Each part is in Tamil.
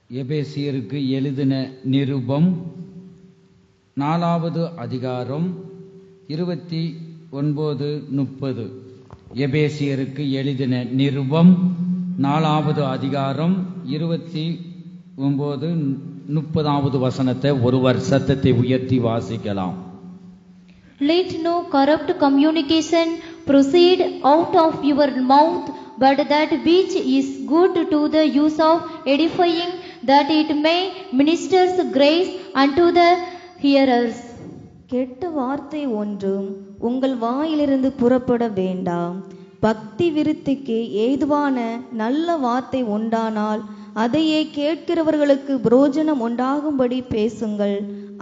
எபேசியருக்கு எழுதின நிருபம் 4வது அதிகாரம் 29-30. எபேசியருக்கு எழுதின நிருபம் 4வது அதிகாரம் 29-30வது வசனத்தை ஒருவர் சத்தத்தை உயர்த்தி வாசிக்கலாம். Let no corrupt communication proceed out of your mouth, but that which is good to the use of edifying, that it may ministers grace unto the hearers. கெட்ட வார்த்தை ஒன்றும் உங்கள் வாயிலிருந்து புறப்பட வேண்டாம். பக்தி விருத்திக்கு ஏதுவான நல்ல வார்த்தை உண்டானால் அதையே கேட்கிறவர்களுக்கு புரோஜனம் உண்டாகும்படி பேசுங்கள்.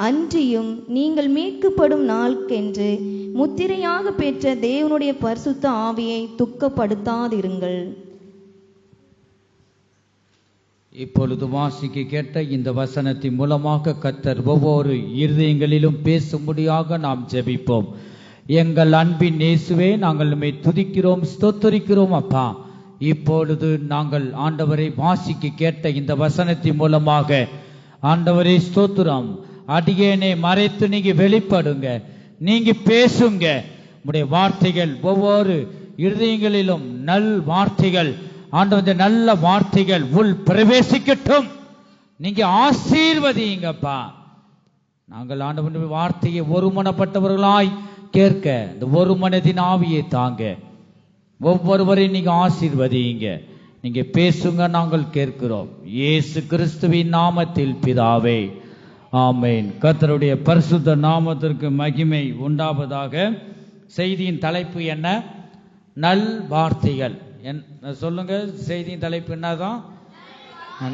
அன்றியும் நீங்கள் மீட்கப்படும் நாளுக்கென்று முத்திரையாக பெற்ற தேவனுடைய பரிசுத்த ஆவியை துக்கப்படுத்தாதிருங்கள். இப்பொழுது வாசிக்க கேட்ட இந்த வசனத்தின் மூலமாக கர்த்தர் ஒவ்வொரு இருதயங்களிலும் பேசும்படியாக நாம் ஜெபிப்போம். எங்கள் அன்பின் இயேசுவே, நாங்கள் நம்மை துதிக்கிறோம், ஸ்தோத்தரிக்கிறோம் அப்பா. இப்பொழுது நாங்கள் ஆண்டவரை வாசிக்க கேட்ட இந்த வசனத்தின் மூலமாக ஆண்டவரை ஸ்தோத்திரம். அடியேனை மறைத்து நீங்க வெளிப்படுங்க, நீங்க பேசுங்க. உடைய வார்த்தைகள் ஒவ்வொரு இருதயங்களிலும் நல் வார்த்தைகள், ஆண்டவருடைய நல்ல வார்த்தைகள் உள் பிரவேசிக்கட்டும். நீங்க ஆசீர்வதிங்கப்பா. நாங்கள் ஆண்டவருடைய வார்த்தையை ஒருமனப்பட்டவர்களாய் கேட்க இந்த ஒரு மனதின் ஆவியை தாங்க. ஒவ்வொருவரையும் நீங்க ஆசீர்வதிங்க, நீங்க பேசுங்க, நாங்கள் கேட்கிறோம். இயேசு கிறிஸ்துவின் நாமத்தில் பிதாவே, ஆமென். கர்த்தருடைய பரிசுத்த நாமத்திற்கு மகிமை உண்டாவதாக. செய்தியின் தலைப்பு என்ன? நல் வார்த்தைகள். சொல்லுங்க, செய்தியின் தலைப்பு என்னதான்?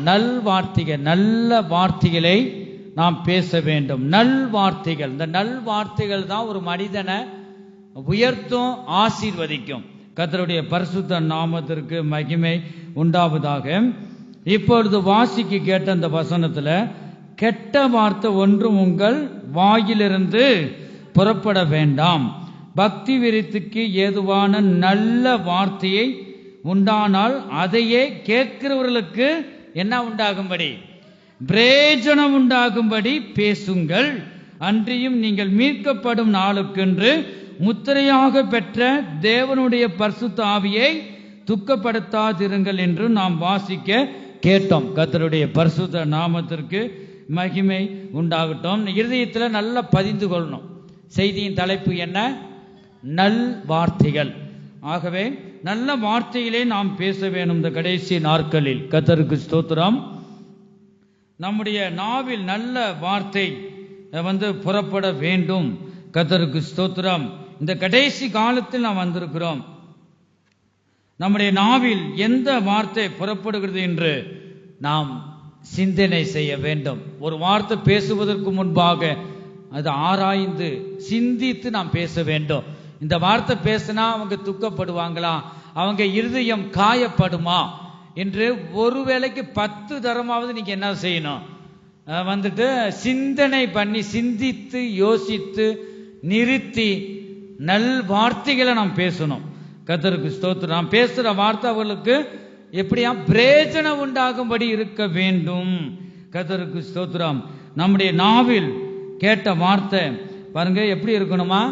நல் வார்த்தைகள். நல்ல வார்த்தைகளை நாம் பேச வேண்டும். நல் வார்த்தைகள். இந்த நல் வார்த்தைகள் தான் ஒரு மனிதனை உயர்த்தும், ஆசீர்வதிக்கும். கர்த்தருடைய பரிசுத்த நாமத்திற்கு மகிமை உண்டாவதாக. இப்பொழுது வாசிக்க கேட்ட அந்த வசனத்துல கெட்ட வார்த்தை ஒன்றும் உங்கள் வாயிலிருந்து புறப்பட வேண்டாம். பக்தி விருத்திக்கு ஏதுவான நல்ல வார்த்தையை உண்டானால் அதையே கேட்கிறவர்களுக்கு என்ன உண்டாகும்படி, பிரயோஜனம் உண்டாகும்படி பேசுங்கள். அன்றியும் நீங்கள் மீட்கப்படும் நாளுக்கென்று முத்திரையாக பெற்ற தேவனுடைய பரிசுத்த ஆவியை துக்கப்படுத்தாதிருங்கள் என்று நாம் வாசிக்க கேட்டோம். கர்த்தருடைய பரிசுத்த நாமத்திற்கு மகிமை உண்டாகட்டும். இருதயத்தில் நல்லா பதிந்து கொள்ளணும். செய்தியின் தலைப்பு என்ன? நல் வார்த்தைகள். ஆகவே நல்ல வார்த்தைகளே நாம் பேச வேண்டும். இந்த கடைசி நாட்களில் கர்த்தருக்கு ஸ்தோத்திரம். நம்முடைய நாவில் நல்ல வார்த்தை புறப்பட வேண்டும். கர்த்தருக்கு ஸ்தோத்திரம். இந்த கடைசி காலத்தில் நாம் வந்திருக்கிறோம். நம்முடைய நாவில் எந்த வார்த்தை புறப்படுகிறது என்று நாம் சிந்தனை செய்ய வேண்டும். ஒரு வார்த்தை பேசுவதற்கு முன்பாக அது ஆராய்ந்து சிந்தித்து நாம் பேச வேண்டும். இந்த வார்த்தை பேசினா அவங்க துக்கப்படுவாங்களா, அவங்க இருதயம் காயப்படுமா என்று ஒரு வேளைக்கு 10 தரமாவது நீங்க என்ன செய்யணும்? சிந்தனை பண்ணி, சிந்தித்து, யோசித்து, நிறுத்தி நல் வார்த்தைகளை நாம் பேசணும். கர்த்தருக்கு ஸ்தோத்திரம். நாம் பேசுற வார்த்தை அவர்களுக்கு எப்படியா பிரயோஜனம் உண்டாகும்படி இருக்க வேண்டும். கர்த்தருக்கு ஸ்தோத்திரம். நம்முடைய நாவில் கேட்ட வார்த்தை பாருங்க எப்படி இருக்கணுமா?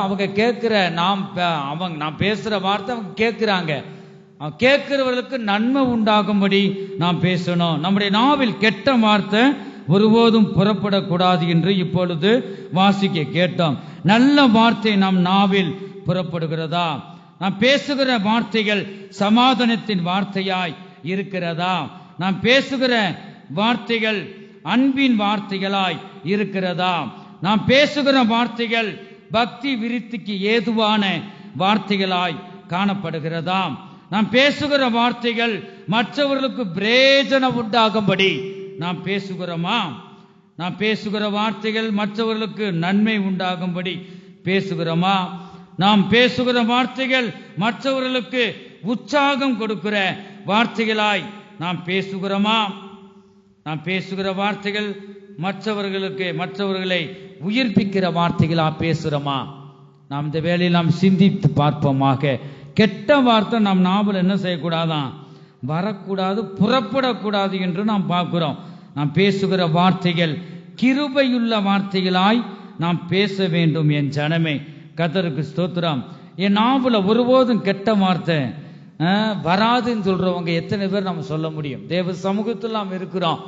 அவங்க கேட்கிற நாம் பேசுற வார்த்தை அவங்க கேட்கிறாங்க. கேட்கிறவர்களுக்கு நன்மை உண்டாகும்படி நாம் பேசணும். நம்முடைய நாவில் கெட்ட வார்த்தை ஒருபோதும் புறப்படக்கூடாது என்று இப்பொழுது வாசிக்க கேட்டோம். நல்ல வார்த்தை நம் நாவில் புறப்படுகிறதா? நாம் பேசுகிற வார்த்தைகள் சமாதானத்தின் வார்த்தையாய் இருக்கிறதா? நாம் பேசுகிற வார்த்தைகள் அன்பின் வார்த்தைகளாய் இருக்கிறதா? நாம் பேசுகிற வார்த்தைகள் பக்தி விருத்திக்கு ஏதுவான வார்த்தைகளாய் காணப்படுகிறதா? நாம் பேசுகிற வார்த்தைகள் மற்றவர்களுக்கு பிரயோஜனம் உண்டாகும்படி நாம் பேசுகிறோமா? நாம் பேசுகிற வார்த்தைகள் மற்றவர்களுக்கு நன்மை உண்டாகும்படி பேசுகிறோமா? நாம் பேசுகிற வார்த்தைகள் மற்றவர்களுக்கு உற்சாகம் கொடுக்கிற வார்த்தைகளாய் நாம் பேசுகிறோமா? நாம் பேசுகிற வார்த்தைகள் மற்றவர்களை உயிர்ப்பிக்கிற வார்த்தைகளா பேசுகிறோமா? நாம் இந்த வேளையில் நாம் சிந்தித்து பார்ப்போமாக. கெட்ட வார்த்தை நம் நாவல் என்ன செய்யக்கூடாதான்? வரக்கூடாது, புறப்படக்கூடாது என்று நாம் பார்க்கிறோம். நாம் பேசுகிற வார்த்தைகள் கிருபையுள்ள வார்த்தைகளாய் நாம் பேச வேண்டும். என் ஜனமே, கர்த்தருக்கு ஸ்தோத்திரம். என் நாவுல ஒருபோதும் கெட்ட வார்த்தை வராதுன்னு சொல்றவங்க எத்தனை பேர் நம்ம சொல்ல முடியும்? தேவ சமூகத்தில் நாம் இருக்கிறோம்.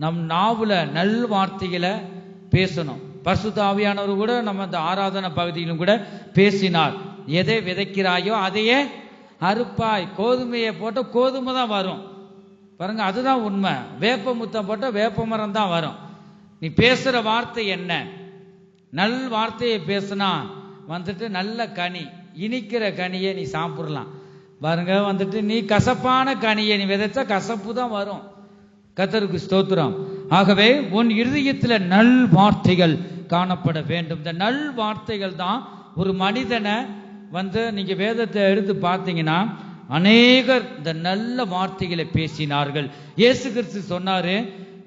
நம் நாவுல நல் வார்த்தைகளை பேசணும். பரிசுத்த ஆவியானவர் கூட நம்ம அந்த ஆராதனை பகுதியிலும் கூட பேசினார். எதை விதைக்கிறாயோ அதையே அறுப்பாய். கோதுமையை போட்ட கோதுமை தான் வரும் பாருங்க, அதுதான் உண்மை. வேப்ப முத்தம் போட்ட வேப்ப மரம் தான் வரும். நீ பேசுற வார்த்தை என்ன? நல் வார்த்தையை பேசினா நல்ல கனி, இனிக்கிற கனியை நீ சாப்பிடலாம் பாருங்க. நீ கசப்பான கனியை நீ விதைச்சா கசப்பு தான் வரும். கர்த்தருக்கு ஸ்தோத்திரம். ஆகவே உன் இருதயத்தில் நல் வார்த்தைகள் காணப்பட வேண்டும். இந்த நல் வார்த்தைகள் தான் ஒரு மனிதனை நீங்க வேதத்தை எடுத்து பார்த்தீங்கன்னா அநேகர் இந்த நல்ல வார்த்தைகளை பேசினார்கள். இயேசு கிறிஸ்து சொன்னாரு,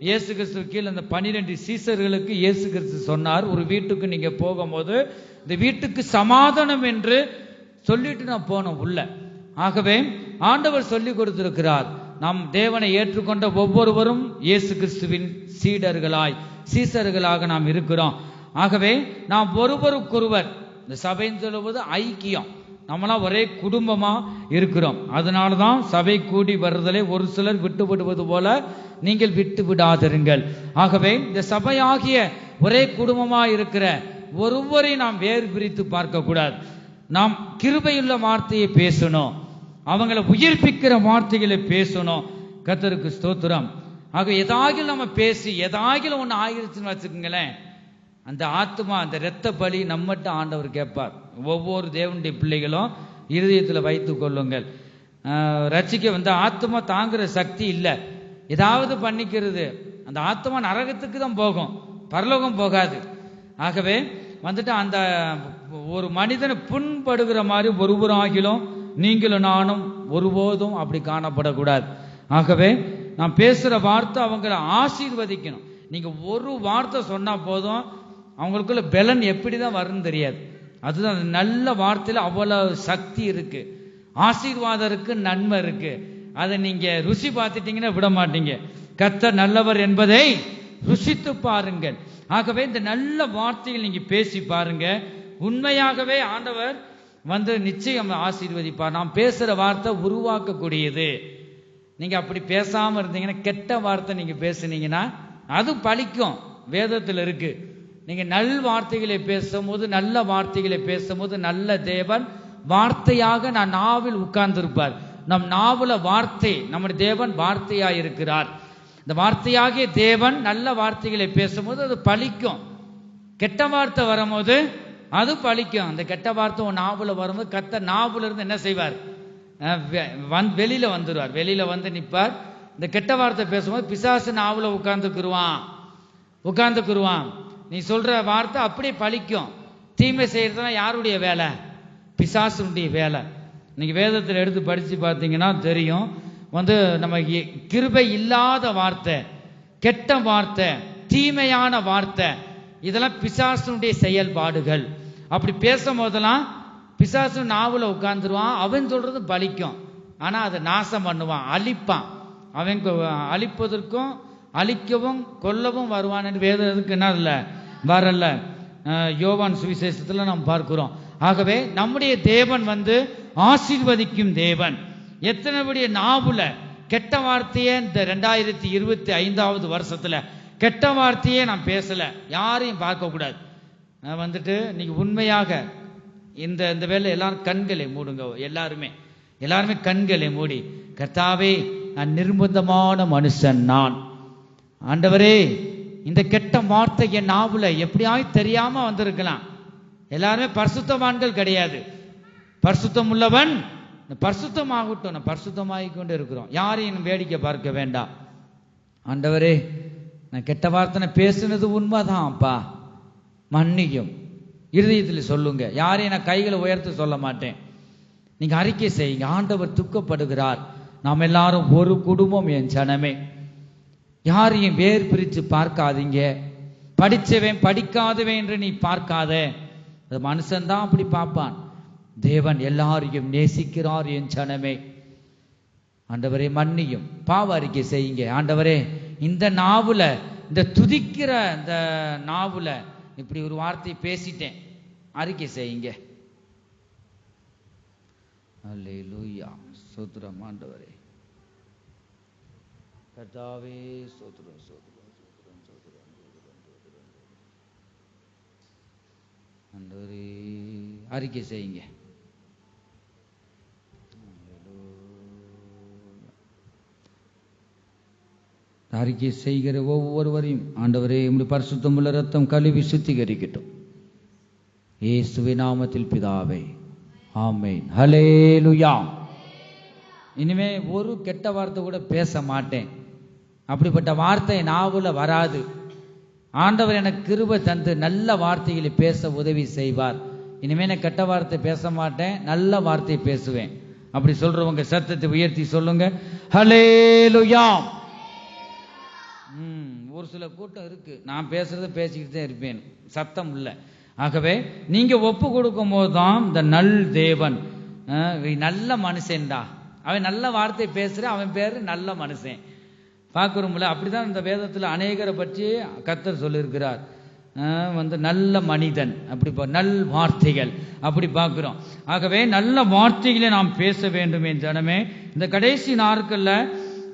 இயேசு கிறிஸ்து கீழே அந்த 12 சீசர்களுக்கு இயேசு கிறிஸ்து சொன்னார், ஒரு வீட்டுக்கு நீங்க போகும்போது இந்த வீட்டுக்கு சமாதானம் என்று சொல்லிட்டு நான் போனோம் உள்ள. ஆகவே ஆண்டவர் சொல்லி கொடுத்திருக்கிறார், நாம் தேவனை ஏற்றுக்கொண்ட ஒவ்வொருவரும் இயேசு கிறிஸ்துவின் சீசர்களாக நாம் இருக்கிறோம். ஆகவே நாம் ஒருவருக்கொருவர், இந்த சபைன்னு சொல்லுவது ஐக்கியம், நம்மளாம் ஒரே குடும்பமா இருக்கிறோம். அதனாலதான் சபை கூடி வருதலை ஒரு சிலர் விட்டு விடுவது போல நீங்கள் விட்டு விடாதிருங்கள். ஆகவே இந்த சபையாகிய ஒரே குடும்பமா இருக்கிற ஒருவரை நாம் வேறு பிரித்து பார்க்க கூடாது. நாம் கிருபையுள்ள வார்த்தையை பேசணும், அவங்களை உயிர்ப்பிக்கிற வார்த்தைகளை பேசணும். கர்த்தருக்கு ஸ்தோத்திரம். ஆக எதாகிலும் நம்ம பேசி எதாகிலும் ஒன்று ஆகிருச்சுன்னு வச்சுக்கோங்களேன், அந்த ஆத்மா, அந்த இரத்த பலி நம்மகிட்ட ஆண்டவர் கேட்பார். ஒவ்வொரு தேவனுடைய பிள்ளைகளும் இருதயத்தில் வைத்துக் கொள்ளுங்கள். ரட்சிக்க ஆத்மா தாங்குற சக்தி இல்லை, ஏதாவது பண்ணிக்கிறது. அந்த ஆத்மா நரகத்துக்கு தான் போகும், பரலோகம் போகாது. ஆகவே அந்த ஒரு மனிதனை புண்படுகிற மாதிரி ஒருவராகிலும் நீங்களும் நானும் ஒருபோதும் அப்படி காணப்படக்கூடாது. ஆகவே நான் பேசுற வார்த்தை அவங்களை ஆசீர்வதிக்கணும். நீங்க ஒரு வார்த்தை சொன்னா போதும், அவங்களுக்குள்ள பலன் எப்படிதான் வரும்னு தெரியாது. அதுதான் நல்ல வார்த்தையில அவ்வளவு சக்தி இருக்கு, ஆசீர்வாதம் இருக்கு, நன்மை இருக்கு. அதை நீங்க ருசி பார்த்துட்டீங்கன்னா விட மாட்டீங்க. கர்த்தர் நல்லவர் என்பதை ருசித்து பாருங்கள். ஆகவே இந்த நல்ல வார்த்தைகள் நீங்க பேசி பாருங்க, உண்மையாகவே ஆண்டவர் நிச்சயம் ஆசீர்வதிப்பார். நாம் பேசுற வார்த்தை உருவாக்கக்கூடியது. நீங்க அப்படி பேசாம இருந்தீங்கன்னா, கெட்ட வார்த்தை நீங்க பேசுனீங்கன்னா அது பலிக்கும். வேதத்தில் இருக்கு, நீங்க நல் வார்த்தைகளை பேசும்போது, நல்ல வார்த்தைகளை பேசும்போது நல்ல தேவன் வார்த்தையாக நான் நாவில் உட்கார்ந்திருப்பார். நம் நாவுல வார்த்தை, நம்முடைய தேவன் வார்த்தையாக இருக்கிறார். இந்த வார்த்தையாகிய தேவன் நல்ல வார்த்தைகளை பேசும்போது அது பலிக்கும். கெட்ட வார்த்தை வரும்போது அது பலிக்கும். அந்த கெட்ட வார்த்தை உன் நாவுல வரும்போது கர்த்தர் நாவுல இருந்து என்ன செய்வார்? வெளியில வந்துடுவார், வெளியில நிற்பார். இந்த கெட்ட வார்த்தை பேசும்போது பிசாசு நாவுல உட்கார்ந்துக்குருவான். நீ சொல்ற வார்த்தை அப்படியே பலிக்கும். தீமை செய்யறதுனா யாருடைய வேலை? பிசாசுடைய வேலை. நீங்க வேதத்தில் எடுத்து படிச்சு பார்த்தீங்கன்னா தெரியும். நம்ம கிருபை இல்லாத வார்த்தை, கெட்ட வார்த்தை, தீமையான வார்த்தை, இதெல்லாம் பிசாசுடைய செயல்பாடுகள். அப்படி பேசும் போதெல்லாம் பிசாசு நாவுல உட்கார்ந்துருவான். அவன் சொல்றது பலிக்கும், ஆனா அதை நாசம் பண்ணுவான், அழிப்பான். அவன் அழிப்பதற்கும் அழிக்கவும் கொல்லவும் வருவான் என்று வேதத்துக்கு என்ன இல்லை வரல. யோவான் சுவிசேஷத்துல நாம் பார்க்கிறோம். ஆகவே நம்முடைய தேவன் ஆசீர்வதிக்கும் தேவன். எத்தனைபடிய நாவுல கெட்ட வார்த்தையே இந்த 2025 வருஷத்துல கெட்ட வார்த்தையே நான் பேசல, யாரையும் பார்க்க கூடாது. நீங்க உண்மையாக இந்த வேலை எல்லாரும் கண்களை மூடுங்க. எல்லாருமே கண்களை மூடி, கர்த்தாவே நான் நிர்பந்தமான மனுஷன், நான் ஆண்டவரே இந்த கெட்ட வார்த்தை என் நாவுல எப்படியாவது தெரியாம வந்திருக்கலாம். எல்லாருமே பரிசுத்தவான்கள் கிடையாது. பரிசுத்தம் உள்ளவன் பரிசுத்தமாகட்டும். நான் பரிசுத்தமாகிக் கொண்டு இருக்கிறோம், யாரையும் வேடிக்கை பார்க்க வேண்டாம். ஆண்டவரே நான் கெட்ட வார்த்தை பேசுனது உண்மைதான் அப்பா, மன்னிக்கும். இருதயத்தில் சொல்லுங்க, யாரையும் நான் கைகளை உயர்த்து சொல்ல மாட்டேன். நீங்க அறிக்கை செய்யுங்க. ஆண்டவர் துக்கப்படுகிறார். நாம் எல்லாரும் ஒரு குடும்பம். என் ஜனமே, யாரையும் வேறு பிரித்து பார்க்காதீங்க. படிச்சவன் படிக்காதவன் என்று நீ பார்க்காத. அது மனுஷன்தான் அப்படி பார்ப்பான். தேவன் எல்லாரையும் நேசிக்கிறார். என் ஜனமே, ஆண்டவரே மன்னியும். பாவ அறிக்கை செய்யுங்க. ஆண்டவரே இந்த நாவுல, இந்த துதிக்கிற இந்த நாவுல இப்படி ஒரு வார்த்தை பேசிட்டேன், அறிக்கை செய்யுங்க. அல்லேலூயா. ஸ்தோத்திரம் ஆண்டவரே. கர்த்தாவே ஸ்தோத்திரம், ஸ்தோத்திரம், ஸ்தோத்திரம், ஸ்தோத்திரம். ஆண்டவரே அறிக்கை செய்யுங்க. அறிக்கை செய்கிற ஒவ்வொருவரையும் ஆண்டவரே உம்முடைய பரிசுத்தமுள்ள ரத்தம் கழுவி சுத்திகரிக்கட்டும். இயேசுவின் நாமத்தில் பிதாவே, ஆமென். ஹல்லேலூயா. இனிமே ஒரு கெட்ட வார்த்தை கூட பேச மாட்டேன். அப்படிப்பட்ட வார்த்தை நாவுல வராது. ஆண்டவர் எனக்கு கிருபை தந்து நல்ல வார்த்தைகளை பேச உதவி செய்வார். இனிமே நான் கெட்ட வார்த்தை பேச மாட்டேன், நல்ல வார்த்தை பேசுவேன். அப்படி சொல்றவங்க சத்தத்தை உயர்த்தி சொல்லுங்க, ஹல்லேலூயா. ஒரு சில கூட்டம் இருக்கு, நான் பேசுறத பேசிக்கிட்டு தான் இருப்பேன், சத்தம் இல்லை. ஆகவே நீங்க ஒப்பு கொடுக்கும் போதுதான் இந்த நல் தேவன் நல்ல மனுஷன்டா, அவன் நல்ல வார்த்தை பேசுற, அவன் பேரு நல்ல மனுஷன் பார்க்கிறோம்ல. அப்படிதான் இந்த வேதத்தில் அநேகரை பற்றி கர்த்தர் சொல்லியிருக்கிறார். நல்ல மனிதன், அப்படி நல் வார்த்தைகள் அப்படி பார்க்கிறோம். ஆகவே நல்ல வார்த்தைகளை நாம் பேச வேண்டும் என் ஜனமே. இந்த கடைசி நாட்கள்ல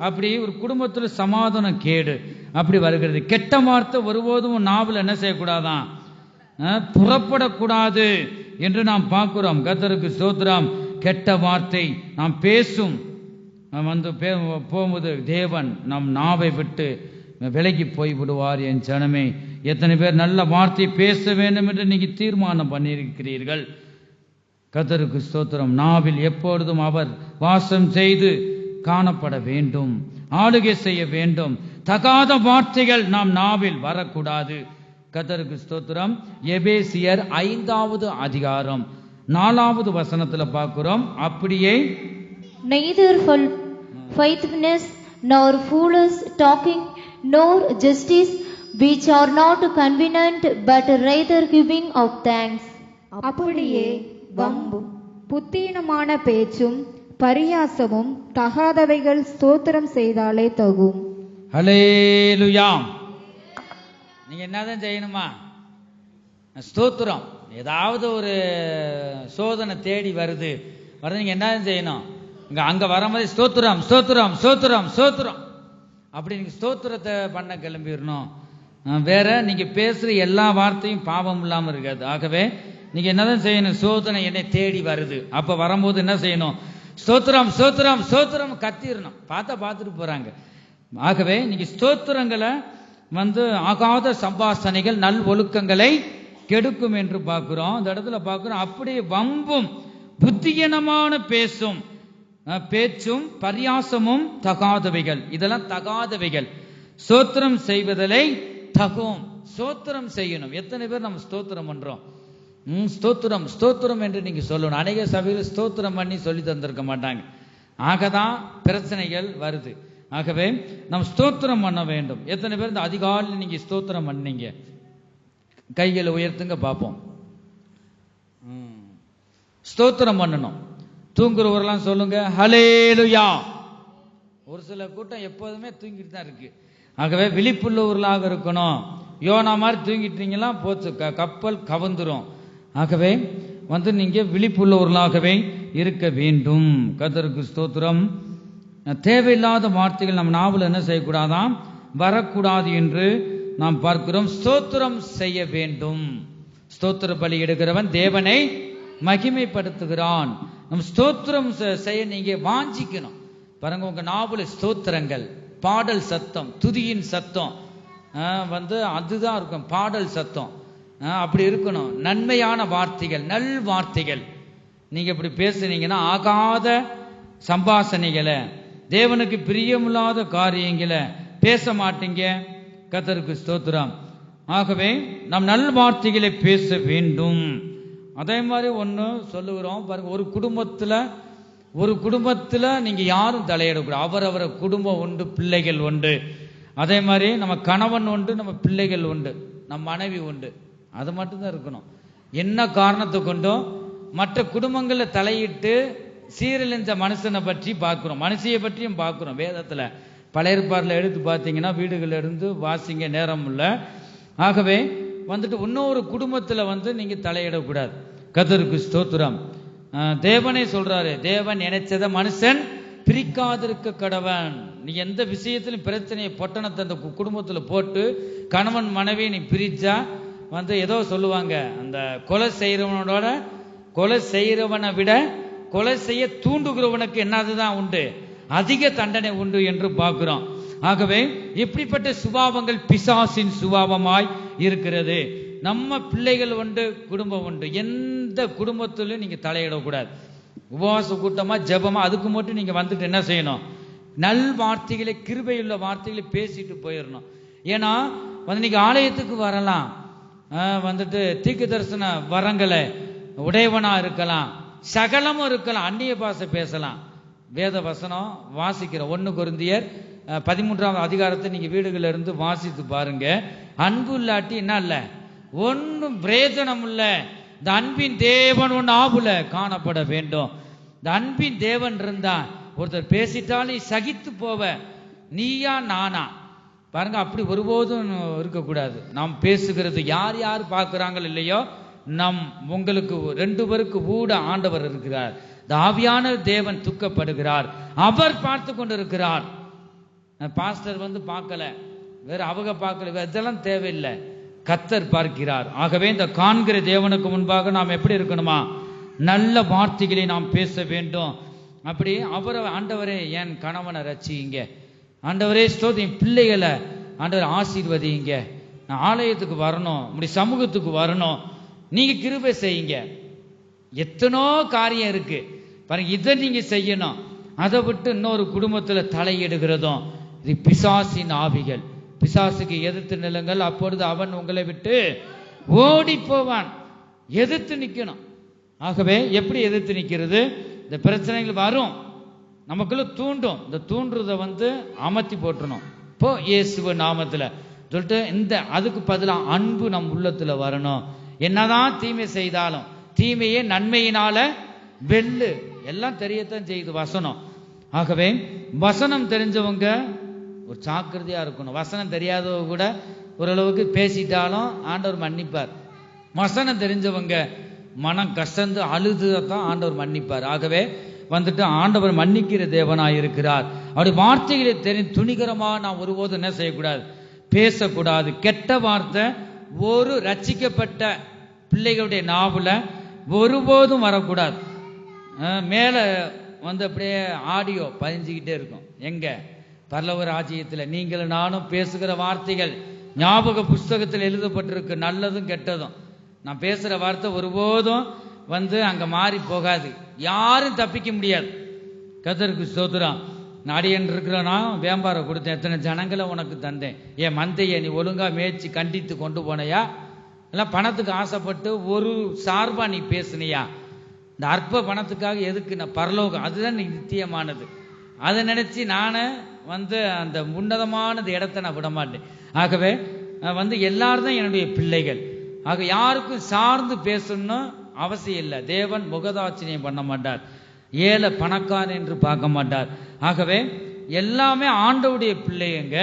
அப்படி ஒரு குடும்பத்தில் சமாதானம் கேடு அப்படி வருகிறது. கெட்ட வார்த்தை ஒருபோதும் நாவல் என்ன செய்யக்கூடாதான், புறப்படக்கூடாது என்று நாம் பார்க்கிறோம். கர்த்தருக்கு ஸ்தோத்திரம். கெட்ட வார்த்தை நாம் பேசும் போகும்போது தேவன் நம் நாவை விட்டு விலகி போய் விடுவார் என் ஜனமே. எத்தனை பேர் நல்ல வார்த்தை பேச வேண்டும் என்று நீங்க தீர்மானம் பண்ணியிருக்கிறீர்கள்? கர்த்தருக்கு ஸ்தோத்திரம். நாவில் எப்பொழுதும் அவர் வாசம் செய்து காணப்பட வேண்டும், ஆளுகை செய்ய வேண்டும். தகாத வார்த்தைகள் நாம் நாவில் வரக்கூடாது. கர்த்தருக்கு ஸ்தோத்திரம். எபேசியர் 5வது அதிகாரம் 4வது வசனத்துல பார்க்கிறோம். அப்படியே neither for faithfulness nor foolish talking nor justice, which are not convenient, but rather giving of thanks. அப்படியே வம்பும் புத்தீனமான பேச்சும் பரியாசமும் தகாதவைகள் ஸ்தோத்திரம் செய்தாலே தகும். ஹல்லேலூயா. நீங்க என்னதான் செய்யணுமா? ஸ்தோத்திரம். ஏதாவது ஒரு சோதனை தேடி வருது, நீங்க என்னதான் செய்யணும்? அங்க வரும்போது ஸ்தோத்திரம் ஸ்தோத்திரம் ஸ்தோத்திரம் ஸ்தோத்திரம் அப்படி நீங்க ஸ்தோத்திரத்தை பண்ண கிளம்பிடணும். வேற நீங்க பேசுற எல்லா வார்த்தையும் பாவம் இல்லாம இருக்காது. ஆகவே நீங்க என்னதான் செய்யணும்? சோதனை என்னை தேடி வருது, அப்ப வரும்போது என்ன செய்யணும்? ஸ்தோத்திரம் ஸ்தோத்திரம் ஸ்தோத்திரம் கத்திரணும். பார்த்துட்டு போறாங்க. ஆகவே நீங்க ஸ்தோத்திரங்களை ஆகாத சம்பாசனைகள் நல் ஒழுக்கங்களை கெடுக்கும் என்று பார்க்கிறோம். இந்த இடத்துல பார்க்கிறோம். அப்படியே வம்பும் புத்தியனமான பேச்சும் பரியாசமும் தகாதவைகள், இதெல்லாம் தகாதவைகள். ஸ்தோத்திரம் செய்வதலை தகும். ஸ்தோத்திரம் செய்யணும். எத்தனை பேர் நம்ம ஸ்தோத்திரம் பண்றோம்? ஸ்தோத்திரம் ஸ்தோத்திரம் என்று நீங்க சொல்லணும். அநேக சபையில் ஸ்தோத்திரம் பண்ணி சொல்லி தந்திருக்க மாட்டாங்க. ஆகதான் பிரச்சனைகள் வருது. ஆகவே நாம் ஸ்தோத்திரம் பண்ண வேண்டும். எத்தனை பேர் இந்த அதிகாலையில் நீங்க ஸ்தோத்திரம் பண்ணீங்க? கைகளை உயர்த்துங்க பார்ப்போம். ஸ்தோத்திரம் பண்ணணும். தூங்குறவரெல்லாம் சொல்லுங்க ஹல்லேலூயா. ஒரு சில கூட்டம் எப்போதுமே தூங்கிட்டு தான் இருக்கு. ஆகவே விழிப்புள்ளவர்களாக இருக்கணும். யோனா மாதிரி தூங்கிட்டீங்களா போச்சு, கப்பல் கவுந்துரும். ஆகவே நீங்க விழிப்புள்ளவர்களாகவே இருக்க வேண்டும். கர்த்தருக்கு ஸ்தோத்திரம். தேவையில்லாத வார்த்தைகள் நம்ம நாவல் என்ன செய்யக்கூடாதாம், வரக்கூடாது என்று நாம் பார்க்கிறோம். ஸ்தோத்திரம் செய்ய வேண்டும். ஸ்தோத்திர பலி எடுக்கிறவன் தேவனை மகிமைப்படுத்துகிறான். நம் ஸ்தோத்திரம் செய்ய நீங்க வாஞ்சிக்கணும். பாருங்க, உங்க நாவல ஸ்தோத்திரங்கள், பாடல் சத்தம், துதியின் சத்தம் அதுதான் இருக்கும். பாடல் சத்தம் அப்படி இருக்கணும். நன்மையான வார்த்தைகள், நல் வார்த்தைகள் நீங்க இப்படி பேசுனீங்கன்னா ஆகாத சம்பாசனைகளை, தேவனுக்கு பிரியமில்லாத காரியங்களை பேச மாட்டீங்க. கர்த்தருக்கு ஸ்தோத்திரம். ஆகவே நாம் நல் வார்த்தைகளை பேச வேண்டும். அதே மாதிரி ஒன்று சொல்லுகிறோம் பாருங்க, ஒரு குடும்பத்துல நீங்க யாரும் தலையிடக்கூடாது. அவரவர குடும்பம் உண்டு, பிள்ளைகள் உண்டு. அதே மாதிரி நம்ம கணவன் உண்டு, நம்ம பிள்ளைகள் உண்டு, நம்ம மனைவி உண்டு. அது மட்டும்தான் இருக்கணும். என்ன காரணத்தை கொண்டும் மற்ற குடும்பங்களில் தலையிட்டு சீரழிஞ்ச மனுஷனை பற்றி பார்க்கிறோம், மனுஷியை பற்றியும் பார்க்கிறோம். வேதத்துல பழைய ஏற்பாடுல எடுத்து பார்த்தீங்கன்னா வீடுகளில் இருந்து வாசிங்க, நேரம் இல்லை. ஆகவே வந்துட்டு இன்னொரு குடும்பத்துல நீங்க தலையிடக்கூடாது. கர்த்தருக்கு ஸ்தோத்திரம். தேவனே சொல்றாரு, தேவன் நினைச்சத மனுஷன் பிரிக்காதிருக்க கடவன். நீ எந்த விஷயத்திலும் பிரச்சனையை பொட்டணத்தை அந்த குடும்பத்துல போட்டு கணவன் மனைவி நீ பிரிச்சா ஏதோ சொல்லுவாங்க, அந்த கொலை செய்யறவனை விட கொலை செய்ய தூண்டுகிறவனுக்கு என்னதுதான் உண்டு, அதிக தண்டனை உண்டு என்று பார்க்கிறோம். ஆகவே இப்படிப்பட்ட சுபாவங்கள் பிசாசின் சுபாவமாய் இருக்கிறது. நம்ம பிள்ளைகள் உண்டு, குடும்பம் உண்டு, எந்த குடும்பத்திலும் நீங்க தலையிடக்கூடாது. உபவாச கூட்டமா ஜெபமா அதுக்கு மட்டும் நீங்க வந்துட்டு என்ன செய்யணும், நல் வார்த்தைகளை, கிருபையுள்ள வார்த்தைகளை பேசிட்டு போயிடணும். ஏன்னா நீங்க ஆலயத்துக்கு வரலாம், வந்துட்டு தீர்க்க தரிசன வரங்களை உடையவனா இருக்கலாம், சகலமும் இருக்கலாம், அந்நிய பாஷை பேசலாம். வேத வசனம் வாசிக்கிற 1 கொரிந்தியர் 13ஆம் அதிகாரத்தை நீங்க வீடுகளில் இருந்து வாசித்து பாருங்க. அன்பு இல்லாட்டி என்ன இல்ல, ஒன்றும் பிரயோஜனம் இல்ல. இந்த அன்பின் தேவன் ஒன்று ஆபுல காணப்பட வேண்டும். இந்த அன்பின் தேவன் இருந்தா ஒருத்தர் பேசிட்டாலும் சகித்து போவ, நீயா நானா பாருங்க. அப்படி ஒருபோதும் இருக்கக்கூடாது. நாம் பேசுகிறது யார் யார் பார்க்கிறாங்களோ இல்லையோ, உங்களுக்கு 2 பேருக்கு கூட ஆண்டவர் இருக்கிறார். ஆவியான தேவன் துக்கப்படுகிறார், அவர் பார்த்து கொண்டு இருக்கிறார். பாஸ்டர் பார்க்கல, வேற அவங்க பார்க்கல, இதெல்லாம் தேவையில்லை, கர்த்தர் பார்க்கிறார். ஆகவே இந்த காண்கிற தேவனுக்கு முன்பாக நாம் எப்படி இருக்கணுமா, நல்ல வார்த்தைகளை நாம் பேச வேண்டும். அப்படி ஆண்டவரே என் கணவனை ரட்சிங்க, ஆண்டவரே ஸ்தோத்திரம், பிள்ளைகளை ஆண்டவர் ஆசீர்வதிங்க, நான் ஆலயத்துக்கு வரணும், உங்களுடைய சமூகத்துக்கு வரணும், நீங்க கிருபை செய்யுங்க. எத்தனோ காரியம் இருக்கு பாருங்க, இதை நீங்க செய்யணும். அதை விட்டு இன்னொரு குடும்பத்துல தலையிடுகிறதும் இது பிசாசின் ஆவிகள். பிசாசுக்கு எதிர்த்து நிலுங்கள், அப்பொழுது அவன் உங்களை விட்டு ஓடி போவான். எதிர்த்து நிக்கணும். ஆகவே எப்படி எதிர்த்து நிக்கிறது, இந்த பிரச்சனைகள் வரும் நமக்குள்ள தூண்டும், இந்த தூண்டுறதை அமர்த்தி போட்டுறணும். இப்போ இயேசுவ நாமத்துல சொல்லிட்டு அதுக்கு பதிலாக அன்பு நம் உள்ளத்துல வரணும். என்னதான் தீமை செய்தாலும் தீமையே நன்மையினால வெல்லு, எல்லாம் தெரியத்தான் செய்யுது வசனம். ஆகவே வசனம் தெரிஞ்சவங்க ஒரு ஜாக்கிரதையா இருக்கணும். வசனம் தெரியாதவங்க கூட ஓரளவுக்கு பேசிட்டாலும் ஆண்டவர் மன்னிப்பார். வசனம் தெரிஞ்சவங்க மனம் கசந்து அழுதுதான் ஆண்டவர் மன்னிப்பார். ஆகவே ஆண்டவர் மன்னிக்கிற தேவனாய் இருக்கிறார். அவருடைய வார்த்தைகளை துணிகரமா நாம் ஒருபோதும் என்ன செய்யக்கூடாது, பேசக்கூடாது. கெட்ட வார்த்தை ஒரு ரட்சிக்கப்பட்ட பிள்ளைகளுடைய நாவுல ஒருபோதும் வரக்கூடாது. மேல அப்படியே ஆடியோ பதிஞ்சுக்கிட்டே இருக்கும். எங்க பரலோக ராஜ்யத்தில் நீங்களும் நானும் பேசுகிற வார்த்தைகள் ஞாபக புஸ்தகத்தில் எழுதப்பட்டிருக்கு, நல்லதும் கெட்டதும். நான் பேசுற வார்த்தை ஒருபோதும் அங்க மாறி போகாது, யாரும் தப்பிக்க முடியாது. கர்த்தருக்கு ஸ்தோத்திரம். நாடியன் இருக்கிறனா வியாபாரம் கொடுத்தேன், எத்தனை ஜனங்களை உனக்கு தந்தேன், என் மந்தையை நீ ஒழுங்கா மேய்ச்சி கண்டித்து கொண்டு போனையா, எல்லாம் பணத்துக்கு ஆசைப்பட்டு ஒரு சார்பா நீ பேசுனியா? இந்த அற்ப பணத்துக்காக எதுக்கு நான் பரலோகம், அதுதான் நீ நித்தியமானது. அதை நினைச்சு நான் அந்த உன்னதமான இடத்தை நான் விட மாட்டேன். ஆகவே எல்லாரும் தான் என்னுடைய பிள்ளைகள். ஆக யாருக்கும் சார்ந்து பேசணும் அவசியம் இல்லை. தேவன் முகதாட்சியம் பண்ண மாட்டார், ஏழை பணக்காரன் என்று பார்க்க மாட்டார். ஆகவே எல்லாமே ஆண்டவருடைய பிள்ளைங்க.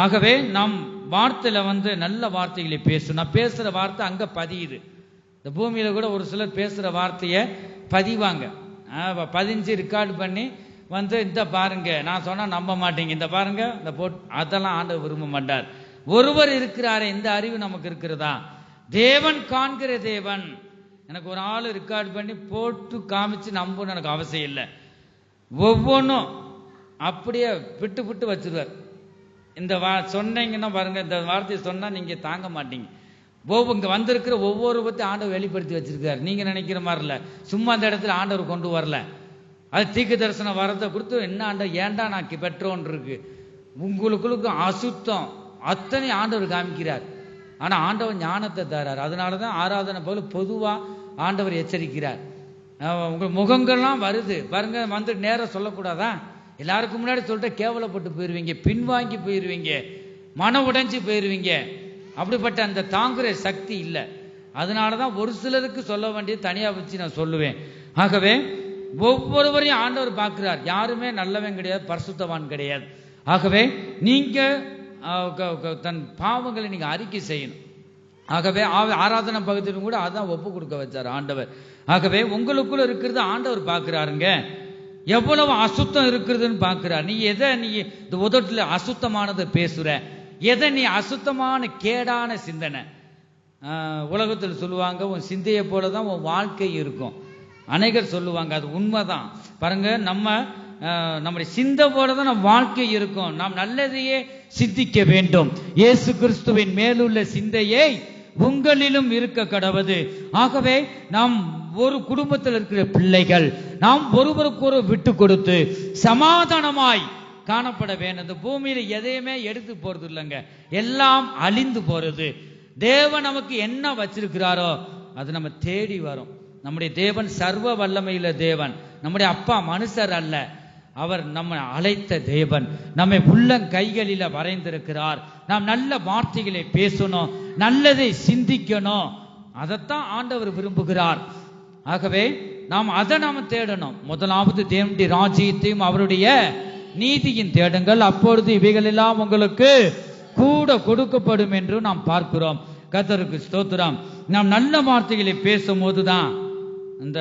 ஆகவே நம் வார்த்தையில நல்ல வார்த்தைகளை பேசணும். நான் பேசுற வார்த்தை அங்க பதியுது. இந்த பூமியில கூட ஒரு சிலர் பேசுற வார்த்தைய பதிவாங்க, பதிஞ்சு ரெக்கார்டு பண்ணி இந்த பாருங்க, நான் சொன்னா நம்ப மாட்டீங்க, இந்த பாருங்க இந்த போட், அதெல்லாம் ஆண்டவர் விரும்ப மாட்டார். ஒருவர் இருக்கிறாரே, இந்த அறிவு நமக்கு இருக்கிறதா? தேவன் காண்கிற தேவன். எனக்கு ஒரு ஆள் ரெக்கார்டு பண்ணி போட்டு காமிச்சு நம்பணும் எனக்கு அவசியம் இல்லை. ஒவ்வொன்றும் அப்படியே விட்டு விட்டு வச்சிருவார். இந்த சொன்னீங்கன்னா பாருங்க, இந்த வார்த்தையை சொன்னா நீங்க தாங்க மாட்டீங்க. இங்க வந்திருக்கிற ஒவ்வொரு பத்தி ஆண்டவர் வெளிப்படுத்தி வச்சிருக்காரு. நீங்க நினைக்கிற மாதிரி இல்ல, சும்மா அந்த இடத்துல ஆண்டவர் கொண்டு வரல. அது தீர்க்க தரிசன வரத்தை கொடுத்து என்ன ஆண்டவர் ஏண்டா நான் பெற்றோன் இருக்கு, உங்களுக்குள்ளுக்கு அசுத்தம் அத்தனை ஆண்டவர் காமிக்கிறார். ஆனா ஆண்டவர் ஞானத்தை தரார். அதனாலதான் ஆராதனை போல பொதுவா ஆண்டவர் எச்சரிக்கிறார். உங்க முகங்கள்லாம் வருது பாருங்க, நேரம் சொல்லக்கூடாதா? எல்லாருக்கும் முன்னாடி சொல்லிட்டு கேவலப்பட்டு போயிருவீங்க, பின்வாங்கி போயிருவீங்க, மன உடைஞ்சு போயிருவீங்க. அப்படிப்பட்ட அந்த தாங்குற சக்தி இல்லை. அதனாலதான் ஒரு சிலருக்கு சொல்ல வேண்டியது தனியா வச்சு நான் சொல்லுவேன். ஆகவே ஒவ்வொருவரையும் ஆண்டவர் பார்க்கிறார். யாருமே நல்லவன் கிடையாது, பரிசுத்தவான் கிடையாது. ஆகவே நீங்க தன் பாவங்களை நீங்க அறிக்கை செய்யணும். ஆகவே ஆராதனை பகுதியிலும் கூட அதான் ஒப்பு கொடுக்க வச்சார் ஆண்டவர். ஆகவே உங்களுக்குள்ள இருக்கிறது ஆண்டவர் பார்க்கிறாருங்க. எவ்வளவு அசுத்தம் இருக்கிறதுன்னு பார்க்கிறார். நீ எதை நீ இந்த உதட்டுல அசுத்தமானதை பேசுற, எதை நீ அசுத்தமான கேடான சிந்தனை. உலகத்தில் சொல்லுவாங்க, உன் சிந்தையை போலதான் உன் வாழ்க்கை இருக்கும். அநேகர் சொல்லுவாங்க, அது உண்மைதான். பாருங்க, நம்முடைய சிந்தை போலதான் நம் வாழ்க்கை இருக்கும். நாம் நல்லதையே சிந்திக்க வேண்டும். இயேசு கிறிஸ்துவின் மேலுள்ள சிந்தையை உங்களிலும் இருக்க கடவது. ஆகவே நாம் ஒரு குடும்பத்தில் இருக்கிற பிள்ளைகள் நாம் ஒருவருக்கு விட்டு கொடுத்து சமாதானமாய் காணப்பட வேண்டும். இந்த பூமியில எதையுமே எடுத்து போறது இல்லைங்க, எல்லாம் அழிந்து போறது. தேவன் நமக்கு என்ன வச்சிருக்கிறாரோ அது நம்ம தேடி வரும். நம்முடைய தேவன் சர்வ வல்லமையுள்ள தேவன். நம்முடைய அப்பா மனுஷர் அல்ல, அவர் நம்மை அழைத்த தேவன். நம்மை உள்ளங்கைகளில வரைந்திருக்கிறார். நாம் நல்ல வார்த்தைகளை பேசணும், நல்லதை சிந்திக்கணும். அதைத்தான் ஆண்டவர் விரும்புகிறார். ஆகவே அதை நாம் தேடணும். முதலாவது தேவனுடைய ராஜ்யத்தையும் அவருடைய நீதியின் தேடுங்கள், அப்பொழுது இவைகள் எல்லாம் உங்களுக்கு கூட கொடுக்கப்படும் என்று நாம் பார்க்கிறோம். கர்த்தருக்கு ஸ்தோத்திரம். நாம் நல்ல வார்த்தைகளை பேசும் போதுதான் இந்த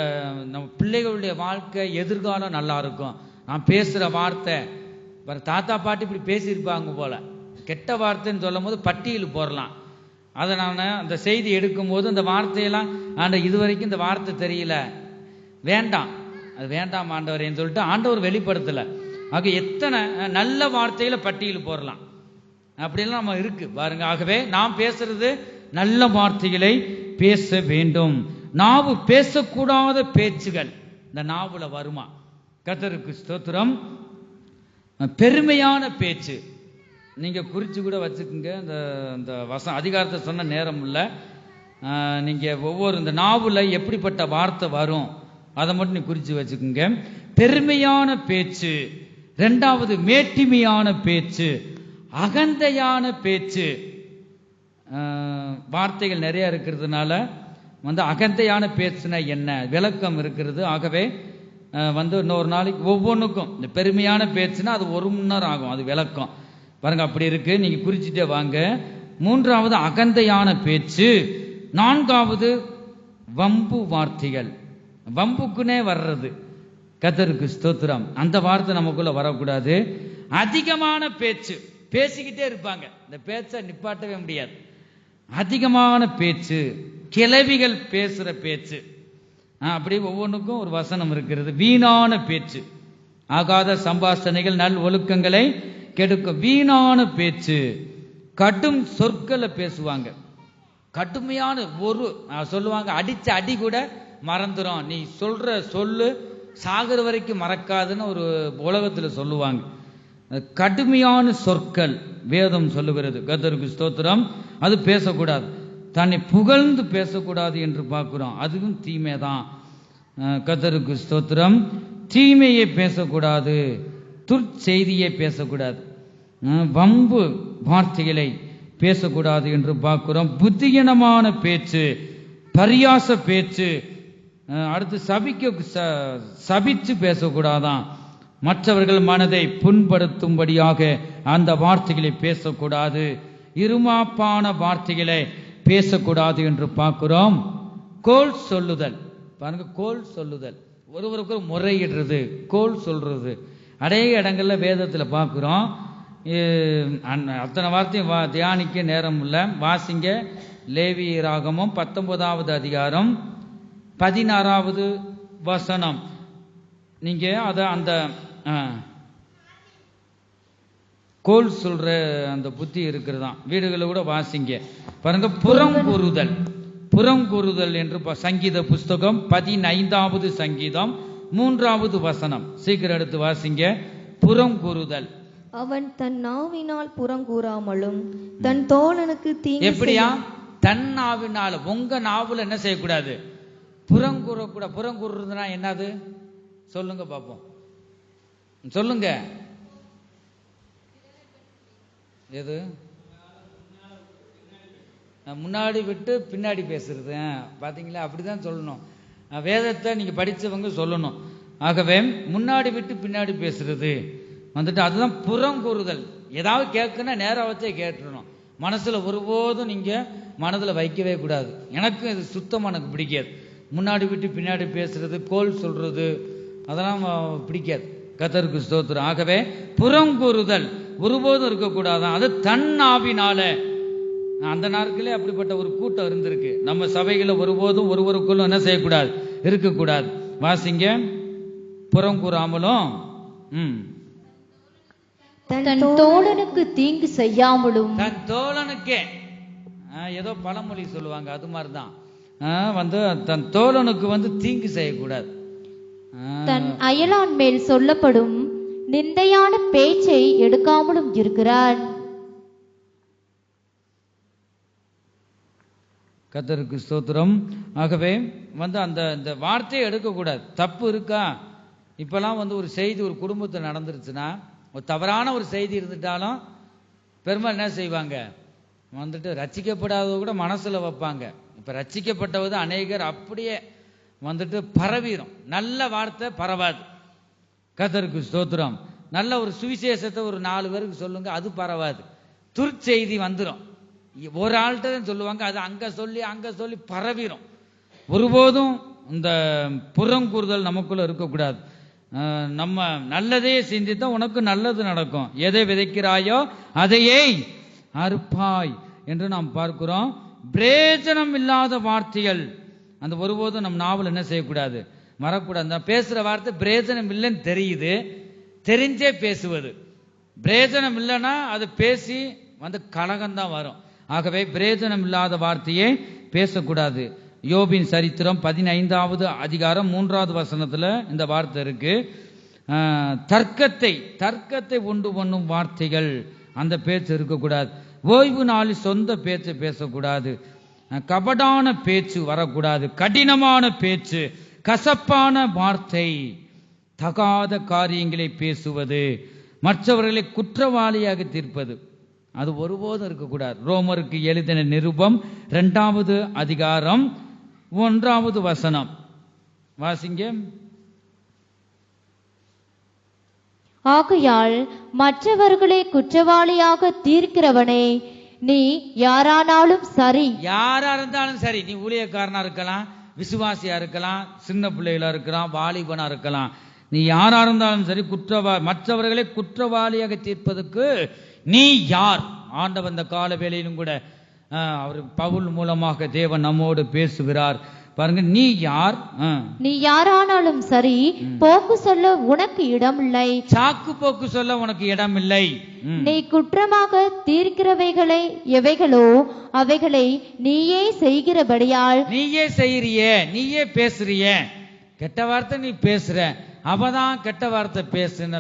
நம்ம பிள்ளைகளுடைய வாழ்க்கை எதிர்காலம் நல்லா இருக்கும். நான் பேசுற வார்த்தை, தாத்தா பாட்டி இப்படி பேசியிருப்பாங்க போல, கெட்ட வார்த்தைன்னு சொல்லும் போது பட்டியல் போடலாம். அதை நான் அந்த செய்தி எடுக்கும் போது அந்த வார்த்தையெல்லாம் இது வரைக்கும் இந்த வார்த்தை தெரியல, வேண்டாம், அது வேண்டாம் ஆண்டவரேன்னு சொல்லிட்டு ஆண்டவர் வெளிப்படுத்தல. ஆக எத்தனை நல்ல வார்த்தையில பட்டியல் போடலாம், அப்படிலாம் நம்ம இருக்கு பாருங்க. ஆகவே நாம் பேசுறது நல்ல வார்த்தைகளை பேச வேண்டும். நாவு பேசக்கூடாத பேச்சுகள் இந்த நாவுல வருமா? கர்த்தருக்கு ஸ்தோத்திரம். பெருமையான பேச்சு நீங்க குறிச்சு கூட வச்சுக்கோங்க. இந்த அதிகாரத்தை சொன்ன நேரம் இல்ல, நீங்க ஒவ்வொரு இந்த நாவுல எப்படிப்பட்ட வார்த்தை வரும் அதை மட்டும் நீ குறிச்சு வச்சுக்கோங்க. பெருமையான பேச்சு, இரண்டாவது மேட்டிமையான பேச்சு, அகந்தையான பேச்சு. வார்த்தைகள் நிறைய இருக்கிறதுனால அகந்தையான பேச்சுனா என்ன விளக்கம் இருக்கிறது. ஆகவே இன்னொரு நாளைக்கு ஒவ்வொன்றுக்கும் இந்த பெருமையான பேச்சுனா அது 1 மணி நேரம் ஆகும், அது விளக்கம் பாருங்க. அப்படி இருக்கு, நீங்க குறிச்சிட்டே வாங்க. மூன்றாவது அகந்தையான பேச்சு. நான்காவது வம்பு வார்த்தைகள், வம்புக்குனே வர்றது. கர்த்தருக்கு ஸ்தோத்திரம். அந்த வார்த்தை நமக்குள்ள வரக்கூடாது. அதிகமான பேச்சு, பேசிக்கிட்டே இருப்பாங்க, இந்த பேச்சை நிப்பாட்டவே முடியாது. அதிகமான பேச்சு, கிளவிகள் பேசுற பேச்சு. அப்படி ஒவ்வொன்றுக்கும் ஒரு வசனம் இருக்கிறது. வீணான பேச்சு, ஆகாத சம்பாஷணைகள் நல் ஒழுக்கங்களை கெடுக்கும். வீணான பேச்சு, கடும் சொற்களை பேசுவாங்க. கடுமையான சொல்லுவாங்க, அடிச்ச அடி கூட மறந்துடும், நீ சொல்ற சொல்லு சாகர வரைக்கும் மறக்காதுன்னு ஒரு உலகத்துல சொல்லுவாங்க. கடுமையான சொற்கள் வேதம் சொல்லுகிறது. கர்த்தருக்கு ஸ்தோத்திரம். அது பேசக்கூடாது. தன்னை புகழ்ந்து பேசக்கூடாது என்று பார்க்கிறோம், அதுவும் தீமைதான். கர்த்தருக்கு ஸ்தோத்திரம். தீமையை பேசக்கூடாது, துர்ச்செய்தியை பேசக்கூடாது, வம்பு வார்த்தைகளை பேசக்கூடாது என்று பார்க்கிறோம். புத்தியீனமான பேச்சு, பரியாச பேச்சு. அடுத்து சபிச்சு பேசக்கூடாதான். மற்றவர்கள் மனதை புண்படுத்தும்படியாக அந்த வார்த்தைகளை பேசக்கூடாது. இருமாப்பான வார்த்தைகளை பேசக்கூடாது என்று பார்க்கிறோம். கோல் சொல்லுதல் பாருங்க, கோல் சொல்லுதல், ஒருவருக்கு முறையிடுறது, கோல் சொல்றது. அநேக இடங்கள்ல வேதத்துல பார்க்கிறோம். அத்தனை வார்த்தையும் தியானிக்க நேரம் இல்லை. வாசிங்க லேவியராகமம் 19வது அதிகாரம் 16வது வசனம். நீங்க அந்த கோல் சொல்ற அந்த புத்தி இருக்கிறதா வீடுகளை கூட வாசிங்க பாருங்க. புறங்கூறுதல், புறங்கூறுதல் என்று சங்கீத புஸ்தகம் 15வது சங்கீதம் 3வது வசனம். சீக்கிரம் எடுத்து வாசிங்க. புறங்கூறுதல். அவன் தன் நாவினால் புறங்கூறாமலும் தன் தோழனுக்கு தீங்கு. எப்படியா? தன் நாவினால. உங்க நாவுல என்ன செய்யக்கூடாது? புறங்கூறக்கூடாது. புறங்கூறுறதுனா என்னது சொல்லுங்க பாப்போம், சொல்லுங்க. எது? முன்னாடி விட்டு பின்னாடி பேசுறது. பாத்தீங்களா? அப்படிதான் சொல்லணும். வேதத்தை நீங்க படிச்சவங்க சொல்லணும். ஆகவே முன்னாடி விட்டு பின்னாடி பேசுறது வந்துட்டு அதுதான் புறங்கூறுதல். ஏதாவது கேட்குன்னா நேராக வச்சே கேட்டுடணும். மனசுல ஒருபோதும் நீங்க மனதுல வைக்கவே கூடாது. எனக்கு இது சுத்தமாக எனக்கு பிடிக்காது. முன்னாடி விட்டு பின்னாடி பேசுறது, கோல் சொல்றது, அதெல்லாம் பிடிக்காது. கர்த்தருக்கு ஸ்தோத்திரம். ஆகவே புறங்கூறுதல் ஒருபோதும் இருக்கக்கூடாதான். அது தன் ஆவினால. அந்த நாட்களே அப்படிப்பட்ட ஒரு கூட்டம் இருந்திருக்கு. நம்ம சபைகளை ஒருபோதும் ஒருவருக்குள்ள என்ன செய்யக்கூடாது, இருக்கக்கூடாது. வாசிங்க. புறங்கூறாமலும் தன் தோழனுக்கு தீங்கு செய்யாமலும். தன் தோழனுக்கே ஏதோ பழமொழி சொல்லுவாங்க, அது மாதிரிதான் வந்து தன் தோழனுக்கு தீங்கு செய்யக்கூடாது. தன் அயலான் மேல் சொல்லப்படும் நிந்தையான பேச்சை எடுக்காமலும் இருக்கிறான். கர்த்தருக்கு ஸ்தோத்திரம். ஆகவே அந்த வார்த்தையை எடுக்கக்கூடாது. தப்பு இருக்கா? இப்பெல்லாம் ஒரு செய்தி ஒரு குடும்பத்தில் நடந்துருச்சுன்னா, ஒரு தவறான ஒரு செய்தி இருந்துட்டாலும் பெரும்பாலும் என்ன செய்வாங்க, ரட்சிக்கப்படாதவ கூட மனசுல வைப்பாங்க. இப்ப ரட்சிக்கப்பட்டவது அநேகர் அப்படியே பரவிடும். நல்ல வார்த்தை பரவாது. கர்த்தருக்கு ஸ்தோத்திரம். நல்ல ஒரு சுவிசேஷத்தை ஒரு 4 பேருக்கு சொல்லுங்க, அது பரவாது. துர்ச்செய்தி வந்துடும். ஒரு ஆள்கிட்ட தான் சொல்லுவாங்க, அது அங்க சொல்லி பரவிடும். ஒருபோதும் இந்த புறங்கூறுதல் நமக்குள்ள இருக்கக்கூடாது. நம்ம நல்லதே சிந்தித்தா உனக்கு நல்லது நடக்கும். எதை விதைக்கிறாயோ அதையே அறுப்பாய் என்று நாம் பார்க்கிறோம். பிரயோஜனம் இல்லாத வார்த்தைகள் அந்த ஒருபோதும் நம் நாவல் என்ன செய்யக்கூடாது, வரக்கூடாது. பேசுற வார்த்தை பிரயோஜனம் இல்லைன்னு தெரியுது, தெரிஞ்சே பேசுவது. பிரயோஜனம் இல்லைன்னா அது பேசி கலகம்தான் வரும். ஆகவே பிரயோஜனம் இல்லாத வார்த்தையே பேசக்கூடாது. யோபின் சரித்திரம் 15வது அதிகாரம் 3வது வசனத்துல இந்த வார்த்தை இருக்கு. தர்க்கத்தை உண்டு பண்ணும் வார்த்தைகள், அந்த பேச்சு இருக்கக்கூடாது. ஓய்வு நாளில் சொந்த பேச்சு பேசக்கூடாது. கபடான பேச்சு வரக்கூடாது. கடினமான பேச்சு, கசப்பான வார்த்தை, தகாத காரியங்களை பேசுவது, மற்றவர்களை குற்றவாளியாக தீர்ப்பது, அது ஒருபோதும் இருக்கக்கூடாது. ரோமருக்கு எழுதின நிருபம் 2வது அதிகாரம் 1வது வசனம் வாசிங்க. ஆகையால் மற்றவர்களை குற்றவாளியாக தீர்க்கிறவனே, நீ யாரானாலும் சரி, யாரா இருந்தாலும் சரி, நீ ஊழியக்காரனா இருக்கலாம், விசுவாசியா இருக்கலாம், சின்ன பிள்ளைகளா இருக்கலாம், வாலிபனா இருக்கலாம், நீ யாரா இருந்தாலும் சரி, மற்றவர்களை குற்றவாளியாக தீர்ப்பதற்கு நீ யார்? ஆண்டவன் இந்த கால வேளையிலும் கூட அவர் பவுல் மூலமாக தேவன் நம்மோடு பேசுகிறார். பாருங்க, நீ யார்? நீ யாரானாலும் சரி, போக்கு சொல்ல உனக்கு இடமில்லை. சாக்கு போக்கு சொல்ல உனக்கு இடமில்லை. நீ குற்றமாக தீர்க்கிறவைகளை எவைகளோ அவைகளை நீயே செய்கிறபடியால். நீயே செய்யறியே, நீயே பேசுறிய. கெட்ட வார்த்தை நீ பேசுற, அவதான் கெட்ட வார்த்தை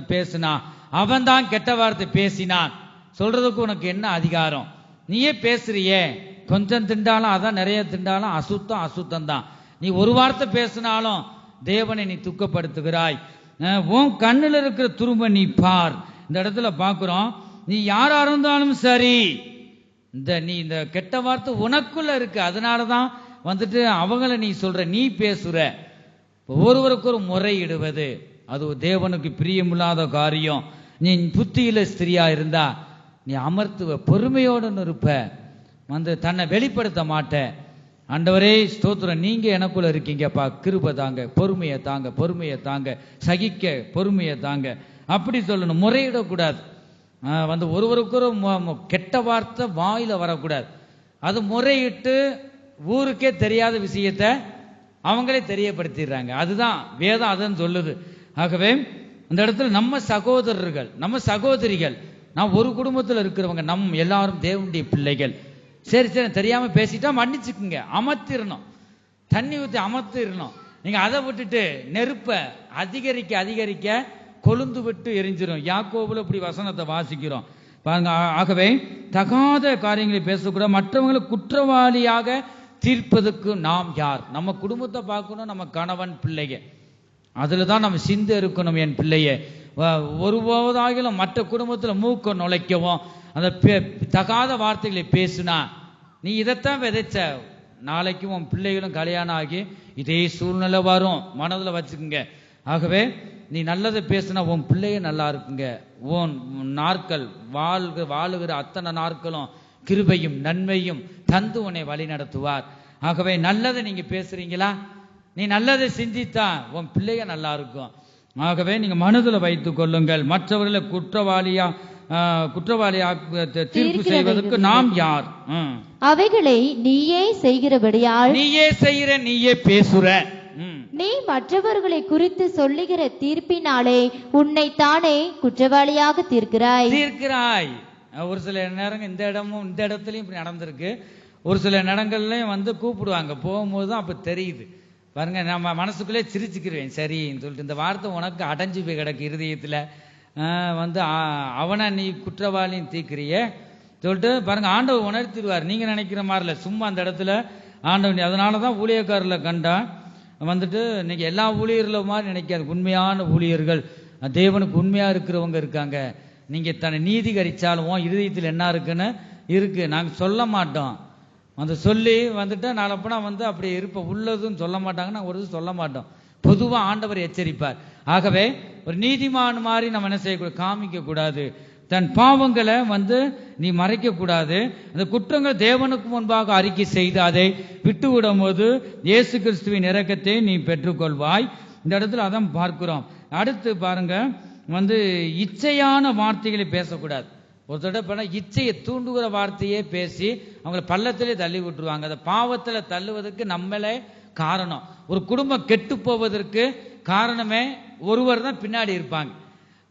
பேசினா, அவன் தான் கெட்ட வார்த்தை பேசினான். சொல்றதுக்கு உனக்கு என்ன அதிகாரம்? நீயே பேசுறியே. கொஞ்சம் திண்டாலும் அதான், நிறைய திண்டாலும் அசுத்தம் தான். நீ ஒரு வார்த்தை பேசினாலும் தேவனை நீ துக்கப்படுத்துகிறாய். உன் கண்ணில் இருக்கிற துரும்ப நீ பார். இந்த இடத்துல பார்க்கிறோம், நீ யாரா இருந்தாலும் சரி, நீ இந்த கெட்ட வார்த்தை உனக்குள்ள இருக்கு. அதனாலதான் அவங்கள நீ சொல்ற, நீ பேசுற. ஒருவருக்கு ஒரு முறையிடுவது அது தேவனுக்கு பிரியமில்லாத காரியம். நீ புத்தியில ஸ்திரியா இருந்தா நீ அமர்த்துவ, பொறுமையோடு இருப்ப, தன்னை வெளிப்படுத்த மாட்ட. ஆண்டவரே ஸ்தோத்திரம், நீங்க எனக்குள்ள இருக்கீங்கப்பா, கிருபை தாங்க, பொறுமையை தாங்க, சகிக்க பொறுமையை தாங்க, அப்படி சொல்லணும். முறையிடக்கூடாது. ஒருவருக்கு ஒரு கெட்ட வார்த்தை வாயில வரக்கூடாது. அது முறையிட்டு ஊருக்கே தெரியாத விஷயத்தை அவங்களே தெரியப்படுத்திடுறாங்க. அதுதான் வேதம் அதுன்னு சொல்லுது. ஆகவே அந்த இடத்துல நம்ம சகோதரர்கள், நம்ம சகோதரிகள், நான் ஒரு குடும்பத்தில் இருக்கிறவங்க, நம்ம எல்லாரும் தேவனுடைய பிள்ளைகள். சரி தெரியாம பேசிட்டா மன்னிச்சுக்குங்க, அமர்த்திடணும், தண்ணி ஊற்றி அமர்த்திடணும். நீங்க அதை விட்டுட்டு நெருப்ப அதிகரிக்க கொழுந்து விட்டு எரிஞ்சிடும். யாக்கோபுல இப்படி வசனத்தை வாசிக்கிறோம் பாருங்க. ஆகவே தகாத காரியங்களை பேசக்கூட, மற்றவங்களை குற்றவாளியாக தீர்ப்பதற்கு நாம் யார்? நம்ம குடும்பத்தை பார்க்கணும், நம்ம கணவன் பிள்ளைங்க, அதுல தான் நம்ம சிந்தை இருக்கணும். என் பிள்ளைய ஒருபோதாகிலும் மற்ற குடும்பத்தில் மூக்க நுழைக்கவும் அந்த தகாத வார்த்தைகளை பேசுனா, நீ இதைத்தான் விதைச்ச. நாளைக்கு உன் பிள்ளைகளும் கல்யாணம் ஆகி இதே சூழ்நிலை வரும், மனதில் வச்சுக்கோங்க. ஆகவே நீ நல்லதை பேசினா உன் பிள்ளைய நல்லா இருக்குங்க. உன் நாட்கள் வாழுகிற அத்தனை நாட்களும் கிருபையும் நன்மையும் தந்து உன்னை வழி நடத்துவார். ஆகவே நல்லதை நீங்க பேசுறீங்களா? நீ நல்லதை சிந்தித்தா உன் பிள்ளைய நல்லா இருக்கும். ஆகவே நீங்க மனதில் வைத்துக் கொள்ளுங்கள். மற்றவர்களை குற்றவாளியா தீர்ப்பு செய்வதற்கு நாம் யார்? அவைகளை நீயே செய்கிறபடியால் நீயே செய்கிற, நீயே பேசுற, நீ மற்றவர்களை குறித்து சொல்லுகிற தீர்ப்பினாலே உன்னை தானே குற்றவாளியாக தீர்க்கிறாய். ஒரு சில நேரங்கள் இந்த இடத்துலயும் இப்படி நடந்திருக்கு. ஒரு சில இடங்கள்லயும் கூப்பிடுவாங்க. போகும்போது தான் அப்ப தெரியுது. பாருங்க, நம்ம மனசுக்குள்ளே சிரிச்சுக்கிறேன் சரின்னு சொல்லிட்டு, இந்த வார்த்தை உனக்கு அடைஞ்சு போய் கிடக்கு இருதயத்துல. அவனை நீ குற்றவாளின்னு தீர்க்கிறிய சொல்லிட்டு பாருங்க, ஆண்டவர் உணர்த்திடுவார். நீங்க நினைக்கிற மாதிரி இல்லை, சும்மா அந்த இடத்துல ஆண்டவர். அதனாலதான் ஊழியக்காரர்ல கண்டா இன்னைக்கு எல்லா ஊழியர்களும் மாதிரி நினைக்காது. உண்மையான ஊழியர்கள், தேவனுக்கு உண்மையா இருக்கிறவங்க இருக்காங்க. நீங்க தன்னை நீதிகரிச்சாலும் இருதயத்தில் என்ன இருக்குன்னு இருக்கு, நாங்க சொல்ல மாட்டோம். சொல்லி நாளப்பனா அப்படி இருப்ப உள்ளதும் சொல்ல மாட்டாங்க, நாங்கள் ஒரு சொல்ல மாட்டோம். பொதுவா ஆண்டவர் எச்சரிப்பார். ஆகவே ஒரு நீதிமான் மாதிரி நம்ம என்ன செய்யக்கூடாது, காமிக்க கூடாது. தன் பாவங்களை நீ மறைக்க கூடாது. அந்த குற்றங்கள் தேவனுக்கு முன்பாக அறிக்கை செய்து அதை விட்டு விடும் போது இயேசு கிறிஸ்துவின் இரக்கத்தை நீ பெற்றுக்கொள்வாய். இந்த இடத்துல அதான் பார்க்கிறோம். அடுத்து பாருங்க, இச்சையான வார்த்தைகளை பேசக்கூடாது. ஒரு தடவை இச்சையை தூண்டுகிற வார்த்தையே பேசி அவங்களை பள்ளத்திலே தள்ளி விட்டுருவாங்க. அந்த பாவத்துல தள்ளுவதற்கு நம்மளே காரணம். ஒரு குடும்பம் கெட்டு போவதற்கு காரணமே ஒருவர் தான் பின்னாடி இருப்பாங்க.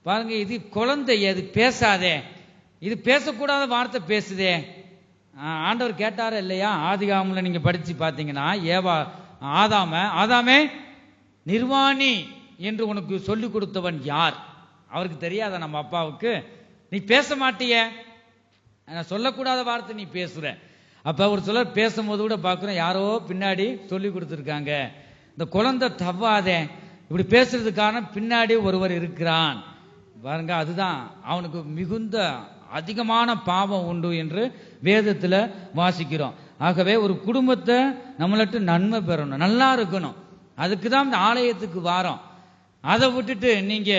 பாருங்க, இது குழந்தை, அது பேசாதே, இது பேசக்கூடாத வார்த்தை பேசுதே. ஆண்டவர் கேட்டாரா இல்லையா? ஆதிகாமத்துல நீங்க படிச்சு பாத்தீங்கன்னா, ஆதாமே நிர்வாணி என்று உனக்கு சொல்லிக் கொடுத்தவன் யார்? அவருக்கு தெரியாத நம்ம அப்பாவுக்கு? நீ பேச மாட்டிய, சொல்லக்கூடாத வார்த்தை நீ பேசுற. அப்ப ஒரு சிலர் பேசும்போது கூட பாக்குறோம், யாரோ பின்னாடி சொல்லி கொடுத்துருக்காங்க. இந்த குழந்தை தவ்வாதே, இப்படி பேசுறதுக்கு காரணம் பின்னாடி ஒருவர் இருக்கிறான் பாருங்க. அதுதான் அவனுக்கு மிகுந்த அதிகமான பாவம் உண்டு என்று வேதத்துல வாசிக்கிறோம். ஆகவே ஒரு குடும்பத்தை நம்மள்ட்ட நன்மை பெறணும், நல்லா இருக்கணும். அதுக்குதான் இந்த ஆலயத்துக்கு வாரோம். அதை விட்டுட்டு நீங்க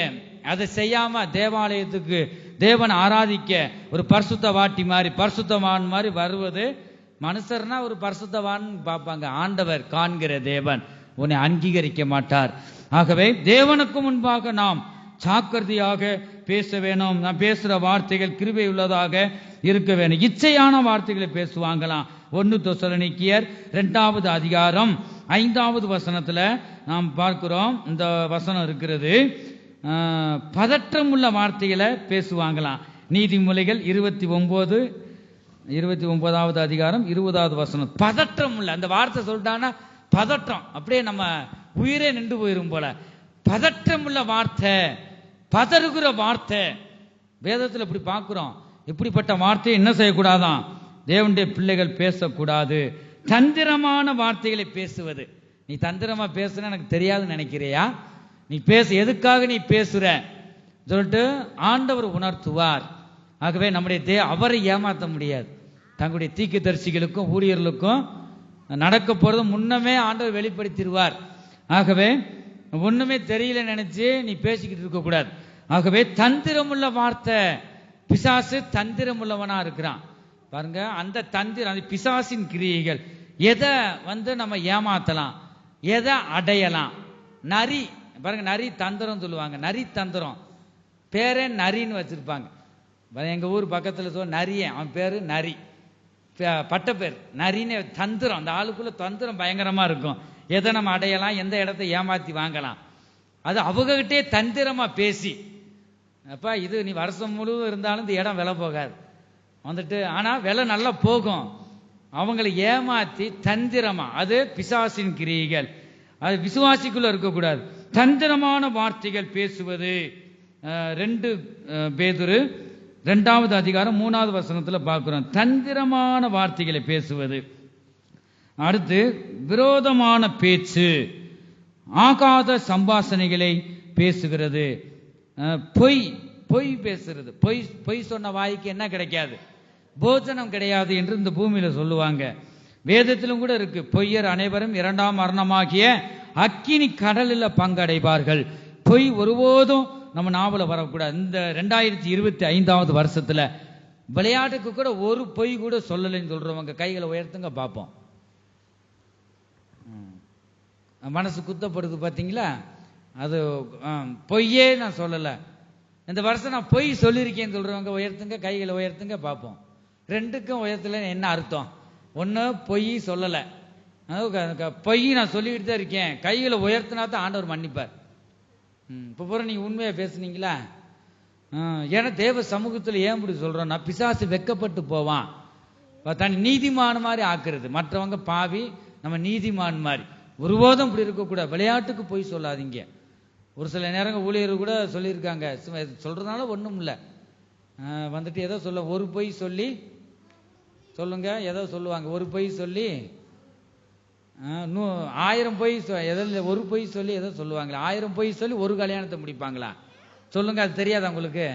அதை செய்யாம தேவாலயத்துக்கு தேவன் ஆராதிக்க ஒரு பரிசுத்தவாட்டி மாதிரி பரிசுத்தவான் மாதிரி வருவது, மனுஷர்னா ஒரு பரிசுத்தவான் பார்ப்பாங்க, ஆண்டவர் காண்கிற தேவன் உன்னை அங்கீகரிக்க மாட்டார். ஆகவே தேவனுக்கு முன்பாக நாம் ஜாக்கிரதையாக பேச வேணும். நாம் பேசுற வார்த்தைகள் கிருபை உள்ளதாக இருக்க வேணும். இச்சையான வார்த்தைகளை பேசுவாங்களாம். 1 தெசலோனிக்கேயர் 2வது அதிகாரம் 5வது வசனத்துல நாம் பார்க்கிறோம். இந்த வசனம் இருக்கிறது, பதற்றம் உள்ள வார்த்தைகளை பேசுவாங்களாம். நீதிமொழிகள் 29வது அதிகாரம் 20வது வசனம். பதற்றம் உள்ள அந்த வார்த்தை சொல்லிட்டாங்கன்னா பதற்றம், அப்படியே நம்ம உயிரே நின்று போயிரும் போல. பதற்றம் உள்ள வார்த்தை, பதறுகிற வார்த்தை வேதத்தில் இப்படி பார்க்கிறோம். இப்படிப்பட்ட வார்த்தையை என்ன செய்யக்கூடாதான்? தேவனுடைய பிள்ளைகள் பேசக்கூடாது. தந்திரமான வார்த்தைகளை பேசுவது. நீ தந்திரமா பேசுன எனக்கு தெரியாதுன்னு நினைக்கிறியா? நீ பேச, எதுக்காக நீ பேசுற சொல்லிட்டு ஆண்டவர் உணர்த்துவார். ஆகவே நம்முடைய அவரை ஏமாற்ற முடியாது. தங்களுடைய தீர்க்கதரிசிகளுக்கும் ஊழியர்களுக்கும் நடக்க போறது முன்னமே ஆண்டவர் வெளிப்படுத்திடுவார். ஆகவே ஒண்ணுமே தெரியல நினைச்சு நீ பேசிக்கிட்டு இருக்க கூடாது. ஆகவே தந்திரமுள்ள வார்த்தை, பிசாசு தந்திரமுள்ளவனா இருக்கிறான் பாருங்க. அந்த தந்திரம், அந்த பிசாசின் கிரியைகள், எதை நம்ம ஏமாத்தலாம், எதை அடையலாம். நரி பாருங்க, நரி தந்திரம் சொல்லுவாங்க. நரி தந்திரம், பேரே நரின்னு வச்சிருப்பாங்க. எங்க ஊர் பக்கத்துல நரிய, அவன் பேரு நரி, பட்ட பேர் நரின்னு. தந்திரம், அந்த ஆளுக்குள்ள தந்திரம் பயங்கரமா இருக்கும். எதை நம்ம அடையலாம், எந்த இடத்தை ஏமாத்தி வாங்கலாம், அது அவங்ககிட்டே தந்திரமா பேசி, அப்ப இது நீ வருஷம் முழுவதும் இருந்தாலும் இந்த இடம் விலை போகாது ஆனா விலை நல்லா போகும். அவங்களை ஏமாத்தி தந்திரமா, அது பிசாசின் கிரியைகள். அது விசுவாசிக்குள்ள இருக்கக்கூடாது. தந்திரமான வார்த்தைகள் பேசுவது. 2 பேதுரு 2வது அதிகாரம் 3வது வசனத்துல பார்க்கிறோம், தந்திரமான வார்த்தைகளை பேசுவது. அடுத்து விரோதமான பேச்சு, ஆகாத சம்பாஷணைகளை பேசுகிறது. பொய் பேசுறது. பொய் சொன்ன வாய்க்கு என்ன கிடைக்காது? போஜனம் கிடையாது என்று இந்த பூமியில சொல்லுவாங்க. வேதத்திலும் கூட இருக்கு, பொய்யர் அனைவரும் 2ஆம் மரணமாகிய அக்கினி கடலில் பங்கடைவார்கள் பொய் ஒருபோதும் நம்ம நாவல வரக்கூடாது. இந்த 2025 வருஷத்துல விளையாட்டுக்கு கூட ஒரு பொய் கூட சொல்லலைன்னு சொல்றவங்க கைகளை உயர்த்துங்க பார்ப்போம். மனசு குத்தப்படுது பார்த்தீங்களா? அது பொய்யே நான் சொல்லலை, இந்த வருஷம் நான் பொய் சொல்லியிருக்கேன்னு சொல்றவங்க உயர்த்துங்க, கைகளை உயர்த்துங்க பார்ப்போம். ரெண்டுக்கும் உயர்த்தல என்ன அர்த்தம்? ஒன்று பொய் சொல்லலை, பொய் நான் சொல்லிக்கிட்டு தான் இருக்கேன், கைகளை உயர்த்தினா தான் ஆண்டவர் மன்னிப்பார். இப்போ பூரா நீங்கள் உண்மையாக பேசுனீங்களா? ஏன்னா தேவ சமூகத்தில் ஏன் இப்படி சொல்கிறோன்னா, பிசாசு வெக்கப்பட்டு போவான், தன் நீதிமான் மாதிரி ஆக்குறது. மற்றவங்க பாவி, நம்ம நீதிமான் மாதிரி. ஒருபோதும் இப்படி இருக்கக்கூடாது. விளையாட்டுக்கு போய் சொல்லாதீங்க. ஒரு சில நேரங்கள் ஊழியர் கூட சொல்லியிருக்காங்க, சொல்றதுனால ஒன்றும் இல்லை, வந்துட்டு ஏதோ சொல்ல ஒரு பொய் சொல்லி சொல்லுங்க, ஏதோ சொல்லுவாங்க, ஒரு பொய் சொல்லி 1000 பொய் எதில் ஒரு பொய் சொல்லி ஏதோ சொல்லுவாங்களா, 1000 பொய் சொல்லி ஒரு கல்யாணத்தை முடிப்பாங்களா? சொல்லுங்க, அது தெரியாதா உங்களுக்கு?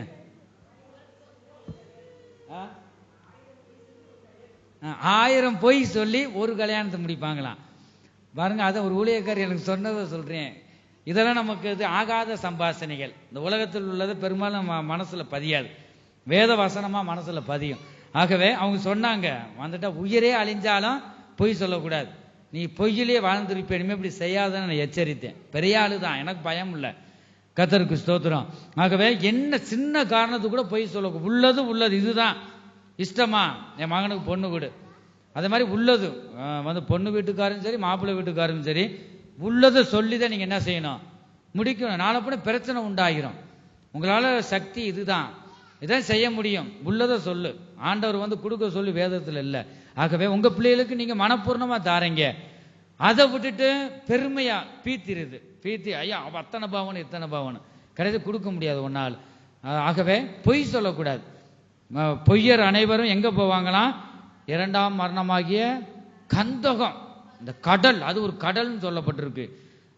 1000 பொய் சொல்லி ஒரு கல்யாணத்தை முடிப்பாங்களாம். பாருங்க, அதை ஒரு ஊழியக்காரர் எனக்கு சொன்னதை சொல்றேன். இதெல்லாம் நமக்கு இது ஆகாத சம்பாஷணைகள். இந்த உலகத்தில் உள்ளது பெரும்பாலும் மனசுல பதியாது, வேத வசனமா மனசுல பதியும். ஆகவே அவங்க சொன்னாங்க, வந்துட்டா உயிரே அழிஞ்சாலும் பொய் சொல்லக்கூடாது, நீ பொய்யிலே வாழ்ந்திருப்பேனுமே, இப்படி செய்யாதன்னு நான் எச்சரித்தேன். பெரிய ஆளு தான், எனக்கு பயம் இல்லை, கர்த்தருக்கு ஸ்தோத்திரம். ஆகவே என்ன சின்ன காரணத்துக்கு கூட பொய் சொல்ல, உள்ளது உள்ளது, இதுதான் இஷ்டமா என் மகனுக்கு பொண்ணு கொடு, அதே மாதிரி உள்ளது வந்து பொண்ணு வீட்டுக்காரும் சரி மாப்பிள்ளை வீட்டுக்காரும் சரி உள்ளதை சொல்லிதான் நீங்க என்ன செய்யணும், முடிக்கணும். நாளை போன பிரச்சனை உண்டாகிரும். உங்களால சக்தி இதுதான், இதான் செய்ய முடியும், உள்ளதை சொல்லு. ஆண்டவர் வந்து கொடுக்க சொல்லி வேதத்தில் இல்லை. ஆகவே உங்க பிள்ளைகளுக்கு நீங்க மனப்பூர்ணமா தாரீங்க, அதை விட்டுட்டு பெருமையா பீத்தி ஐயா அவ அத்தனை பாவனு இத்தனை பாவனு கிடையாது, கொடுக்க முடியாது ஒன்னால். ஆகவே பொய் சொல்லக்கூடாது. பொய்யர் அனைவரும் எங்க போவாங்களாம்? 2ஆம் மரணமாகிய கந்தகம், இந்த கடல், அது ஒரு கடல்னு சொல்லப்பட்டிருக்கு,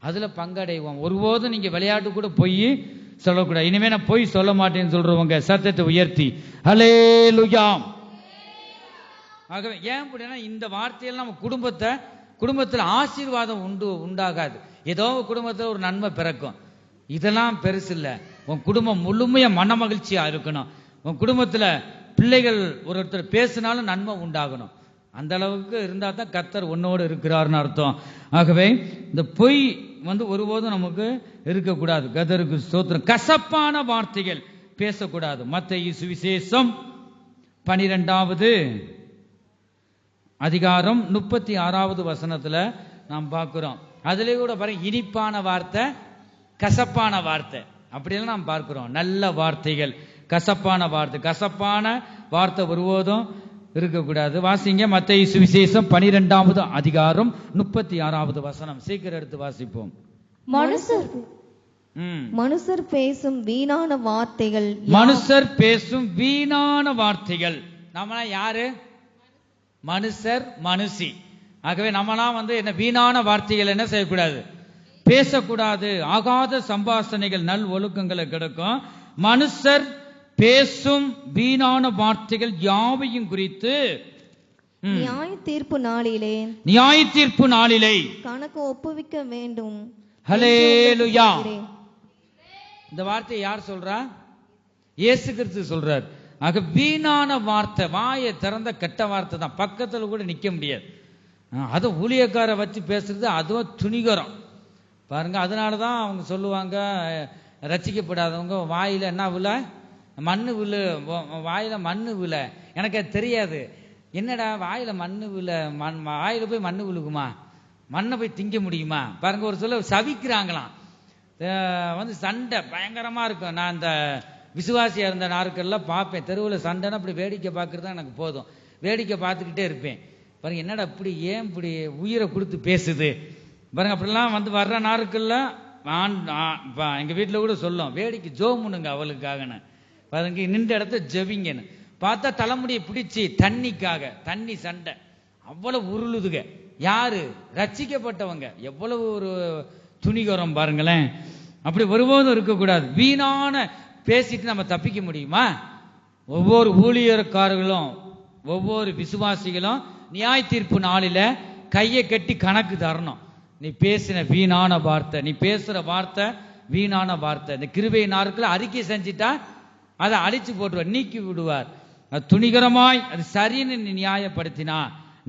அதுல பங்கடைவோம். ஒருபோதும் நீங்க விளையாட்டு கூட பொய் சொல்லக்கூடாது. இனிமே நான் பொய் சொல்ல மாட்டேன்னு சொல்றவங்க சத்தத்தை உயர்த்தி ஹல்லேலூயா. ஆகவே ஏன் அப்படின்னா, இந்த வார்த்தையெல்லாம் நம்ம குடும்பத்தில் ஆசீர்வாதம் உண்டாகாது. ஏதோ குடும்பத்தில் ஒரு நன்மை பிறக்கும், இதெல்லாம் பெருசு இல்லை. உன் குடும்பம் முழுமையா மன மகிழ்ச்சியா இருக்கணும். உன் குடும்பத்துல பிள்ளைகள் ஒருத்தர் பேசினாலும் நன்மை உண்டாகணும். அந்த அளவுக்கு இருந்தா தான் கர்த்தர் உன்னோடு இருக்கிறார்னு அர்த்தம். ஆகவே இந்த பொய் வந்து ஒருபோதும் நமக்கு இருக்கக்கூடாது. கர்த்தருக்கு ஸ்தோத்திரம். கசப்பான வார்த்தைகள் பேசக்கூடாது. மத்தேயு சுவிசேஷம் 12வது அதிகாரம் 36வது வசனத்துல நாம் பார்க்கிறோம். அதுல கூட பாருங்க, இனிப்பான வார்த்தை கசப்பான வார்த்தை அப்படியெல்லாம் நாம் பார்க்கிறோம். நல்ல வார்த்தைகள், கசப்பான வார்த்தை ஒருபோதும் இருக்கக்கூடாது. வாசிங்க மத்தேயு சுவிசேஷம் 12வது அதிகாரம் 36வது வசனம். சீக்கிரம் எடுத்து வாசிப்போம். மனுஷர் பேசும் வீணான வார்த்தைகள். நம்மளா யாரு? மனுஷர், மனுஷி. ஆகவே நம்மளாம் வந்து என்ன வீணான வார்த்தைகள் என்ன செய்யக்கூடாது, பேசக்கூடாது. ஆகாத சம்பாஷணைகள் நல் ஒழுக்கங்களை கிடைக்கும். மனுஷர் பேசும் வீணான வார்த்தைகள் யாவையும் குறித்து நியாய தீர்ப்பு நாளிலே கணக்கு ஒப்புவிக்க வேண்டும். ஹல்லேலூயா. இந்த வார்த்தையை யார் சொல்றா? இயேசு கிறிஸ்து சொல்றார். ஆக வீணான வார்த்தை, வாயை திறந்த கெட்ட வார்த்தை தான், பக்கத்துல கூட நிக்க முடியாது. அது ஊழியக்கார வச்சு பேசுறது அதுவும் துணிகரம் பாருங்க. அதனாலதான் அவங்க சொல்லுவாங்க, ரட்சிக்கப்படாதவங்க வாயில என்ன விழ, மண்ணு விழு, வாயில மண்ணு விழ. எனக்கு அது தெரியாது, என்னடா வாயில மண்ணு விழ, வாயில போய் மண்ணு விழுகுமா, மண்ணை போய் திங்க முடியுமா? பாருங்க, ஒரு சொல்ல சவிக்கிறாங்களாம். வந்து சண்டை பயங்கரமா இருக்கும். நான் இந்த விசுவாசியா இருந்த நாட்கள்லாம் பார்ப்பேன், தெருவில் சண்டைன்னா அப்படி வேடிக்கை பார்க்கறது தான் எனக்கு போதும், வேடிக்கை பார்த்துக்கிட்டே இருப்பேன். பாருங்க, என்னடா இப்படி ஏன் இப்படி உயிரை கொடுத்து பேசுது பாருங்க. அப்படிலாம் வந்து வர்ற நாட்கள்ல எங்க வீட்டில் கூட சொல்லும், வேடிக்கை ஜோமுனுங்க அவளுக்காகன்னு பாருங்க, நின்ற இடத்த ஜெபிங்கன்னு. பார்த்தா தலைமுடியை பிடிச்சி தண்ணி சண்டை அவ்வளவு உருளுதுக. யாரு? ரட்சிக்கப்பட்டவங்க. எவ்வளவு ஒரு துணிகரம் பாருங்களேன். அப்படி ஒருபோதும் இருக்கக்கூடாது. வீணான பேசிட்டு நம்ம தப்பிக்க முடியுமா? ஒவ்வொரு ஊழியக்காரர்களும் ஒவ்வொரு விசுவாசிகளும் நியாய தீர்ப்பு நாளில கையை கட்டி கணக்கு தரணும். நீ பேசின வீணான வார்த்தை, நீ பேசுற வார்த்தை வீணான வார்த்தை. இந்த கிருபை நாட்கள் அறிக்கை செஞ்சிட்டா அதை அழிச்சு போட்டுவார், நீக்கி விடுவார். அது துணிகரமாய் அது சரின்னு நீ நியாயப்படுத்தினா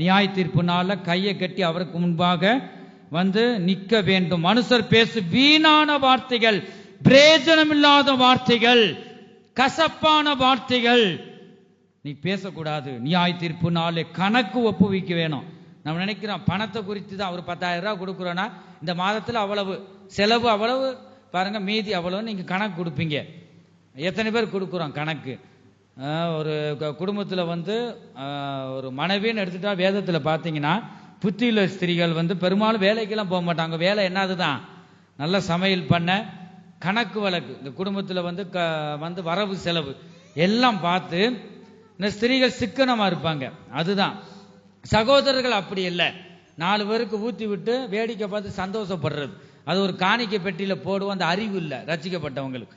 நியாய தீர்ப்புனால கையை கட்டி அவருக்கு முன்பாக வந்து நிற்க வேண்டும். மனுஷர் பேசு வீணான வார்த்தைகள், பிரயோஜனமில்லாத வார்த்தைகள், கசப்பான வார்த்தைகள் நீ பேசக்கூடாது. நியாய தீர்ப்பு நாளே கணக்கு ஒப்புவிக்க வேணும். நம்ம நினைக்கிறோம் பணத்தை குறித்து தான், ஒரு 10,000 ரூபாய் கொடுக்குறோன்னா இந்த மாதத்தில் அவ்வளவு செலவு, அவ்வளவு பாருங்க, மீதி அவ்வளவு நீங்க கணக்கு கொடுப்பீங்க. எத்தனை பேர் கொடுக்குறோம் கணக்கு? ஒரு குடும்பத்தில் வந்து ஒரு மனைவின்னு எடுத்துட்டா வேதத்தில் பார்த்தீங்கன்னா புத்தியுள்ள ஸ்திரீகள் வந்து பெரும்பாலும் வேலைக்கெல்லாம் போக மாட்டாங்க. வேலை என்னதுதான், நல்ல சமையல் பண்ண, கணக்கு வழக்கு, இந்த குடும்பத்தில் வந்து வந்து வரவு செலவு எல்லாம் பார்த்து இந்த ஸ்திரீகள் சிக்கனமா இருப்பாங்க. அதுதான். சகோதரர்கள் அப்படி இல்லை, 4 பேருக்கு ஊற்றி விட்டு வேடிக்கை பார்த்து சந்தோஷப்படுறது, அது ஒரு காணிக்கை பெட்டியில போடுவோம். அந்த அறிவு இல்லை ரட்சிக்கப்பட்டவங்களுக்கு,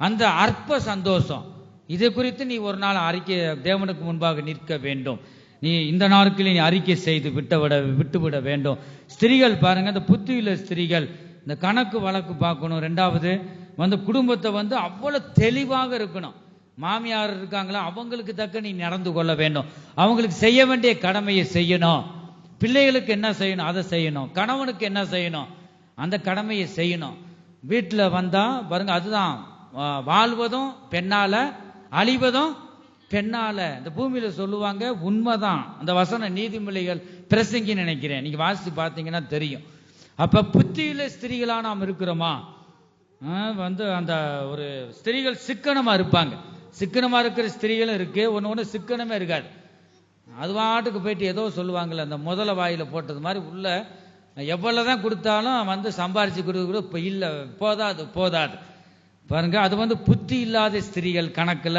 அந்த அற்ப சந்தோஷம். இதை குறித்து நீ ஒரு நாள் அறிக்கை தேவனுக்கு முன்பாக நிற்க வேண்டும். நீ இந்த நாட்களில் நீ அறிக்கை செய்து விட்டுவிட வேண்டும். ஸ்திரீகள் பாருங்க, இந்த புத்தியுள்ள ஸ்திரீகள் இந்த கணக்கு வழக்கு பார்க்கணும். 2வது வந்து குடும்பத்தை வந்து அவ்வளவு தெளிவாக இருக்கணும். மாமியார் இருக்காங்களா, அவங்களுக்கு தக்க நீ நடந்து கொள்ள வேண்டும். அவங்களுக்கு செய்ய வேண்டிய கடமையை செய்யணும். பிள்ளைகளுக்கு என்ன செய்யணும் அதை செய்யணும். கணவனுக்கு என்ன செய்யணும் அந்த கடமையை செய்யணும். வீட்டில் வந்தா பாருங்க, அதுதான் வாழ்வதும் பெண்ணால, அழிவதும் பெண்ணால. இந்த பூமியில சொல்லுவாங்க, உண்மைதான். அந்த வசன நீதிமொழிகள் பிரசங்கி நினைக்கிறேன், நீங்க வாசித்து பார்த்தீங்கன்னா தெரியும். அப்ப புத்தியுள்ள ஸ்திரீகளா நாம் இருக்கிறோமா? வந்து அந்த ஒரு ஸ்திரீகள் சிக்கனமா இருப்பாங்க. சிக்கனமா இருக்கிற ஸ்திரீகளும் இருக்கு, ஒன்று சிக்கனமே இருக்காது. அது பாட்டுக்கு போயிட்டு ஏதோ சொல்லுவாங்கல்ல, அந்த முதல வாயில போட்டது மாதிரி உள்ள எவ்வளவுதான் கொடுத்தாலும் வந்து சம்பாரிச்சு கொடுக்க கூட இல்லை, போதாது பாருங்க. அது வந்து புத்தி இல்லாத ஸ்திரீகள் கணக்குல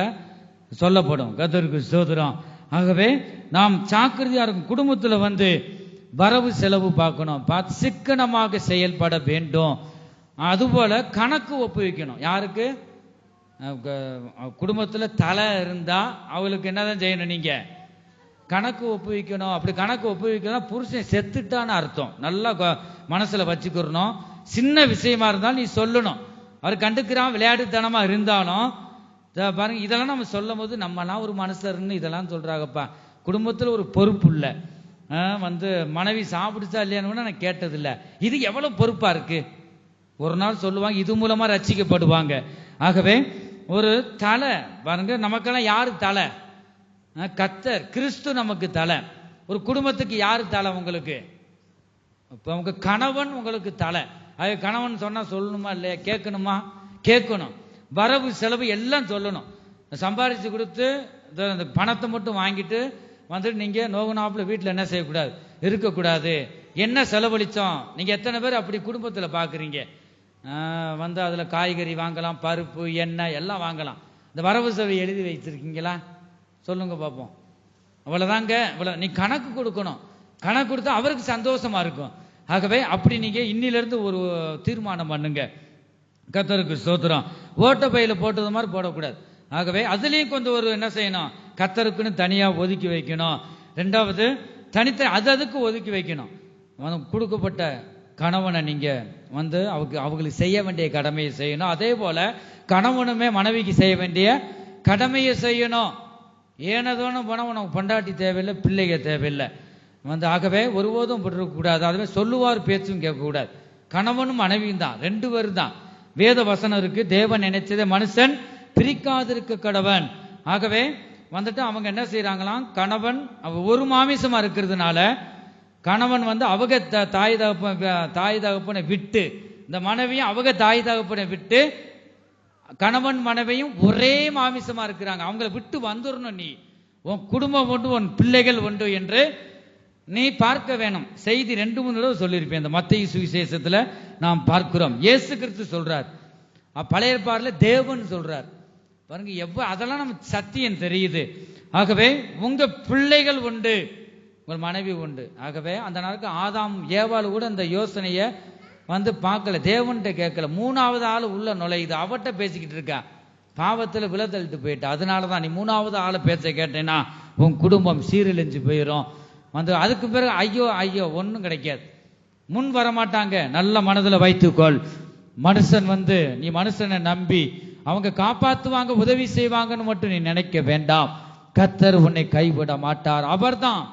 சொல்லப்படும். கர்த்தருக்கு ஸ்தோத்திரம். ஆகவே நாம் ஜாக்கிரதையா இருக்கும். குடும்பத்துல வந்து வரவு செலவு பார்க்கணும், பார்த்து சிக்கனமாக செயல்பட வேண்டும். அதுபோல கணக்கு ஒப்புவிக்கணும். யாருக்கு? குடும்பத்துல தலை இருந்தா அவளுக்கு என்னதான் செய்யணும்? நீங்க கணக்கு ஒப்புவிக்கணும். அப்படி கணக்கு ஒப்புவிக்கணும், புருஷன் செத்துட்டான்னு அர்த்தம். நல்லா மனசுல வச்சுக்கிறணும். சின்ன விஷயமா இருந்தாலும் நீ சொல்லணும். அவர் கண்டுக்கிறான், விளையாட்டுத்தனமா இருந்தாலும் பாருங்க, இதெல்லாம் நம்ம சொல்லும் போது நம்மலாம் ஒரு மனுஷர்னு இதெல்லாம் சொல்றாங்கப்பா. குடும்பத்துல ஒரு பொறுப்பு இல்லை. வந்து மனைவி சாப்பிடுச்சா இல்லையான்னு நான் கேட்டதில்லை. இது எவ்வளவு பொறுப்பா இருக்கு. ஒரு நாள் சொல்லுவாங்க, இது மூலமா ரட்சிக்கப்படுவாங்க. ஆகவே ஒரு தலை பாருங்க, நமக்கெல்லாம் யாரு தலை? கர்த்தர் கிறிஸ்து நமக்கு தலை. ஒரு குடும்பத்துக்கு யாரு தலை? உங்களுக்கு இப்ப உங்க கணவன் உங்களுக்கு தலை. அது கணவன் சொன்னா சொல்லணுமா இல்லையா? கேட்கணுமா? கேட்கணும். வரவு செலவு எல்லாம் சொல்லணும். சம்பாரிச்சு கொடுத்து இந்த பணத்தை மட்டும் வாங்கிட்டு வந்துட்டு நீங்க நோகுனாப்புல வீட்டில் என்ன செய்யக்கூடாது, இருக்கக்கூடாது. என்ன செலவழிச்சோம்? நீங்க எத்தனை பேர் அப்படி குடும்பத்தில் பாக்குறீங்க? வந்து அதுல காய்கறி வாங்கலாம், பருப்பு, எண்ணெய் எல்லாம் வாங்கலாம். இந்த வரவு செலவு எழுதி வைத்திருக்கீங்களா? சொல்லுங்க பார்ப்போம். அவ்வளவுதாங்க. இவ்வளவு நீ கணக்கு கொடுக்கணும். கணக்கு கொடுத்தா அவருக்கு சந்தோஷமா இருக்கும். ஆகவே அப்படி நீங்க இன்னிலிருந்து ஒரு தீர்மானம் பண்ணுங்க. கர்த்தருக்கு ஸ்தோத்திரம். ஓட்ட பையில போட்டது மாதிரி போடக்கூடாது. ஆகவே அதுலயும் கொஞ்சம் ஒரு என்ன செய்யணும், கர்த்தருக்குன்னு தனியா ஒதுக்கி வைக்கணும். 2வது தனித்தனி அதுக்கு ஒதுக்கி வைக்கணும். கொடுக்கப்பட்ட கணவனை நீங்க வந்து அவங்களுக்கு செய்ய வேண்டிய கடமையை செய்யணும். அதே போல கணவனுமே மனைவிக்கு செய்ய வேண்டிய கடமையை செய்யணும். ஏனதோன்னு போனா உனக்கு பொண்டாட்டி தேவையில்லை, பிள்ளைங்க தேவையில்லை வந்து. ஆகவே ஒருபோதும் விட்டுறக்கூடாது. அதுவே சொல்லுவார் பேச்சும் கேட்கக்கூடாது. கணவனும் மனைவியும் தான், 2 பேரும் தான். வேத வசனம் இருக்கு, தேவன் நினைச்சதை மனுஷன் பிரிக்காதிருக்க கடவன். ஆகவே வந்துட்டு அவங்க என்ன செய்யறாங்களாம், கணவன் ஒரு மாமிசமா இருக்கிறதுனால கணவன் வந்து அவங்க தாய் தகப்பனை விட்டு, இந்த மனைவியும் அவங்க தாய் தகப்பனை விட்டு, கணவன் மனைவியும் ஒரே மாமிசமா இருக்கிறாங்க. அவங்களை விட்டு வந்துடணும். நீ உன் குடும்பம் ஒன்று, உன் பிள்ளைகள் ஒன்று என்று நீ பார்க்க வேணும். செய்தி 2-3 தடவை சொல்லியிருப்பேன். இந்த மத்தேயு சுவிசேஷத்துல நாம் பார்க்கிறோம். இயேசு கிறிஸ்து சொல்றார், பழைய ஏற்பாடுல தேவன் சொல்றார். பாருங்க அதெல்லாம் நம்ம சத்தியம் தெரியுது. ஆகவே உங்க பிள்ளைகள் உண்டு, உங்கள் மனைவி உண்டு. ஆகவே அந்த நாளுக்கு ஆதாம் ஏவாள் கூட இந்த யோசனைய வந்து பார்க்கல, தேவன்கிட்ட கேட்கல. 3வது ஆள் உள்ள நுழையுது, அவட்ட பேசிக்கிட்டு இருக்கா, பாவத்துல விலதள்ளிட்டு போயிட்டா. அதனாலதான் நீ 3வது ஆளை பேச கேட்டேன்னா உன் குடும்பம் சீரழிஞ்சு போயிடும். வந்து அதுக்கு பிறகு ஐயோ ஒன்னும் கிடைக்காது. முன் வரமாட்டாங்க. நல்ல மனதில் வைத்துக்கொள். மனுஷன் வந்து நீ மனுஷனை நம்பி அவங்க காப்பாத்துவாங்க உதவி செய்வாங்கன்னு மட்டும் நீ நினைக்க வேண்டாம். கர்த்தர் உன்னை கைவிட மாட்டார். அவர்தான்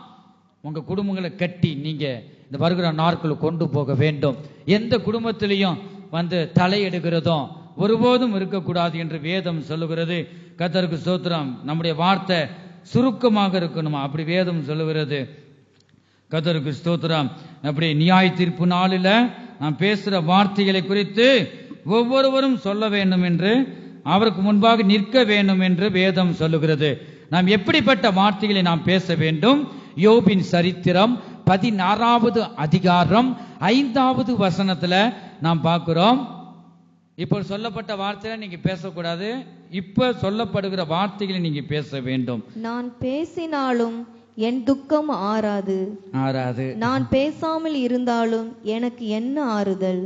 உங்க குடும்பங்களை கட்டி நீங்க இந்த வருகிற நாட்கள் கொண்டு போக வேண்டும். எந்த குடும்பத்திலையும் வந்து தலையெடுக்கிறதும் ஒருபோதும் இருக்கக்கூடாது என்று வேதம் சொல்லுகிறது. கர்த்தருக்கு ஸ்தோத்திரம். நம்முடைய வார்த்தை சுருக்கமாக இருக்கணுமா, அப்படி வேதம் சொல்லுகிறது. கர்த்தருக்கு ஸ்தோத்திரம். அப்படி நியாய தீர்ப்பு நாளில் நாம் பேசுற வார்த்தைகளை குறித்து ஒவ்வொருவரும் சொல்ல வேண்டும் என்று, அவருக்கு முன்பாக நிற்க வேண்டும் என்று வேதம் சொல்லுகிறது. நாம் எப்படிப்பட்ட வார்த்தைகளை நாம் பேச வேண்டும்? யோபின் சரித்திரம் 16வது அதிகாரம் 5வது வசனத்துல நாம் பார்க்கிறோம். இப்போ சொல்லப்பட்ட வார்த்தையில நீங்க பேசக்கூடாது. இப்ப சொல்லப்படுகிற வார்த்தைகளை நீங்க பேச வேண்டும். நான் பேசினாலும் என் துக்கம் ஆறாது, நான் பேசாமல் இருந்தாலும் எனக்கு என்ன ஆறுதல்.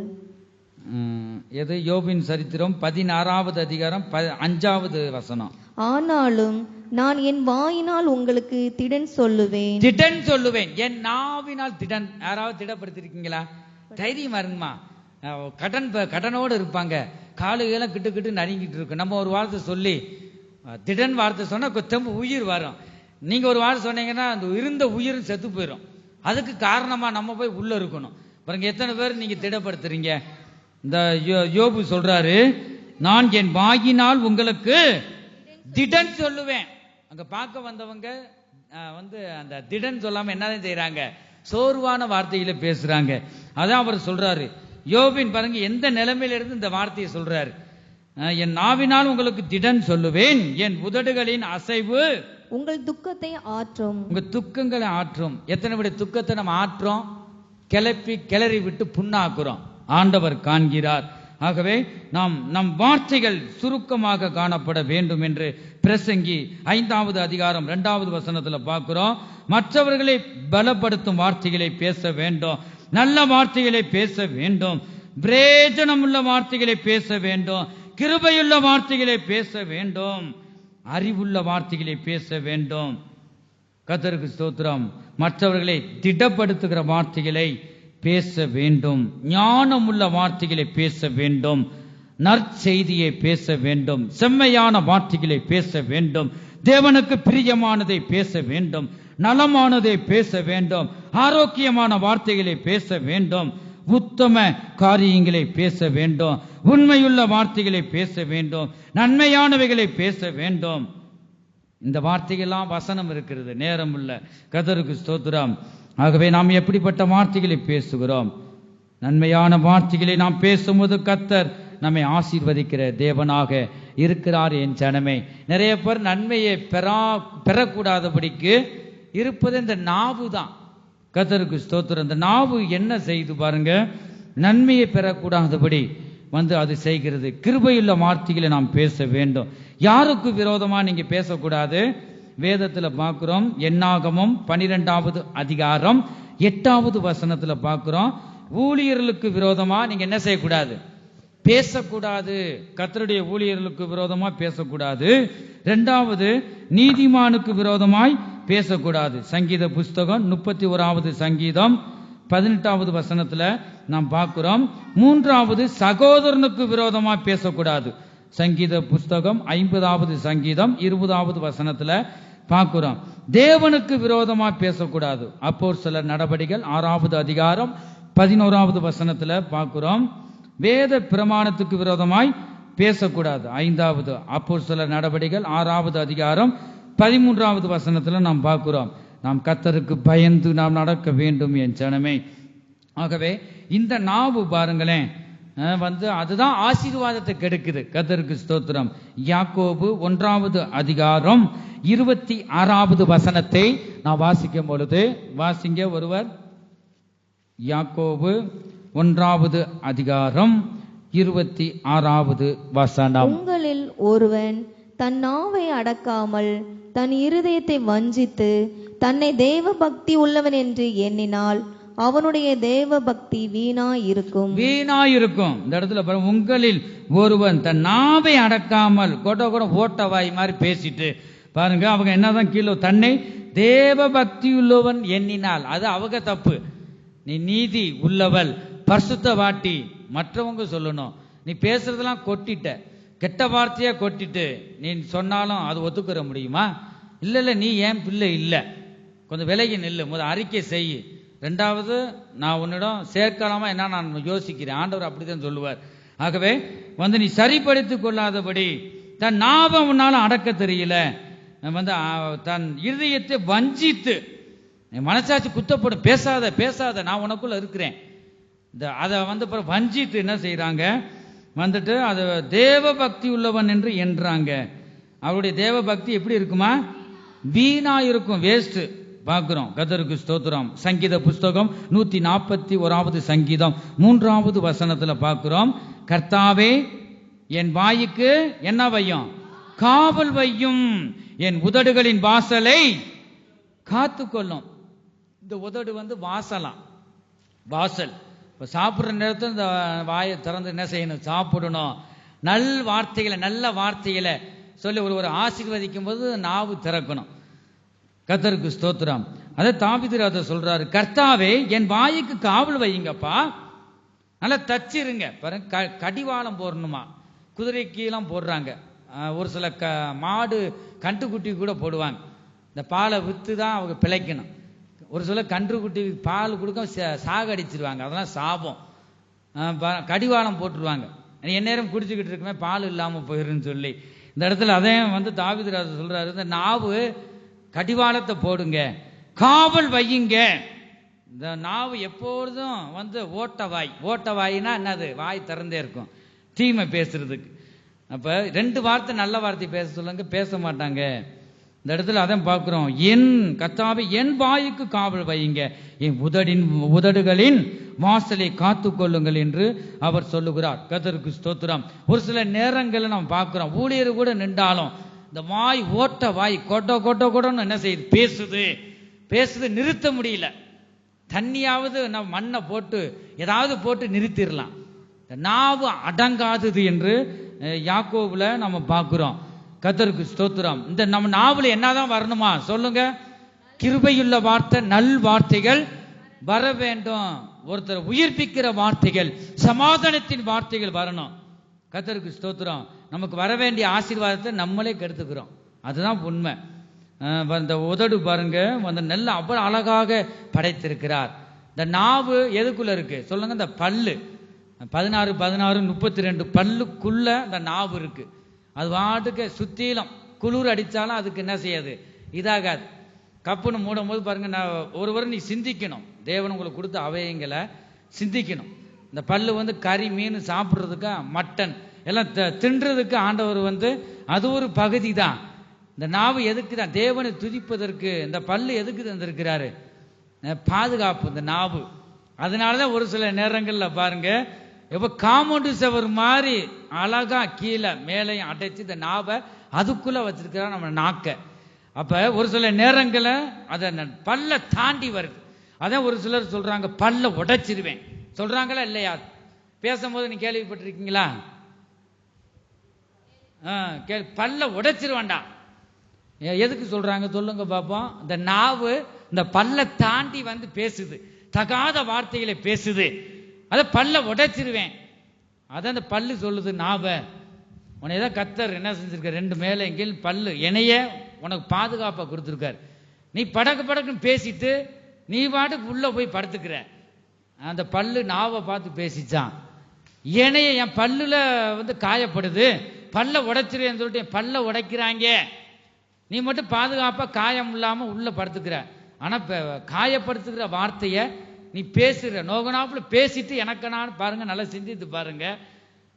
எது? யோபின் சரித்திரம் 16வது அதிகாரம் 5வது வசனம். ஆனாலும் நான் என் வாயினால் உங்களுக்கு திடன் சொல்லுவேன். திடன் சொல்லுவேன், என் நாவினால் திடன். யாராவது திடப்படுத்திருக்கீங்களா? தைரியமா இருங்கம்மா. கடனோடு இருப்பாங்க, காலுகெல்லாம் கிட்டு கிட்டு நடுங்கிட்டு இருக்கு. நம்ம ஒரு வார்த்தை சொல்லி திடன் வார்த்தை சொன்னா தெம்பு உயிர் வரும். நீங்க ஒரு வார்த்தை சொன்னீங்கன்னா அந்த இருந்த உயிரும் செத்து போயிடும். அதுக்கு காரணமா நம்ம போய் உள்ள இருக்கணும். பாருங்க எத்தனை பேர் நீங்க திடப்படுத்துறீங்க. இந்த யோபு சொல்றாரு, நான் என் வாயினால் உங்களுக்கு திடன் சொல்லுவேன். அங்க பார்க்க வந்தவங்க வந்து அந்த திடன் சொல்லாம என்னதான் செய்யறாங்க? சோர்வான வார்த்தையில பேசுறாங்க. அதான் அவர் சொல்றாரு. யோபின் பாருங்க எந்த நிலைமையில இருந்து இந்த வார்த்தையை சொல்றாரு. என் நாவினால் உங்களுக்கு திடன் சொல்லுவேன், என் உதடுகளின் அசைவு உங்கள் துக்கத்தை ஆற்றும். உங்க துக்கங்களை ஆற்றும். எத்தனை விட துக்கத்தை நம்ம ஆற்றோம், கிளறி விட்டு புண்ணாக்குறோம். ஆண்டவர் காண்கிறார். ஆகவே நம் வார்த்தைகள் சுருக்கமாக காணப்பட வேண்டும் என்று பிரசங்கி 5வது அதிகாரம் 2வது வசனத்துல பார்க்கிறோம். மற்றவர்களை பலப்படுத்தும் வார்த்தைகளை பேச வேண்டும், நல்ல வார்த்தைகளை பேச வேண்டும், பிரயோஜனம் உள்ள வார்த்தைகளை பேச வேண்டும், கிருபையுள்ள வார்த்தைகளை பேச வேண்டும், அறிவுள்ள வார்த்தைகளை பேச வேண்டும். கர்த்தருக்கு ஸ்தோத்திரம். மற்றவர்களை திடப்படுத்துகிற வார்த்தைகளை பேச வேண்டும், ஞானமுள்ள வார்த்தைகளை பேச வேண்டும், நற்செய்தியை பேச வேண்டும், செம்மையான வார்த்தைகளை பேச வேண்டும், தேவனுக்கு பிரியமானதை பேச வேண்டும், நலமானதை பேச வேண்டும், ஆரோக்கியமான வார்த்தைகளை பேச வேண்டும், உத்தம காரியங்களை பேச வேண்டும், உண்மையுள்ள வார்த்தைகளை பேச வேண்டும், நன்மையானவைகளை பேச வேண்டும். இந்த வார்த்தைகள்லாம் வசனம் இருக்கிறது, நேரம் உள்ள. கர்த்தருக்கு ஸ்தோத்திரம். ஆகவே நாம் எப்படிப்பட்ட வார்த்தைகளை பேசுகிறோம்? நன்மையான வார்த்தைகளை நாம் பேசும்போது கர்த்தர் நம்மை ஆசீர்வதிக்கிற தேவனாக இருக்கிறார். என் ஜனமே, நிறைய பேர் நன்மையை பெறக்கூடாதபடிக்கு இருப்பது இந்த நாவு தான். கர்த்தருக்கு ஸ்தோத்திரம். இந்த நாவு என்ன செய்து பாருங்க, நன்மையை பெறக்கூடாதபடி வந்து அது செய்கிறது. கிருபையுள்ள வார்த்தைகளை நாம் பேச வேண்டும். யாருக்கு விரோதமா நீங்க பேசக்கூடாது? வேதத்துல பார்க்கிறோம். என்னாகமம் 12வது அதிகாரம் 8வது வசனத்துல பார்க்கிறோம். ஊழியர்களுக்கு விரோதமா நீங்க என்ன செய்யக்கூடாது? பேசக்கூடாது. கர்த்தருடைய ஊழியர்களுக்கு விரோதமா பேசக்கூடாது. 2வது நீதிமானுக்கு விரோதமாய் பேசக்கூடாது. சங்கீத புஸ்தகம் 31வது சங்கீதம் 18வது வசனத்துல நாம் பார்க்கிறோம். 3வது சகோதரனுக்கு விரோதமா பேசக்கூடாது. சங்கீத புஸ்தகம் 50வது சங்கீதம் 20வது வசனத்துல பார்க்கிறோம். தேவனுக்கு விரோதமா பேசக்கூடாது. அப்போஸ்தலர் நடபடிகள் 6வது அதிகாரம் 11வது வசனத்துல பார்க்கிறோம். வேத பிரமாணத்துக்கு விரோதமாய் பேசக்கூடாது. 5வது அப்போஸ்தலர் நடபடிகள் 6வது அதிகாரம் 13வது வசனத்துல நாம் பார்க்கிறோம். நாம் கர்த்தருக்கு பயந்து நாம் நடக்க வேண்டும் என் ஜனமே. ஆகவே இந்த நாவு பாருங்களேன் வந்து அதுதான் ஆசீர்வாதத்தை கெடுக்குது. கர்த்தருக்கு ஸ்தோத்திரம். யாக்கோபு 1வது அதிகாரம் 26வது வசனத்தை நான் வாசிக்கும் பொழுது, வாசிங்க ஒருவர். யாக்கோபு 1வது அதிகாரம் 26வது வசனம். உங்களில் ஒருவன் தன் நாவை அடக்காமல் தன் இருதயத்தை வஞ்சித்து தன்னை தேவ பக்தி உள்ளவன் என்று எண்ணினால் அவனுடைய தேவ பக்தி வீணாயிருக்கும். இந்த இடத்துல பாருங்க, உங்களில் ஒருவன் தன் நாவை அடக்காமல் கூட ஓட்டவாய் மாதிரி பேசிட்டு பாருங்க, அவங்க என்னதான் கீழே தன்னை தேவ பக்தி உள்ளவன் எண்ணினால் அது அவங்க தப்பு. நீ நீதி உள்ளவள் பரிசுத்த வாட்டி மற்றவங்க சொல்லணும். நீ பேசுறதெல்லாம் கொட்டிட்ட, கெட்ட வார்த்தையா கொட்டிட்டு நீ சொன்னாலும் அது ஒத்துக்கிற முடியுமா? இல்ல நீ ஏன் பிள்ளை இல்ல, கொஞ்சம் விலகி நில்லு, முதல் அறிக்கை செய். ரெண்டாவது, நான் உன்னிடம் சேர்க்கலாமா என்ன நான் யோசிக்கிறேன். ஆண்டவர் அப்படித்தான் சொல்லுவார். ஆகவே நீ சரிப்படுத்திக் கொள்ளாதபடி தன் நாபம் உன்னால அடக்க தெரியல, தன் இருதயத்தை வஞ்சித்து, மனசாட்சி குத்தப்படும், பேசாத பேசாத நான் உனக்குள்ள இருக்கிறேன், அதை வஞ்சித்து என்ன செய்யறாங்க, அது தேவ பக்தி உள்ளவன் என்று என்றாங்க. அவருடைய தேவ பக்தி எப்படி இருக்குமா? வீணா இருக்கும், வேஸ்ட். பார்க்கிறோம். கர்த்தருக்கு ஸ்தோத்திரம். சங்கீத புஸ்தகம் 141வது சங்கீதம் 3வது வசனத்துல பார்க்கிறோம், கர்த்தாவே என் வாய்க்கு என்ன வையும்? காவல் வையும், என் உதடுகளின் வாசலை காத்துக்கொள்ளும். இந்த உதடு வாசலாம், வாசல். இப்ப சாப்பிடுற நேரத்தில் இந்த வாயை திறந்து என்ன செய்யணும்? சாப்பிடணும். நல்ல வார்த்தைகளை சொல்லி ஒரு ஆசீர்வதிக்கும் போது நாவு திறக்கணும். கர்த்தருக்கு ஸ்தோத்திரம். அதை தாவீது ராஜா சொல்றாரு, கர்த்தாவே என் வாய்க்கு காவல் வையுங்கப்பா. நல்லா தச்சிருங்க. பாருங்க, கடிவாளம் போடணுமா, குதிரைக்கெல்லாம் போடுறாங்க. ஒரு சில மாடு கன்றுக்குட்டி கூட போடுவாங்க. இந்த பாலை வித்து தான் அவங்க பிழைக்கணும். ஒரு சில கன்றுக்குட்டி பால் கொடுக்க சாகடிச்சிருவாங்க, அதெல்லாம் சாபம். கடிவாளம் போட்டுருவாங்க, எந்நேரம் குடிச்சுக்கிட்டு இருக்குமே பால் இல்லாம போயிருன்னு சொல்லி. இந்த இடத்துல அதையும் தாவீது ராஜா சொல்றாரு, இந்த நாவு கடிவாளத்தை போடுங்க, காவல் வையுங்க. இந்த நாவு எப்பொழுதும் ஓட்ட வாயினா என்னது? வாய் திறந்தே இருக்கும் தீமை பேசுறதுக்கு. அப்ப 2 வார்த்தை நல்ல வார்த்தை பேச சொல்லுங்க, பேச மாட்டாங்க. இந்த இடத்துல அதான் பார்க்கிறோம், என் கர்த்தாவே என் வாய்க்கு காவல் வையுங்க, என் உதடுகளின் வாசலை காத்து கொள்ளுங்கள் என்று அவர் சொல்லுகிறார். கர்த்தருக்கு ஸ்தோத்திரம். ஒரு சில நேரங்களில் நாம் பார்க்கிறோம், ஊழியர் கூட நின்றாலும் இந்த வாய் ஓட்ட வாய் கொட்டன்னு என்ன செய்யுது? பேசுது, நிறுத்த முடியல. தண்ணியாவது நம்ம மண்ணை போட்டு ஏதாவது போட்டு நிறுத்திடலாம். நாவு அடங்காதது என்று யாக்கோபுல நம்ம பார்க்கிறோம். கர்த்தருக்கு ஸ்தோத்திரம். இந்த நம்ம நாவுல என்னதான் வரணுமா சொல்லுங்க? கிருபையுள்ள வார்த்தை, நல் வார்த்தைகள் வர வேண்டும். ஒருத்தர் உயிர்ப்பிக்கிற வார்த்தைகள், சமாதானத்தின் வார்த்தைகள் வரணும். கர்த்தருக்கு ஸ்தோத்திரம். நமக்கு வர வேண்டிய ஆசீர்வாதத்தை நம்மளே கெடுத்துக்கிறோம், அதுதான் உண்மை. இந்த உதடு பாருங்க, நல்ல அவ்வளவு அழகாக படைத்திருக்கிறார். இந்த நாவு எதுக்குள்ள இருக்கு சொல்லுங்க? இந்த பல்லு 16 32 பல்லுக்குள்ள இந்த நாவு இருக்கு. அது வாட்டுக்கு சுத்திலும் குளிர் அடிச்சாலும் அதுக்கு என்ன செய்யாது? இதாகாது. கப்புன்னு மூடும் போது பாருங்க, நான் நீ சிந்திக்கணும், தேவன் உங்களுக்கு கொடுத்த அவயங்களை சிந்திக்கணும். இந்த பல்லு கறி மீன் சாப்பிட்றதுக்கு, மட்டன் எல்லாம் தின்றதுக்கு ஆண்டவர் அது ஒரு பகுதி தான். இந்த நாவு எதுக்கு தான்? தேவனை துதிப்பதற்கு. இந்த பல்லு எதுக்கு தந்திருக்கிறாரு? பாதுகாப்பு இந்த நாவு. அதனாலதான் ஒரு சில நேரங்கள்ல பாருங்க, எப்ப காம்பவுண்டு செவர் மாதிரி அழகா கீழே மேலையும் அடைச்சு இந்த நாவை அதுக்குள்ள வச்சிருக்கிறார் நம்ம நாக்க. அப்ப ஒரு சில நேரங்கள அத பல்ல தாண்டி வருது. அதான் ஒரு சிலர் சொல்றாங்க, பல்ல உடைச்சிருவேன் சொல்றாங்களா இல்லையா? பேசும்போது நீ கேள்விப்பட்டிருக்கீங்களா? பல்ல உடைச்சிருவாண்டா. எதுக்கு சொல்றாங்க சொல்லுங்க பாப்போம்? இந்த நாவு இந்த பல்ல தாண்டி பேசுது, தகாத வார்த்தைகளை பேசுது. அத பல்ல உடைச்சிருவேன். அதான் அந்த பல்லு சொல்லுது நாவ. உன்னையதான் கர்த்தர் என்ன செஞ்சிருக்க? 2 மேல எங்கில் பல்லு இணைய உனக்கு பாதுகாப்பா கொடுத்துருக்காரு. நீ படக்குன்னு பேசிட்டு நீ பாட்டுக்கு உள்ள போய் படுத்துக்கிற. அந்த பல்லு நாவை பார்த்து பேசிச்சான், இணைய என் பல்லுல காயப்படுது, பல்ல உடைச்சிருன்னு சொல்லிட்டு என் பல்ல உடைக்கிறாங்க, நீ மட்டும் பாதுகாப்பா காயம் இல்லாம உள்ள படுத்துக்கிற. ஆனா காயப்படுத்துகிற வார்த்தைய நீ பேசுற நோகனாப்புல பேசிட்டு எனக்கு நான் பாருங்க, நல்லா சிந்தித்து பாருங்க.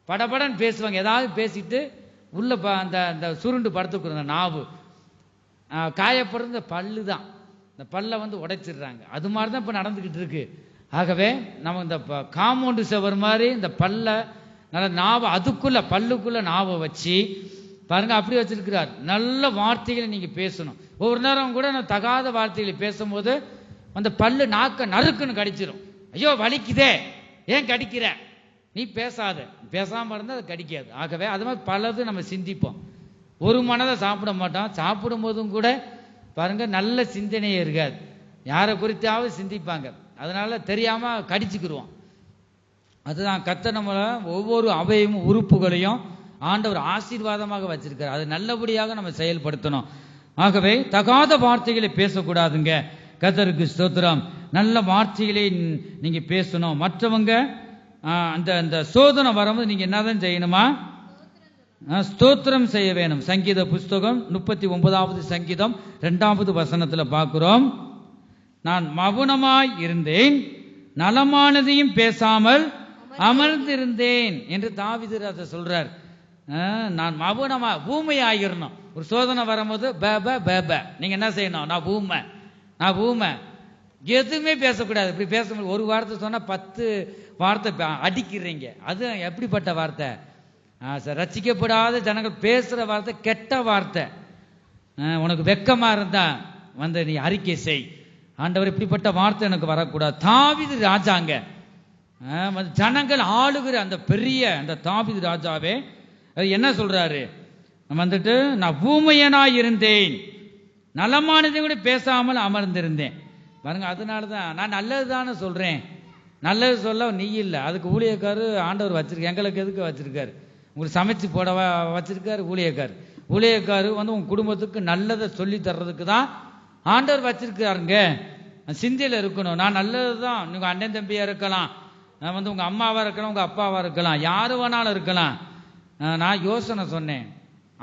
படபடன்னு பேசுவாங்க, ஏதாவது பேசிட்டு உள்ள அந்த சுருண்டு படுத்துக்கிற நாவு. காயப்படுற பல்லு தான், இந்த பல்ல உடைச்சிடுறாங்க. அது மாதிரிதான் இப்ப நடந்துகிட்டு இருக்கு. ஆகவே நம்ம இந்த காம்பவுண்டு செவர் மாதிரி இந்த பல்ல நல்ல நாவை அதுக்குள்ள பல்லுக்குள்ள நாவை வச்சு பாருங்க, அப்படி வச்சிருக்கிறார். நல்ல வார்த்தைகளை நீங்க பேசணும். ஒவ்வொரு நேரம் கூட நான் தகாத வார்த்தைகளை பேசும்போது அந்த பல்லு நாக்க நறுக்குன்னு கடிச்சிடும். ஐயோ வலிக்குதே, ஏன் கடிக்கிற? நீ பேசாம இருந்தா அது கடிக்காது. ஆகவே அது மாதிரி பலது நம்ம சிந்திப்போம். ஒரு மனதை சாப்பிட மாட்டோம். சாப்பிடும் போதும் கூட பாருங்க நல்ல சிந்தனையே இருக்காது, யாரை குறித்தாவது சிந்திப்பாங்க. அதனால தெரியாம கடிச்சுக்கிடுவோம். அதுதான் கர்த்தர் நம்மள ஒவ்வொரு அவையும் உறுப்புகளையும் ஆண்டவர் ஆசீர்வாதமாக வச்சிருக்கார். அது நல்லபடியாக நம்ம செயல்படுத்தணும். ஆகவே தகாத வார்த்தைகளை பேசக்கூடாதுங்க. கர்த்தருக்கு ஸ்தோத்திரம். நல்ல வார்த்தைகளை நீங்க பேசணும். மற்றவங்க அந்த சோதனை வரும்போது நீங்க என்னதான் செய்யணுமா? ஸ்தோத்திரம் செய்ய வேணும். சங்கீத புஸ்தகம் 39வது சங்கீதம் 2வது வசனத்துல பார்க்கிறோம். நான் மௌனமாய் இருந்தேன், நலமானதையும் பேசாமல் அமர்ந்திருந்தேன் என்று தாவீது ராஜா சொல்றார். நான் மௌனமா ஊமையாயிரணும். ஒரு சோதனை வரும்போது நீங்க என்ன செய்யணும்? நான் ஊமை எதுவுமே பேசக்கூடாது. இப்படி பேச முடியும். ஒரு வார்த்தை சொன்னா 10 வார்த்தை அடிக்கிறீங்க. அது எப்படிப்பட்ட வார்த்தை? ரட்சிக்கப்படாத ஜனங்கள் பேசுற வார்த்தை கெட்ட வார்த்தை. உனக்கு வெக்கமா இருந்தா நீ அறிக்கை செய். ஆண்டவர் இப்படிப்பட்ட வார்த்தை எனக்கு வரக்கூடாது. தாவீது ராஜாங்க ஜனங்கள் ஆளுகிற அந்த பெரிய அந்த தாவீது ராஜாவே என்ன சொல்றாரு? நான் ஊமையனாய் இருந்தேன், நலமானதை கூட பேசாமல் அமர்ந்திருந்தேன். பாருங்க, அதனாலதான் நான் நல்லதுதானே சொல்றேன். நல்லது சொல்ல நீ இல்லை. அதுக்கு ஊழியக்காரு ஆண்டவர் வச்சிருக்க. எங்களுக்கு எதுக்கு வச்சிருக்காரு? உங்களுக்கு சமைச்சு போட வச்சிருக்காரு ஊழியக்காரு உங்க குடும்பத்துக்கு நல்லதை சொல்லி தர்றதுக்கு தான் ஆண்டவர் வச்சிருக்காருங்க. சிந்தையில இருக்கணும். நான் நல்லதுதான். உங்க அண்ணன் தம்பியா இருக்கலாம், உங்க அம்மாவா இருக்கலாம், உங்க அப்பாவா இருக்கலாம், யாரு வேணாலும் இருக்கலாம். நான்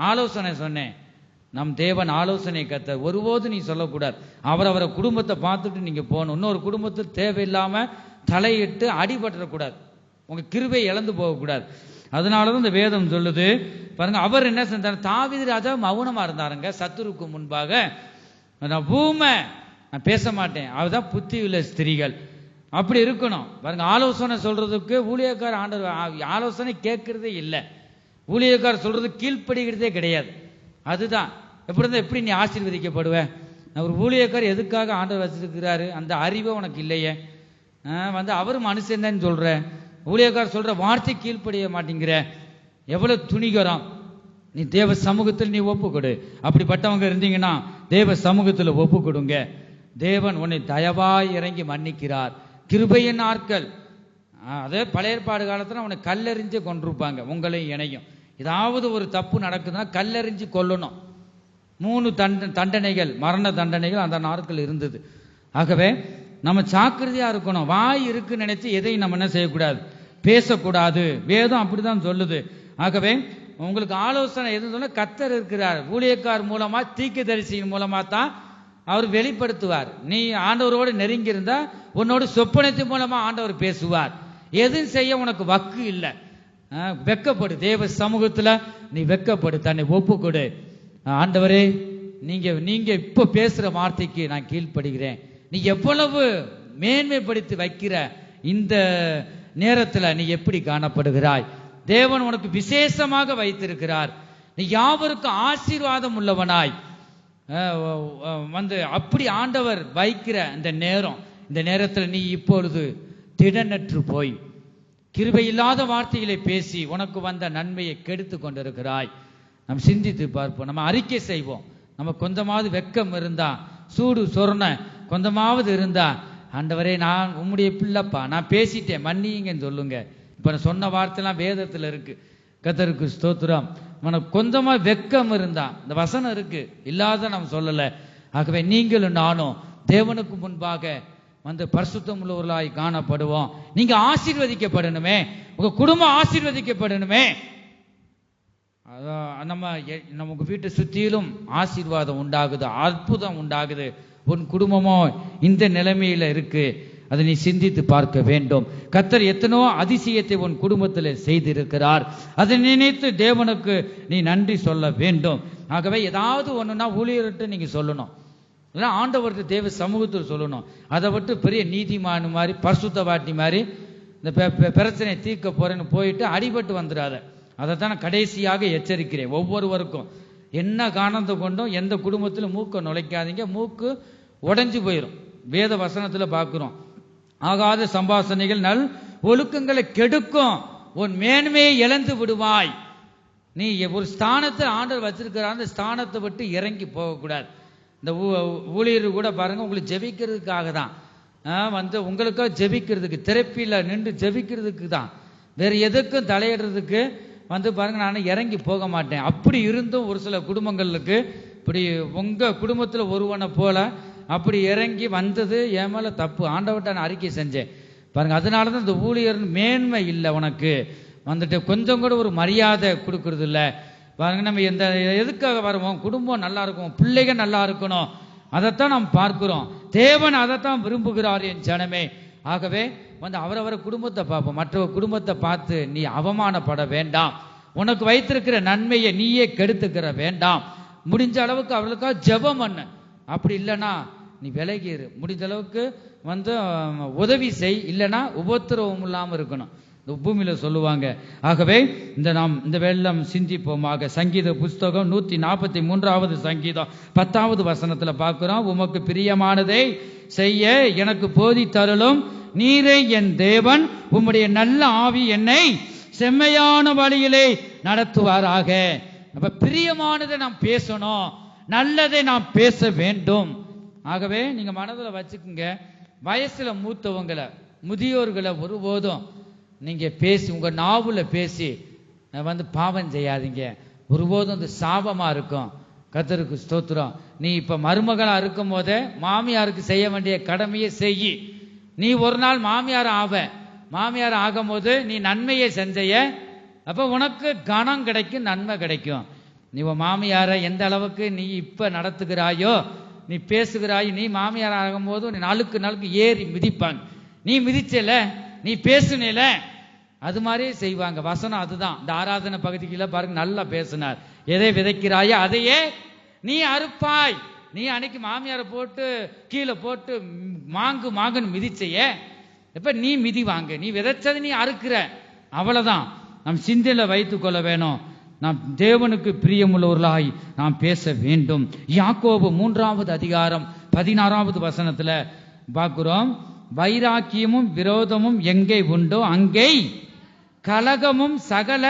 ஆலோசனை சொன்னேன். நம் தேவன் ஆலோசனை கர்த்தர். ஒருபோது நீ சொல்லக்கூடாது. அவரை குடும்பத்தை பார்த்துட்டு நீங்க போகணும். இன்னொரு குடும்பத்தில் தேவையில்லாம தலையிட்டு அடிபட்டுறக்கூடாது. உங்க கிருபை இழந்து போகக்கூடாது. அதனாலதான் இந்த வேதம் சொல்லுது பாருங்க. அவர் என்ன செஞ்சார்? தாவீது ராஜா மௌனமா இருந்தாருங்க. சத்துருக்கு முன்பாக நான் பேச மாட்டேன். அதுதான் புத்தி உள்ள ஸ்திரீகள். அப்படி இருக்கணும் பாருங்க. ஆலோசனை சொல்றதுக்கு ஊழியக்கார ஆண்டவர் ஆலோசனை கேட்கறதே இல்லை. ஊழியக்கார சொல்றது கீழ்ப்படுகிறதே கிடையாது. அதுதான் எப்படி நீ ஆசீர்வதிக்கப்படுவ? ஒரு ஊழியக்கார் எதுக்காக ஆண்டவர் வச்சிருக்கிறாரு? அந்த அறிவை உனக்கு இல்லையே. அவர் மனுஷன் தான் சொல்ற. ஊழியக்கார் சொல்ற வார்த்தை கீழ்ப்படிய மாட்டேங்கிற. எவ்வளவு துணிகரம். நீ தேவ சமூகத்தில் நீ ஒப்பு கொடு. அப்படிப்பட்டவங்க இருந்தீங்கன்னா தேவ சமூகத்தில் ஒப்பு கொடுங்க. தேவன் உன்னை தயவாய் இறங்கி மன்னிக்கிறார். கிருபையின் நாட்கள். அதே பழைய ஏற்பாடு காலத்துல உன்னை கல்லெறிஞ்சு கொண்டிருப்பாங்க. உங்களையும் இணையும். ஏதாவது ஒரு தப்பு நடக்குதுன்னா கல்லெறிஞ்சு கொல்லணும். 3 தண்டனைகள், மரண தண்டனைகள் அந்த நாட்கள் இருந்தது. ஆகவே நம்ம ஜாக்கிரதையா இருக்கணும். வாய் இருக்குன்னு நினைச்சு எதையும் நம்ம என்ன செய்யக்கூடாது? பேசக்கூடாது. வேதம் அப்படிதான் சொல்லுது. ஆகவே உங்களுக்கு ஆலோசனை எதுன்னு சொன்னா கர்த்தர் இருக்கிறார். ஊழியக்கார் மூலமா, தீர்க்கதரிசியின் மூலமா தான் அவர் வெளிப்படுத்துவார். நீ ஆண்டவரோடு நெருங்கி இருந்தா உன்னோட சொப்பனத்தின் மூலமா ஆண்டவர் பேசுவார். எதுவும் செய்ய உனக்கு வக்கு இல்லை. வெக்கப்படு. தேவ சமூகத்துல நீ வெக்கப்படு. தன்னை ஒப்பு கொடு. ஆண்டவரே, நீங்க இப்ப பேசுற வார்த்தைக்கு நான் கீழ்ப்படுகிறேன். நீ எவ்வளவு மேன்மைப்படுத்தி வைக்கிற இந்த நேரத்துல நீ எப்படி காணப்படுகிறாய்? தேவன் உனக்கு விசேஷமாக வைத்திருக்கிறார். நீ யாவருக்கும் ஆசீர்வாதம் உள்ளவனாய் அப்படி ஆண்டவர் வைக்கிற இந்த நேரத்தில் நீ இப்பொழுது திடனற்று போய் கிருபை இல்லாத வார்த்தைகளை பேசி உனக்கு வந்த நன்மையை கெடுத்து கொண்டிருக்கிறாய். நம்ம சிந்தித்து பார்ப்போம். நம்ம அறிக்கை செய்வோம். நம்ம கொஞ்சமாவது வெக்கம் இருந்தா, சூடு சொரண கொஞ்சமாவது இருந்தா, ஆண்டவரே நான் உம்முடைய பிள்ளைப்பா, நான் பேசிட்டேன் மன்னிங்கன்னு சொல்லுங்க. இப்ப நான் சொன்ன வார்த்தைலாம் வேதத்துல இருக்கு. கர்த்தருக்கு ஸ்தோத்திரம். உனக்கு கொஞ்சமா வெக்கம் இருந்தா, இந்த வசனம் இருக்கு, இல்லாத நம்ம சொல்லல. ஆகவே நீங்களும் நானும் தேவனுக்கு முன்பாக பரிசுத்தம் உள்ளவர்களாய் காணப்படுவோம். நீங்க ஆசீர்வதிக்கப்படணுமே, உங்க குடும்பம் ஆசீர்வதிக்கப்படணுமே. நமக்கு வீட்டை சுற்றிலும் ஆசீர்வாதம் உண்டாகுது, அற்புதம் உண்டாகுது. உன் குடும்பமோ இந்த நிலைமையில இருக்கு. அதை நீ சிந்தித்து பார்க்க வேண்டும். கர்த்தர் எத்தனோ அதிசயத்தை உன் குடும்பத்தில் செய்திருக்கிறார். அதை நினைத்து தேவனுக்கு நீ நன்றி சொல்ல வேண்டும். ஆகவே ஏதாவது ஒண்ணுன்னா ஊழியர்கிட்ட நீங்க சொல்லணும், ஆண்டவர்கிட்ட தேவ சமூகத்தில் சொல்லணும். அதை விட்டு பெரிய நீதிமான் மாதிரி பரிசுத்தவாட்டி மாதிரி இந்த பிரச்சனை தீர்க்க போறேன்னு போயிட்டு அடிபட்டு வந்துடாத. அதைத்தான் நான் கடைசியாக எச்சரிக்கிறேன் ஒவ்வொருவருக்கும். என்ன காரணத்தை கொண்டும் எந்த குடும்பத்திலும் மூக்க நுழைக்காதீங்க. மூக்கு உடைஞ்சு போயிடும். வேத வசனத்துல பார்க்கிறோம், ஆகாத சம்பாஷணைகள் நல் ஒழுக்கங்களை கெடுக்கும், உன் மேன்மையை இழந்து விடுவாய். நீ ஒரு ஸ்தானத்தை ஆண்டவர் வச்சிருக்கிறார், அந்த ஸ்தானத்தை விட்டு இறங்கி போகக்கூடாது. இந்த ஊழியர் கூட பாருங்க, உங்களுக்கு ஜெபிக்கிறதுக்காக தான் வந்து உங்களுக்காக ஜெபிக்கிறதுக்கு, தெரப்பியில் நின்று ஜெபிக்கிறதுக்கு தான், வேற எதுக்கும் தலையிடுறதுக்கு வந்து பாருங்க நான் இறங்கி போக மாட்டேன். அப்படி இருந்தும் ஒரு சில குடும்பங்களுக்கு இப்படி உங்க குடும்பத்துல ஒருவனை போல அப்படி இறங்கி வந்தது என் மேல தப்பு, ஆண்டவர்ட்ட நான் அறிக்கை செஞ்சேன் பாருங்க. அதனாலதான் இந்த ஊழியர் மேன்மை இல்லை, உனக்கு வந்துட்டு கொஞ்சம் கூட ஒரு மரியாதை கொடுக்கறது இல்லை பாருங்க. நம்ம எந்த எதுக்காக வருவோம், குடும்பம் நல்லா இருக்கும், பிள்ளைகள் நல்லா இருக்கணும், அதைத்தான் நாம் பார்க்கிறோம். தேவன் அதைத்தான் விரும்புகிறார் என் ஜனமே. ஆகவே வந்து அவரவர குடும்பத்தை பார்ப்போம், மற்ற குடும்பத்தை பார்த்து நீ அவமானப்பட வேண்டாம், உனக்கு வைத்திருக்கிற நன்மையை நீயே கெடுத்துக்கிற வேண்டாம். முடிஞ்ச அளவுக்கு அவளுக்காக ஜெபம் பண்ணு, அப்படி இல்லைன்னா நீ விலகிரு. முடிஞ்ச அளவுக்கு வந்து உதவி செய், இல்லைன்னா உபத்திரவம் இல்லாமல் இருக்கணும், பூமியில சொல்லுவாங்க. ஆகவே நாம் இந்த வெள்ளம் சிந்திப்போமாக. சங்கீத புஸ்தகம் 143வது சங்கீதம் 10வது வசனத்துல பார்க்கிறோம், உமக்கு பிரியமானதை செய்ய எனக்கு போதித்தருளும் நீரே என் தேவன், உம்முடைய நல்ல ஆவி என்னை செம்மையான வழியிலே நடத்துவாராக. அப்ப பிரியமானதை நாம் பேசணும், நல்லதை நாம் பேச வேண்டும். ஆகவே நீங்க மனதில் வச்சுக்குங்க, வயசுல மூத்தவங்களை முதியோர்களை ஒருபோதும் நீங்க பேசி உங்க நாவுல பேசி வந்து பாவம் செய்யாதீங்க, ஒருபோதும் அது சாபமா இருக்கும். கர்த்தருக்கு ஸ்தோத்திரம். நீ இப்ப மருமகளா இருக்கும் போதே மாமியாருக்கு செய்ய வேண்டிய கடமையை செய். நீ ஒரு நாள் மாமியார் மாமியார் ஆகும் போது நீ நன்மையை செஞ்சைய, அப்ப உனக்கு கனம் கிடைக்கும், நன்மை கிடைக்கும். நீ மாமியாரை எந்த அளவுக்கு நீ இப்ப நடத்துகிறாயோ, நீ பேசுகிறாய், நீ மாமியார் ஆகும் போது நீ நாளுக்கு நாளுக்கு ஏறி மிதிப்பாங்க. நீ மிதிச்சல, நீ பேசுனேல, அது மாதிரியே செய்வாங்க. வசனம் அதுதான். இந்த ஆராதனை பகுதிக்குள்ள பாருங்க, நல்லா பேசினார். எதை விதைக்கிறாயோ அதையே நீ அறுப்பாய். நீ அன்னைக்கு மாமியாரை போட்டு கீழே போட்டு மாங்குன்னு மிதிச்சைய, இப்ப நீ மிதி வாங்க, நீ விதைச்சது நீ அறுக்கிற, அவ்வளவுதான். நம் சிந்தையில வைத்துக் கொள்ள வேணும், நாம் தேவனுக்கு பிரியமுள்ளவர்களாய் நாம் பேச வேண்டும். யாக்கோபு 3வது அதிகாரம் 16வது வசனத்துல பார்க்கிறோம், வைராக்கியமும் விரோதமும் எங்கே உண்டோ அங்கே கலகமும் சகல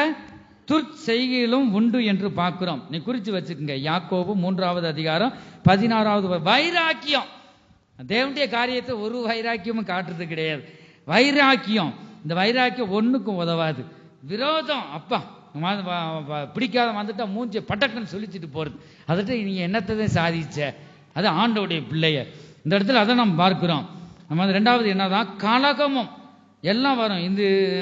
துர்ச்செய்கைகளும் உண்டு என்று பார்க்கிறோம். நீ குறிச்சு வச்சுக்கோங்க, யாக்கோபு 3வது அதிகாரம் 16வது. வைராக்கியம், தேவனுடைய காரியத்தை ஒரு வைராக்கியமும் காட்டுறது கிடையாது. வைராக்கியம், இந்த வைராக்கியம் ஒண்ணுக்கும் உதவாது. விரோதம், அப்பா பிடிக்காத வந்துட்டா மூஞ்சி பட்டக்குன்னு சொல்லிச்சுட்டு போறது, அதுட்டு நீங்க என்னத்தை சாதிச்ச, அது ஆண்டவருடைய பிள்ளைய. இந்த இடத்துல அதை நாம் பார்க்கிறோம். நம்ம 2வது என்னதான், கலகமும் எல்லாம் வரும்.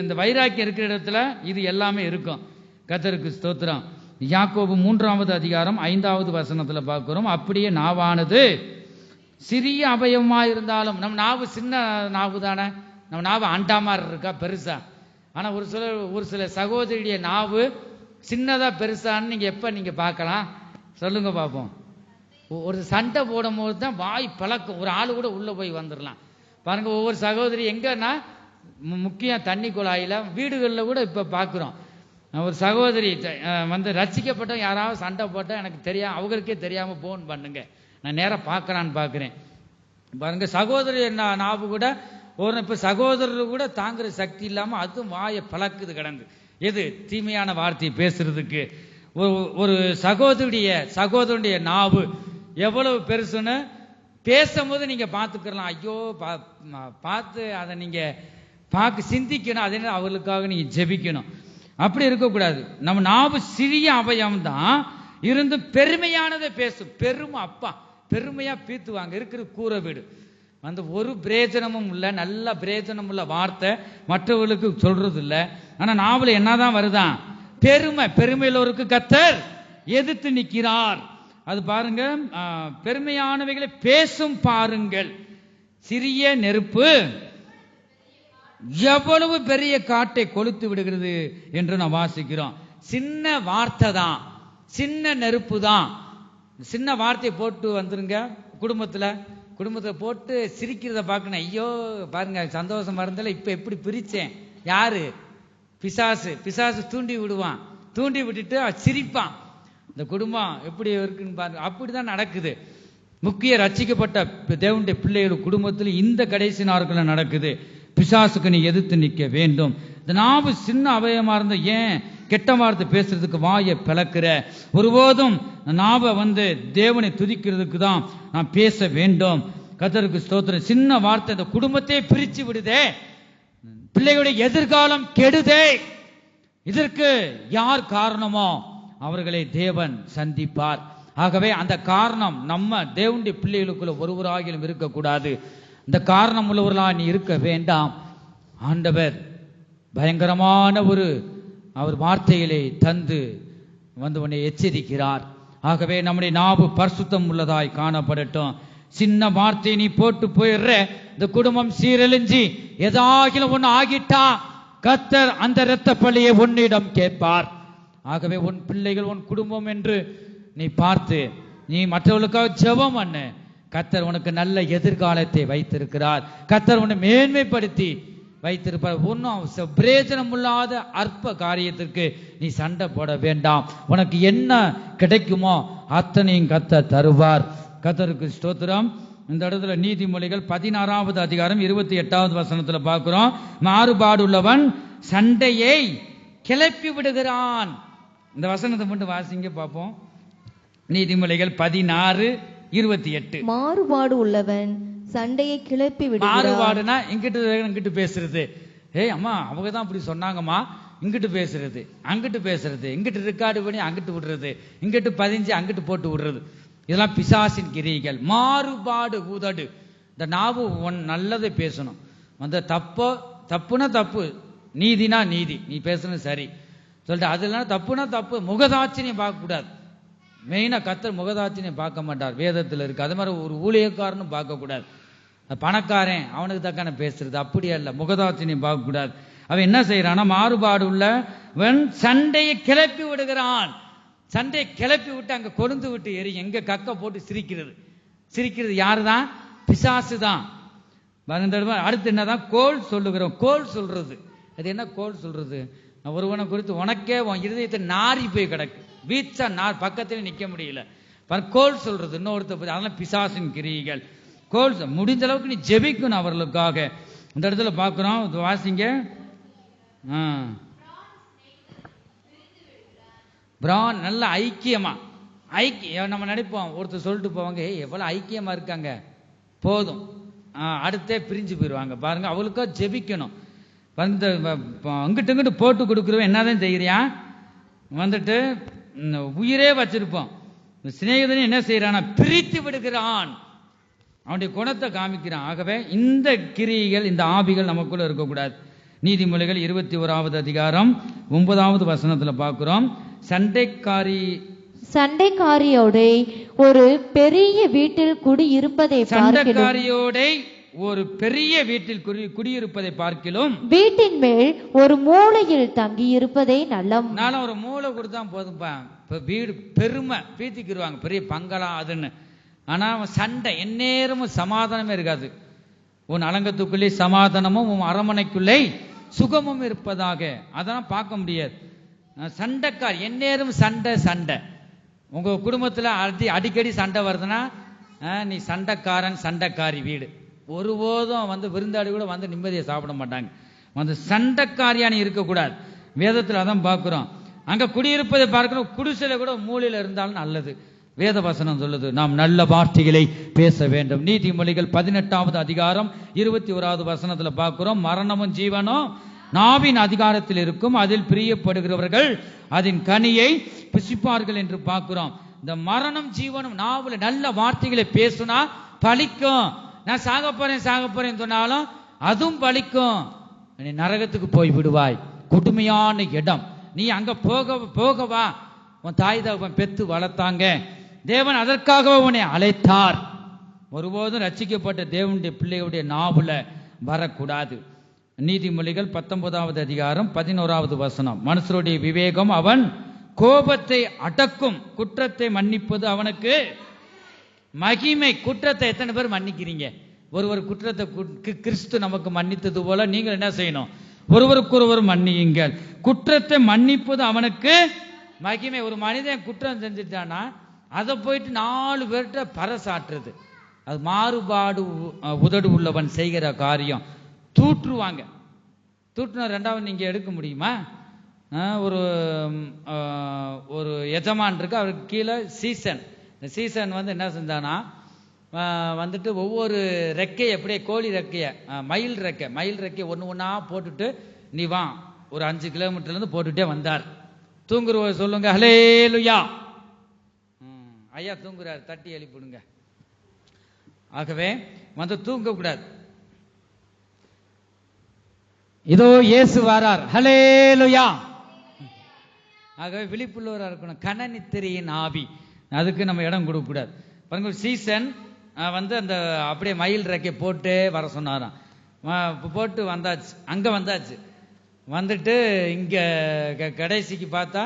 இந்த வைராக்கியம் இருக்கிற இடத்துல இது எல்லாமே இருக்கும். கர்த்தருக்கு ஸ்தோத்திரம். யாக்கோபு 3வது அதிகாரம் 5வது வசனத்துல பார்க்கிறோம், அப்படியே நாவானது சிறிய அவயவமா இருந்தாலும், நம்ம நாவு சின்ன நாவு தானே, நம்ம நாவு அண்டா மாதிரி இருக்கா பெருசா? ஆனா ஒரு சில சகோதரியுடைய நாவு சின்னதா பெருசான்னு நீங்க எப்ப நீங்க பார்க்கலாம் சொல்லுங்க பார்ப்போம். ஒரு சண்டை போடும் போது தான் வாய் பழக்கம், ஒரு ஆளு கூட உள்ள போய் வந்துடலாம் பாருங்க. ஒவ்வொரு சகோதரி எங்கன்னா முக்கியம் தண்ணி குழாயில, வீடுகளில் கூட இப்ப பார்க்கிறோம். ஒரு சகோதரி வந்து ரசிக்கப்பட்ட யாராவது சண்டை போட்டா எனக்கு தெரியாம, அவங்களுக்கே தெரியாம போன் பண்ணுங்க, நான் நேரம் பார்க்கலான்னு பார்க்கிறேன் பாருங்க. சகோதரி நாவு கூட ஒரு இப்ப சகோதரர் கூட தாங்குற சக்தி இல்லாம அதுவும் வாயை பழக்குது கிடந்து, எது தீமையான வார்த்தையை பேசுறதுக்கு. ஒரு சகோதரனுடைய நாவு எவ்வளவு பெருசுன்னு பேசும்போது நீங்க பார்த்துக்கலாம். ஐயோ பார்த்து அதை நீங்க சிந்திக்கணும், அதே நேரம் அவர்களுக்காக நீங்க ஜெபிக்கணும். அப்படி இருக்கக்கூடாது. நம்ம நாவு சிறிய அவயம் தான் இருந்து பெருமையானதை பேசும். பெருமை, அப்பா பெருமையா பீத்துவாங்க. இருக்கிற கூரை வீடு வந்து ஒரு பிரயோஜனமும் இல்லை, நல்ல பிரயோஜனம் உள்ள வார்த்தை மற்றவர்களுக்கு சொல்றது இல்லை. ஆனா நாவல என்னதான் வருதான், பெருமையிலோருக்கு கர்த்தர் எதிர்த்து நிற்கிறார். அது பாருங்க, பெருமையானவைகளை பேசும் பாருங்கள். சிறிய நெருப்பு எவ்வளவு பெரிய காட்டை கொளுத்து விடுகிறது என்று நாம் வாசிக்கிறோம். சின்ன வார்த்தை தான், சின்ன நெருப்பு தான். சின்ன வார்த்தையை போட்டு வந்துருங்க குடும்பத்துல போட்டு சிரிக்கிறத பார்க்கணும். ஐயோ பாருங்க, சந்தோஷமா இருந்தால இப்ப எப்படி பிரிச்சேன், யாரு பிசாசு தூண்டி விடுவான், தூண்டி விட்டுட்டு சிரிப்பான். இந்த குடும்பம் எப்படி இருக்குன்னு பாருங்க. அப்படிதான் நடக்குது. முக்கிய ரட்சிக்கப்பட்ட தேவனுடைய பிள்ளைகள் குடும்பத்தில் இந்த கடைசி நாட்கள் நடக்குது. பிசாசுக்கு நீ எதிர்த்து நிற்க வேண்டும். இந்த நாவு சின்ன அவயமா இருந்த ஏன் கெட்ட வார்த்தை பேசுறதுக்கு வாயை பிளக்கிற? ஒருபோதும் நாவை வந்து தேவனை துதிக்கிறதுக்கு தான் நான் பேச வேண்டும். கர்த்தருக்கு ஸ்தோத்திரம். சின்ன வார்த்தை இந்த குடும்பத்தை பிரிச்சு விடுதே, பிள்ளைகளுடைய எதிர்காலம் கெடுதே. இதற்கு யார் காரணமோ அவர்களை தேவன் சந்திப்பார். ஆகவே அந்த காரணம் நம்ம தேவனுடைய பிள்ளைகளுக்குள்ள ஒருவராகிலும் இருக்கக்கூடாது. இந்த காரணம் உள்ளவர்களாக நீ இருக்க வேண்டாம். ஆண்டவர் பயங்கரமான அவர் வார்த்தைகளை தந்து வந்து உன்னை எச்சரிக்கிறார். ஆகவே நம்முடைய நாவு பரிசுத்தம் உள்ளதாய் காணப்படட்டும். சின்ன வார்த்தையை நீ போட்டு போயிடுற, இந்த குடும்பம் சீரழிஞ்சி ஏதாகிலும் ஒன்று ஆகிட்டா கர்த்தர் அந்த இரத்த பழியை உன்னிடம் கேட்பார். ஆகவே உன் பிள்ளைகள் உன் குடும்பம் என்று நீ பார்த்து நீ மற்றவர்களுக்காக ஜெபம் பண்ணு. கர்த்தர் உனக்கு நல்ல எதிர்காலத்தை வைத்திருக்கிறார். கர்த்தர் உன்னை மேன்மைப்படுத்தி வைத்திருப்பார். ஒன்றும் பிரயோஜனம் இல்லாத அற்ப காரியத்திற்கு நீ சண்டை போட வேண்டாம். உனக்கு என்ன கிடைக்குமோ அத்தனையும் கர்த்தர் தருவார். கர்த்தருக்கு ஸ்தோத்திரம். இந்த இடத்துல நீதிமொழிகள் 16வது அதிகாரம் 28வது வசனத்துல பார்க்கிறோம். மாறுபாடு உள்ளவன் சண்டையை கிளப்பி விடுகிறான். இந்த வசனத்தை மட்டும் வாசிங்க பார்ப்போம். நீதிமொழிகள் 16:28. மாறுபாடு உள்ளவன் சண்டையை கிளப்பி விடுகிறான். மாறுபாடுனா இங்கிட்டு பேசுறது, ஏய் அம்மா அவங்க தான் அப்படி சொன்னாங்கம்மா, இங்கிட்டு பேசுறது, அங்கிட்டு பேசுறது, இங்கிட்டு ரெக்கார்டு பண்ணி அங்கிட்டு விடுறது, இங்கிட்டு பதிஞ்சு அங்கிட்டு போட்டு விடுறது, இதெல்லாம் பிசாசின் கிரியைகள். மாறுபாடு உதடு. இந்த நாவு நல்லதை பேசணும். அந்த தப்புனா தப்பு, நீதினா நீதி, நீ பேசுறது சரி சொல்லிட்டு அதெல்லாம் தப்புனா தப்பு. முகதாட்சியம் பார்க்கக்கூடாது. மெயினா கர்த்தர் முகதாட்சியம் பார்க்க மாட்டார், வேதத்தில் இருக்கு. அது மாதிரி ஒரு ஊழியக்காரனும் பார்க்கக்கூடாது. பணக்காரன் அவனுக்கு தக்கான பேசுறது அப்படி அல்ல, முகதாட்சியம் பார்க்கக்கூடாது. அவன் என்ன செய்யறான்னா மாறுபாடு உள்ளவன் சண்டையை கிளப்பி விடுகிறான். சண்டையை கிளப்பி விட்டு அங்க கொழுந்து விட்டு எரியும். எங்க கக்க போட்டு சிரிக்கிறது யாருதான்? பிசாசு தான். அடுத்து என்னதான்? கோல் சொல்லுகிறோம். கோல் சொல்றது, அது என்ன கோல் சொல்றது? ஒருவனை குறித்து உனக்கே உன் இருதயத்தை நாரி போய் கிடக்கு, வீச்சா நார் பக்கத்துல நிக்க முடியல. கோல் சொல்றது இன்னொருத்த, அதெல்லாம் பிசாசின் கிரியைகள். கோல் முடிஞ்ச அளவுக்கு நீ ஜெபிக்கணும் அவர்களுக்காக. இந்த இடத்துல பார்க்கிறோம், வாசிங்க. பிரான் நல்ல ஐக்கியமா, நம்ம நினைப்போம், ஒருத்தர் சொல்லிட்டு போவாங்க, எவ்வளவு ஐக்கியமா இருக்காங்க போதும், அடுத்தே பிரிஞ்சு போயிடுவாங்க. பாருங்க, அவளுக்கா ஜெபிக்கணும். வந்து அங்கிட்டு இங்கிட்டு போட்டு கொடுக்குறவன் என்னதான் செய்யறியா, வந்துட்டு உயிரே வச்சிருப்போம். சிநேகிதனை என்ன செய்யறான்? பிரித்து விடுகிறான், அவனுடைய குணத்தை காமிக்கிறான். ஆகவே இந்த கிரியைகள், இந்த ஆவிகள் நமக்குள்ள இருக்கக்கூடாது. நீதிமொழிகள் 21வது அதிகாரம் 9வது வசனத்துல பார்க்கிறோம். சண்டைக்காரியோட ஒரு பெரிய வீட்டில் குடியிருப்பதை சண்டைக்காரியோட ஒரு பெரிய வீட்டில் குடியிருப்பதை பார்க்கிலும் வீட்டின் மேல் ஒரு மூலையில் தங்கி இருப்பதை நல்ல. ஒரு மூளை கொடுத்தான் போதும்பா. இப்ப வீடு பெருமை பீத்திக்கிடுவாங்க, பெரிய பங்களா அதுன்னு. ஆனா சண்டை எந்நேரமும் சமாதானமே இருக்காது. உன் அலங்கத்துக்குள்ளே சமாதானமும் உன் அரமனைக்குள்ளே சுகமும் இருப்பதாக, அதெல்லாம் பார்க்க முடியாது. சண்டைக்கார் எந்நேரம் சண்டை. உங்க குடும்பத்துல அடிக்கடி சண்டை வருதுன்னா நீ சண்டைக்காரன் சண்டைக்காரி வீடு. ஒருபோதும் விருந்தாடி கூட நிம்மதியை சாப்பிட மாட்டாங்க. சண்டைக்காரியான இருக்கக்கூடாது. வேதத்தில் அதான் பார்க்கிறோம். அங்க குடியிருப்பதை பார்க்கிறோம். குடிசையில கூட மூலையில இருந்தாலும் நல்லது. வேத வசனம் சொல்லுது, நாம் நல்ல வார்த்தைகளை பேச வேண்டும். நீதிமொழிகள் 18வது அதிகாரம் 21வது வசனத்துல பார்க்கிறோம். மரணமும் ஜீவனும் நாவின் அதிகாரத்தில் இருக்கும், அதில் பிரியப்படுகிறவர்கள் அதன் கனியை புசிப்பார்கள் என்று பார்க்கிறோம். இந்த மரணம் ஜீவனும் நாவுல நல்ல வார்த்தைகளை பேசுனா பலிக்கும். நான் சாக போறேன் சொன்னாலும் அதுவும் பலிக்கும். நீ நரகத்துக்கு போய் விடுவாய். கொடுமையான இடம். நீ அங்க போகவா? உன் தாய் தகப்பன் பெத்து வளர்த்தாங்க. தேவன் அதற்காகவே உன்னை அழைத்தார். ஒருபோதும் ரட்சிக்கப்பட்ட தேவனுடைய பிள்ளைகளுடைய நாவுல வரக்கூடாது. நீதிமொழிகள் 19வது அதிகாரம் 11வது வசனம். மனுஷருடைய விவேகம் அவன் கோபத்தை அடக்கும், குற்றத்தை மன்னிப்பது அவனுக்கு மகிமை. குற்றத்தை எத்தனை பேர் மன்னிக்கிறீங்க? ஒருவர் குற்றத்தை கிறிஸ்து நமக்கு மன்னித்தது போல நீங்கள் என்ன செய்யணும்? ஒருவருக்கொருவர் மன்னியுங்கள். குற்றத்தை மன்னிப்பது அவனுக்கு மகிமை. ஒரு மனிதன் குற்றம் செஞ்சுட்டானா அதை போயிட்டு 4 பேர்கிட்ட பறைசாற்றுறது, அது மாறுபாடு உதடு உள்ளவன் செய்கிற காரியம். தூற்றுவாங்க. தூற்றுனா ரெண்டாவது நீங்க எடுக்க முடியுமா? ஒரு எஜமான் இருக்கு, அவருக்கு கீழே சீசன். இந்த சீசன் என்ன செஞ்சானா, வந்துட்டு ஒவ்வொரு ரெக்கையை அப்படியே கோழி ரெக்கையை மயில் ரெக்கை ஒன்று ஒன்றா போட்டுட்டு நீ வா ஒரு 5 கிலோமீட்டர்லேருந்து போட்டுட்டே வந்தார். தூங்குறவர் சொல்லுங்க ஹல்லேலூயா. ஐயா தூங்குறாரு, தட்டி எழுப்பிடுங்க. ஆகவே வந்து தூங்கக்கூடாது. இதோ இயேசு வரார், ஹல்லேலூயா. ஆகவே விழிப்புள்ளவராக இருக்கணும். கனநித்திரையின் ஆவி, அதுக்கு நம்ம இடம் கொடுக்கக்கூடாது. பாருங்க, சீசன் வந்து அந்த அப்படியே மயில் ரெக்கை போட்டே வர சொன்னாராம். போட்டு வந்தாச்சு, அங்கே வந்தாச்சு. வந்துட்டு இங்கே கடைசிக்கு பார்த்தா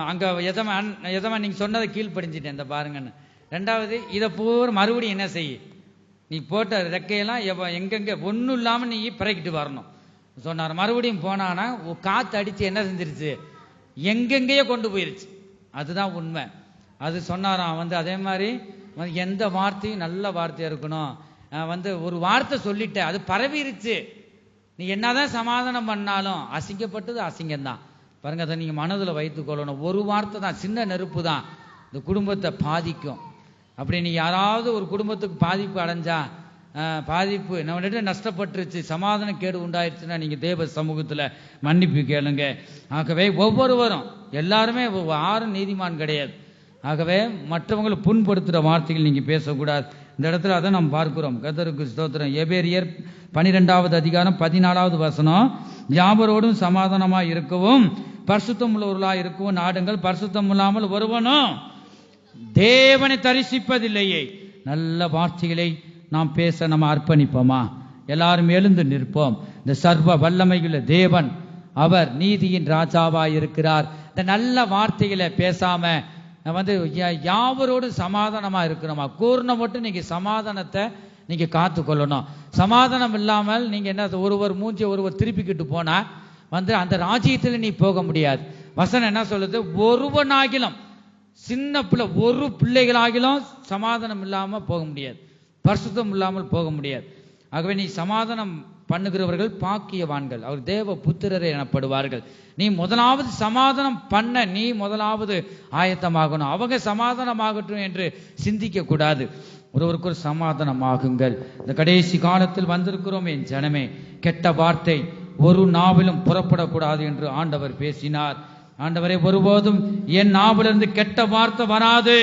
அங்கே எதமா நீங்கள் சொன்னதை கீழ்ப்படிஞ்சிட்டேன் இந்த பாருங்கன்னு. ரெண்டாவது இதை பூரா மறுபடியும் என்ன செய்ய, நீ போட்ட ரெக்கையெல்லாம் எங்கெங்கே ஒன்றும் இல்லாமல் நீ பிறக்கிட்டு வரணும் சொன்னார். மறுபடியும் போனானா காற்று அடித்து என்ன செஞ்சிருச்சு, எங்கெங்கேயோ கொண்டு போயிருச்சு. அதுதான் உண்மை. அது சொன்னாராம். வந்து அதே மாதிரி எந்த வார்த்தையும் நல்ல வார்த்தையாக இருக்கணும். வந்து ஒரு வார்த்தை சொல்லிட்ட அது பரவிருச்சு, நீ என்னதான் சமாதானம் பண்ணாலும் அசிங்கப்பட்டது அசிங்கம்தான். பாருங்க, அதை நீங்கள் மனதில் வைத்து கொள்ளணும். ஒரு வார்த்தை தான், சின்ன நெருப்பு தான் இந்த குடும்பத்தை பாதிக்கும். அப்படி நீ யாராவது ஒரு குடும்பத்துக்கு பாதிப்பு அடைஞ்சா, பாதிப்பு நம்ம நஷ்டப்பட்டுருச்சு, சமாதான கேடு உண்டாயிருச்சுன்னா நீங்கள் தேவ சமூகத்தில் மன்னிப்பு கேளுங்க. ஆகவே ஒவ்வொருவரும் எல்லாருமே யாரும் நீதிமான் கிடையாது. ஆகவே மற்றவங்களை புண்படுத்துகிற வார்த்தைகள் நீங்கள் பேசக்கூடாது. இந்த இடத்துல அதை நாம் பார்க்கிறோம். கர்த்தருக்கு ஸ்தோத்திரம். எபேரியர் 12வது அதிகாரம் 14வது வசனம், யாவரோடும் சமாதானமாக இருக்கவும் பரிசுத்தம் உள்ளவர்களாக இருக்கவும் நாடுங்கள், பரிசுத்தம் இல்லாமல் ஒருவனும் தேவனை தரிசிப்பதில்லையே. நல்ல வார்த்தைகளை நாம் பேச நம்ம அர்ப்பணிப்போமா? எல்லாரும் எழுந்து நிற்போம். இந்த சர்வ வல்லமையுள்ள தேவன், அவர் நீதியின் ராஜாவாக இருக்கிறார். இந்த நல்ல வார்த்தைகளை பேசாம வந்து யாவரோடு சமாதானமா இருக்கணுமா? கூர்ண மட்டும் நீங்க சமாதானத்தை நீங்க காத்து கொள்ளணும். சமாதானம் இல்லாமல் நீங்க என்ன, ஒருவர் மூஞ்சி ஒருவர் திருப்பிக்கிட்டு போனா வந்து அந்த ராஜ்யத்தில் நீ போக முடியாது. வசனம் என்ன சொல்லுது, ஒருவனாகிலும் சின்ன பிள்ளை ஒரு பிள்ளைகளாகிலும் சமாதானம் இல்லாமல் போக முடியாது, பரிசுத்தம் இல்லாமல் போக முடியாது. ஆகவே நீ சமாதானம் பண்ணுகிறவர்கள் பாக்கியவான்கள், அவர் தேவ புத்திரரே எனப்படுவார்கள். நீ முதலாவது சமாதானம் பண்ண நீ முதலாவது ஆயத்தமாகணும். அவங்க சமாதானமாகட்டும் என்று சிந்திக்க கூடாது. ஒருவருக்கு ஒரு சமாதானமாகுங்கள். இந்த கடைசி காலத்தில் வந்திருக்கிறோம் என் ஜனமே, கெட்ட வார்த்தை ஒரு நாவிலும் புறப்படக்கூடாது என்று ஆண்டவர் பேசினார். ஆண்டவரே, ஒருபோதும் என் நாவிலிருந்து கெட்ட வார்த்தை வராது.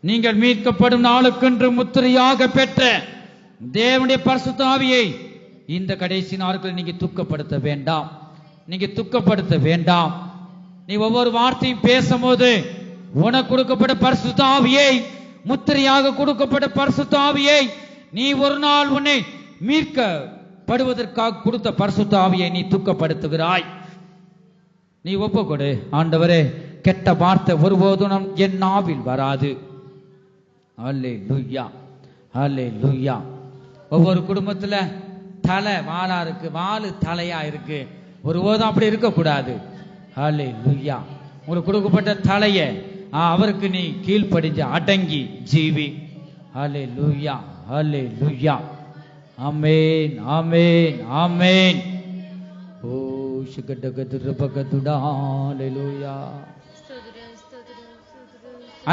நீங்கள் மீட்கப்படும் நாளுக்கென்று முத்திரையாக பெற்ற தேவனுடைய பரிசுத்த ஆவியை இந்த கடைசி நாட்களில் நீங்க துக்கப்படுத்த வேண்டாம், நீங்க துக்கப்படுத்த வேண்டாம். நீ ஒவ்வொரு வார்த்தையும் பேசும்போது உனக்கு கொடுக்கப்பட்ட பரிசுத்த ஆவியை, முத்திரையாக கொடுக்கப்பட்ட பரிசுத்த ஆவியை, நீ ஒரு நாள் உன்னை மீட்கப்படுவதற்காக கொடுத்த பரிசுத்த ஆவியை நீ துக்கப்படுத்துகிறாய். நீ ஒப்புக்கொடு, ஆண்டவரே கெட்ட வார்த்தை ஒருபோதும் என் நாவில் வராது. அல்லேலூயா, அல்லேலூயா. ஒவ்வொரு குடும்பத்துல தலை வாளா இருக்கு, வாளு தலையா இருக்கு, ஒருபோதும் அப்படி இருக்கக்கூடாது. அல்லேலூயா. உங்களுக்கு கொடுக்கப்பட்ட தலைய அவருக்கு நீ கீழ்ப்படிஞ்ச அடங்கி ஜீவி. அல்லேலூயா, அல்லேலூயா. ஆமென், ஆமென், ஆமென். ஓ சுகடகதுரபகதுடா. அல்லேலூயா.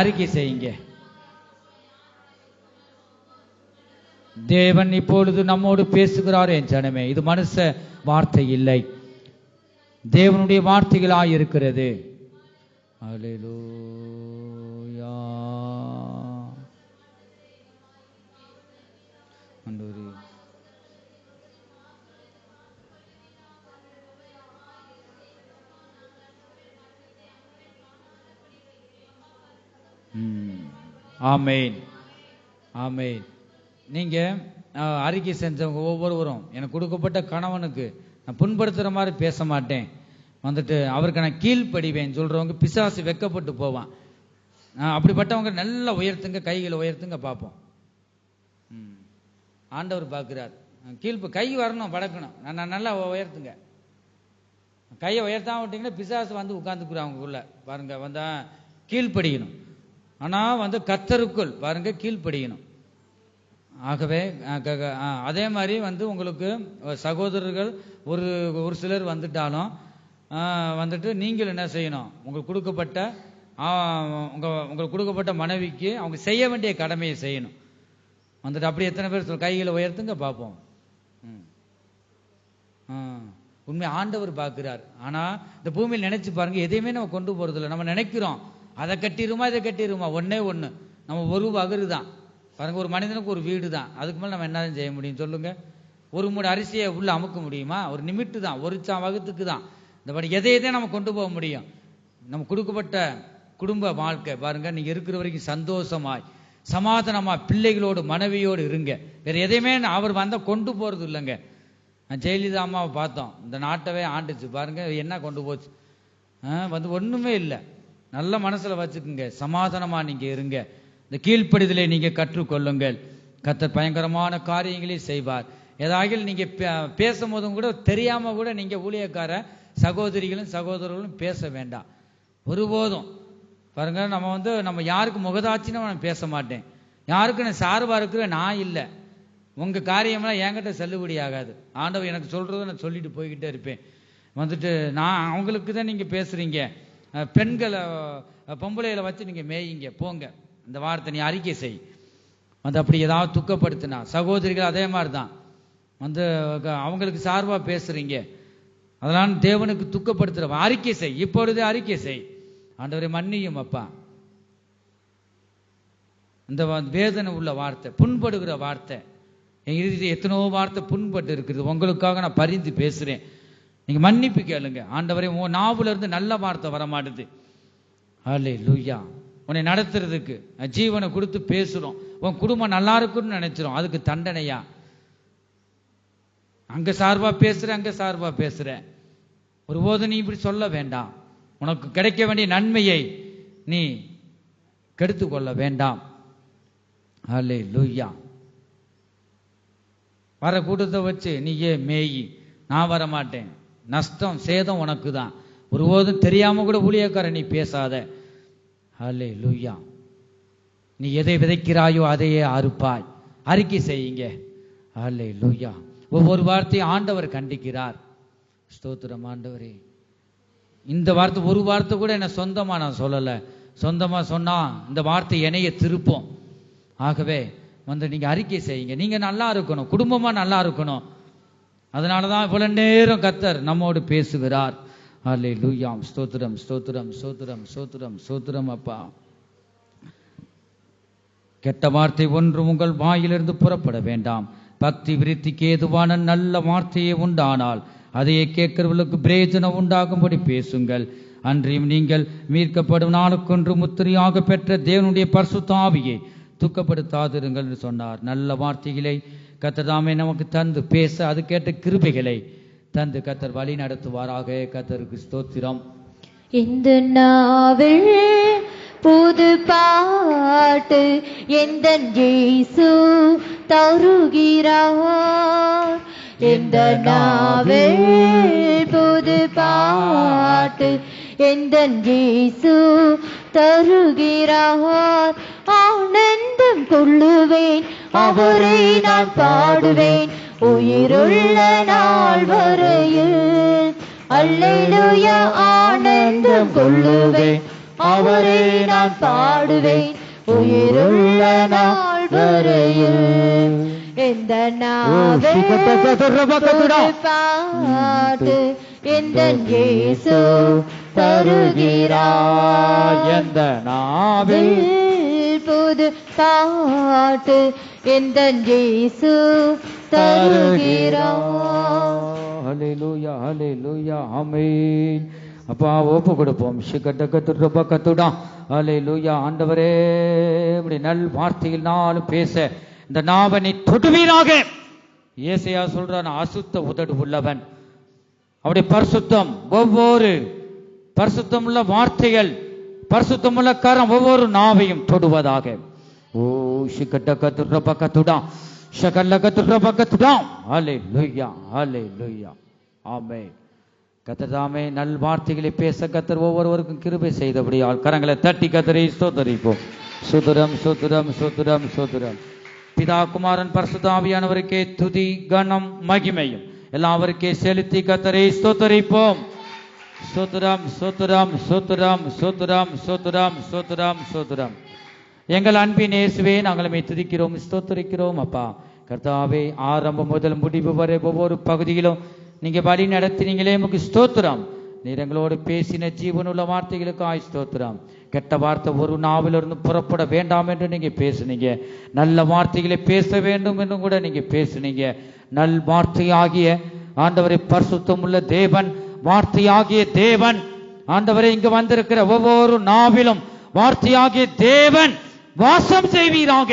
அறிக்கை செய்யுங்க. தேவன் இப்பொழுது நம்மோடு பேசுகிறார் என் ஜனமே. இது மனுஷ வார்த்தை இல்லை, தேவனுடைய வார்த்தைகளாய் இருக்கிறது. அல்லேலூயா. ஆமென், ஆமென். நீங்க அறிக்கை செஞ்சவங்க ஒவ்வொருவரும், எனக்கு கொடுக்கப்பட்ட கணவனுக்கு நான் புண்படுத்துற மாதிரி பேச மாட்டேன், வந்துட்டு அவருக்கு நான் கீழ்ப்படிவேன் சொல்றவங்க பிசாசு வெக்கப்பட்டு போவான். அப்படிப்பட்டவங்க நல்லா உயர்த்துங்க, கைகளை உயர்த்துங்க பார்ப்போம். ஆண்டவர் பார்க்கிறார். கை வரணும், படக்கணும். நான் நல்லா உயர்த்துங்க. கையை உயர்த்தாம விட்டீங்கன்னா பிசாசு வந்து உட்கார்ந்துக்குறான் அவங்களுக்குள்ள. பாருங்க, வந்தா கீழ்ப்படியணும். ஆனா வந்து கர்த்தருக்குள் பாருங்க கீழ்ப்படியணும். ஆகவே அதே மாதிரி வந்து உங்களுக்கு சகோதரர்கள் ஒரு சிலர் வந்துட்டாலும் வந்துட்டு நீங்கள் என்ன செய்யணும், உங்களுக்கு கொடுக்கப்பட்ட உங்களுக்கு கொடுக்கப்பட்ட மனைவிக்கு அவங்க செய்ய வேண்டிய கடமையை செய்யணும். வந்துட்டு அப்படி எத்தனை பேர் கைகளை உயர்த்துங்க பார்ப்போம். உண்மை ஆண்டவர் பார்க்கிறார். ஆனால் இந்த பூமியில் நினைச்சு பாருங்க, எதையுமே நம்ம கொண்டு போறதில்லை. நம்ம நினைக்கிறோம் அதை கட்டிடுமா இதை கட்டிடுமா, ஒன்னே ஒன்று நம்ம ஒரு வகுறு தான் பாருங்க. ஒரு மனிதனுக்கு ஒரு வீடு தான், அதுக்கு மேலே நம்ம என்ன செய்ய முடியும் சொல்லுங்க? ஒரு மூணு அரிசியை உள்ள அமுக்க முடியுமா? ஒரு நிமிட்டு தான், ஒரு வகுத்துக்கு தான். இந்த மாதிரி எதையதே நம்ம கொண்டு போக முடியும். நம்ம கொடுக்கப்பட்ட குடும்ப வாழ்க்கை பாருங்க, நீங்க இருக்கிற வரைக்கும் சந்தோஷமாய் சமாதானமா பிள்ளைகளோடு மனைவியோடு இருங்க. வேற எதையுமே அவர் வந்தா கொண்டு போறது இல்லைங்க. ஜெயலலிதா அம்மாவை பார்த்தோம், இந்த நாட்டவே ஆண்டுச்சு பாருங்க, என்ன கொண்டு போச்சு? வந்து ஒண்ணுமே இல்லை. நல்ல மனசுல வச்சுக்குங்க, சமாதானமா நீங்க இருங்க. இந்த கீழ்ப்படிதலை நீங்க கற்றுக்கொள்ளுங்கள். கர்த்தர் பயங்கரமான காரியங்களை செய்வார். ஏதாவது நீங்க பேசும்போதும் கூட தெரியாம கூட நீங்க ஊழியக்கார சகோதரிகளும் சகோதரர்களும் பேச வேண்டாம் ஒருபோதும். பாருங்க, நம்ம யாருக்கு முகதாட்சின்னு நான் பேச மாட்டேன். யாருக்கு நான் சார்பா இருக்கிற நான் இல்லை. உங்க காரியமெல்லாம் என்கிட்ட செல்லுபடி ஆகாது. ஆண்டவர் எனக்கு சொல்றதை நான் சொல்லிட்டு போய்கிட்டே இருப்பேன். வந்துட்டு நான் அவங்களுக்கு தான் நீங்க பேசுறீங்க, பெண்களை பொம்பளைகளை வச்சு நீங்க மேயிங்க போங்க, இந்த வார்த்தை நீ அறிக்கை செய். அப்படி ஏதாவது துக்கப்படுத்தினா சகோதரிகள் அதே மாதிரி தான் அவங்களுக்கு சார்பா பேசுறீங்க, அதெல்லாம் தேவனுக்கு துக்கப்படுத்துற அறிக்கை செய். இப்பொழுது அறிக்கை செய், ஆண்டவரை மன்னியும் அப்பா. இந்த வேதனை உள்ள வார்த்தை, புண்படுகிற வார்த்தை, என் இறுதி எத்தனோ வார்த்தை புண்பட்டு இருக்குது. உங்களுக்காக நான் பரிந்து பேசுறேன், நீங்க மன்னிப்பு கேளுங்க. ஆண்டவரே, உன் நாவுல இருந்து நல்ல வார்த்தை வரமாட்டுது. அல்லேலூயா. உன்னை நடத்துறதுக்கு ஜீவனை கொடுத்து பேசுறோம், உன் குடும்பம் நல்லா இருக்குன்னு நினைச்சிரும், அதுக்கு தண்டனையா? அங்க சார்பா பேசுற, அங்க சார்பா பேசுற. ஒருபோது நீ இப்படி சொல்ல வேண்டாம். உனக்கு கிடைக்க வேண்டிய நன்மையை நீ கெடுத்து கொள்ள வேண்டாம். அல்லேலூயா. வர கூட்டத்தை வச்சு நீ மேயி, நான் வரமாட்டேன், நஷ்டம் சேதம் உனக்கு தான். ஒருபோதும் தெரியாம கூட ஊழியக்கார நீ பேசாத. அல்லேலூயா. நீ எதை விதைக்கிறாயோ அதையே அறுப்பாய். அறிக்கை செய்யுங்க. அல்லேலூயா. ஒவ்வொரு வார்த்தையும் ஆண்டவர் கண்டிக்கிறார். ஸ்தோத்திரம் ஆண்டவரே. இந்த வார்த்தை ஒரு வார்த்தை கூட என்ன சொந்தமா நான் சொல்லல. சொந்தமா சொன்னா இந்த வார்த்தை என்னைய திருப்போம். ஆகவே நீங்க அறிக்கை செய்யுங்க. நீங்க நல்லா இருக்கணும், குடும்பமா நல்லா இருக்கணும். அதனாலதான் இவ்வளவு நேரம் கர்த்தர் நம்மோடு பேசுகிறார். அல்லேலூயா. ஸ்தோத்திரம் ஸ்தோத்திரம் ஸ்தோத்திரம் ஸ்தோத்திரம் ஸ்தோத்திரம் அப்பா. கெட்ட வார்த்தை ஒன்று உங்கள் வாயிலிருந்து புறப்பட வேண்டாம். பக்தி விருத்திக்கு ஏதுவான நல்ல வார்த்தையே உண்டானால் அதையே கேட்கிறவர்களுக்கு பிரயோஜனம் உண்டாகும்படி பேசுங்கள். அன்றியும் நீங்கள் மீட்கப்படும் நாளுக்கொன்று முத்திரையாக பெற்ற தேவனுடைய பரிசுத்த ஆவியை துக்கப்படுத்தாதிருங்கள் என்று சொன்னார். நல்ல வார்த்தைகளை கர்த்தர் தாமே நமக்கு தந்து பேச அது கேட்ட கிருபைகளை தந்து கர்த்தர் வழி நடத்துவாராக. கர்த்தருக்கு ஸ்தோத்திரம். இந்த நாவில் புது பாட்டு எந்தன் இயேசு தருகிறார். இந்த நாவில் புது பாட்டு எந்தன் இயேசு தருகிறார். ஆனந்தம் கொள்ளுவேன், அவரை நான் பாடுவேன் உயிருள்ள நாள் வரையில். அல்லேலூயா. ஆனந்தம் கொள்ளுவேன், அவரை நான் பாடுவேன் உயிருள்ள நாள் வரையில். எந்த நாவில் பாட்டு எந்தன் இயேசு தருகிறார். எந்த நாவில் புது பாட்டு எந்தன் இயேசு தருகிறார். ஹல்லேலூயா ஹல்லேலூயா ஆமென். அப்பா ஒப்பு கொடுப்போம். கத்துடா. அல்லேலூயா. ஆண்டவரே, இப்படி நல் வார்த்தையில் நாளும் பேச இந்த நாவனை தொடுவீராக. ஏசாயா சொல்றான், அசுத்த உதடு உள்ளவன். அவருடைய பரிசுத்தம், ஒவ்வொரு பரிசுத்தமுள்ள வார்த்தைகள், பரிசுத்தமுள்ள கரம் ஒவ்வொரு நாவையும் தொடுவதாக. ஓ கத்துடா ஷகல்ல கத்துடா. அல்லேலூயா அல்லேலூயா ஆமென். கர்த்தர் தாமே நல் வார்த்தைகளை பேச கர்த்தர் ஒவ்வொருவருக்கும் கிருபை செய்தபடியால் கரங்களை தட்டி கர்த்தரை ஸ்தோத்திரிப்போம். சுதுரம் சுதுரம் சுதுரம் சுதுரம். பிதா குமாரன் பரிசுத்த ஆவியானவருக்கே துதி கனம் மகிமையும் எல்லாவருக்கே செலுத்தி கர்த்தரை ஸ்தோத்திரிப்போம். சோத்துராம் சோத்துராம் சோத்துராம் சோத்துராம் சோத்துராம் சோத்துராம் சோத்துராம். எங்கள் அன்பின் இயேசுவே, நாங்கள் உம்மை துதிக்கிறோம், ஸ்தோத்திரிக்கிறோம் அப்பா. கர்த்தாவே, ஆரம்பம் முதல் முடிவு வரை ஒவ்வொரு பகுதியிலும் நீங்க வழி நடத்தினீங்களே, உமக்கு ஸ்தோத்திரம். நீர் எங்களோடு பேசின ஜீவனுள்ள வார்த்தைகளுக்காய் ஸ்தோத்திரம். கெட்ட வார்த்தை ஒரு நாவிலிருந்து புறப்பட வேண்டாம் என்று நீங்க பேசுனீங்க. நல்ல வார்த்தைகளை பேச வேண்டும் என்று கூட நீங்க பேசுனீங்க. நல் வார்த்தையாகிய ஆண்டவரை, பரிசுத்தம் உள்ள தேவன், வார்த்தையாகிய தேவன் ஆண்டவரை, இங்கு வந்திருக்கிற ஒவ்வொரு நாவிலும் வார்த்தையாகிய தேவன் வாசம் செய்வீராக.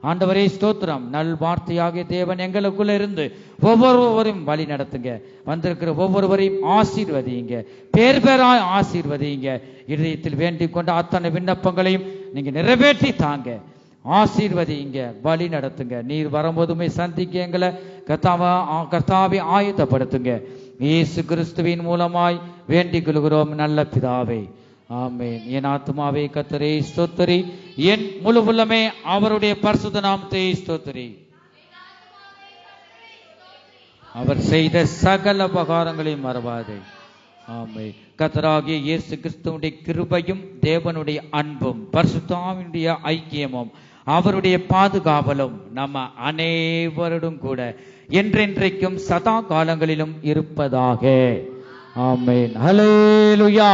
ஆண்டவரே ஸ்தோத்திரம். நல் வார்த்தையாகிய தேவன் எங்களுக்குள்ள இருந்து ஒவ்வொருவரையும் வழி நடத்துங்க. வந்திருக்கிற ஒவ்வொருவரையும் ஆசீர்வதிங்க, பேர் பேராய் ஆசீர்வதிங்க. இதயத்தில் வேண்டிக் கொண்ட அத்தனை விண்ணப்பங்களையும் நீங்க நிறைவேற்றி தாங்க, ஆசீர்வதிங்க, வழி நடத்துங்க. நீர் வரும்போதுமே சந்திக்க எங்களை கர்த்தாவை ஆயத்தப்படுத்துங்க. இயேசு கிறிஸ்துவின் மூலமாய் வேண்டிக் கொள்கிறோம் நல்ல பிதாவே, ஆமென். என் ஆத்துமாவே கர்த்தரை ஸ்தோத்திரி, என் முழு உள்ளமே அவருடைய பரிசுத்த நாமத்தை ஸ்தோத்திரி. அவர் செய்த சகல உபகாரங்களையும் மறவாதே. ஆமென். கர்த்தராகிய இயேசு கிறிஸ்துவுடைய கிருபையும் தேவனுடைய அன்பும் பரிசுத்த ஆவியுடைய ஐக்கியமும் அவருடைய பாதுகாவலும் நம்ம அனைவரோடும் கூட என்றென்றைக்கும் சதா காலங்களிலும் இருப்பதாக. ஆமென். ஹல்லேலூயா.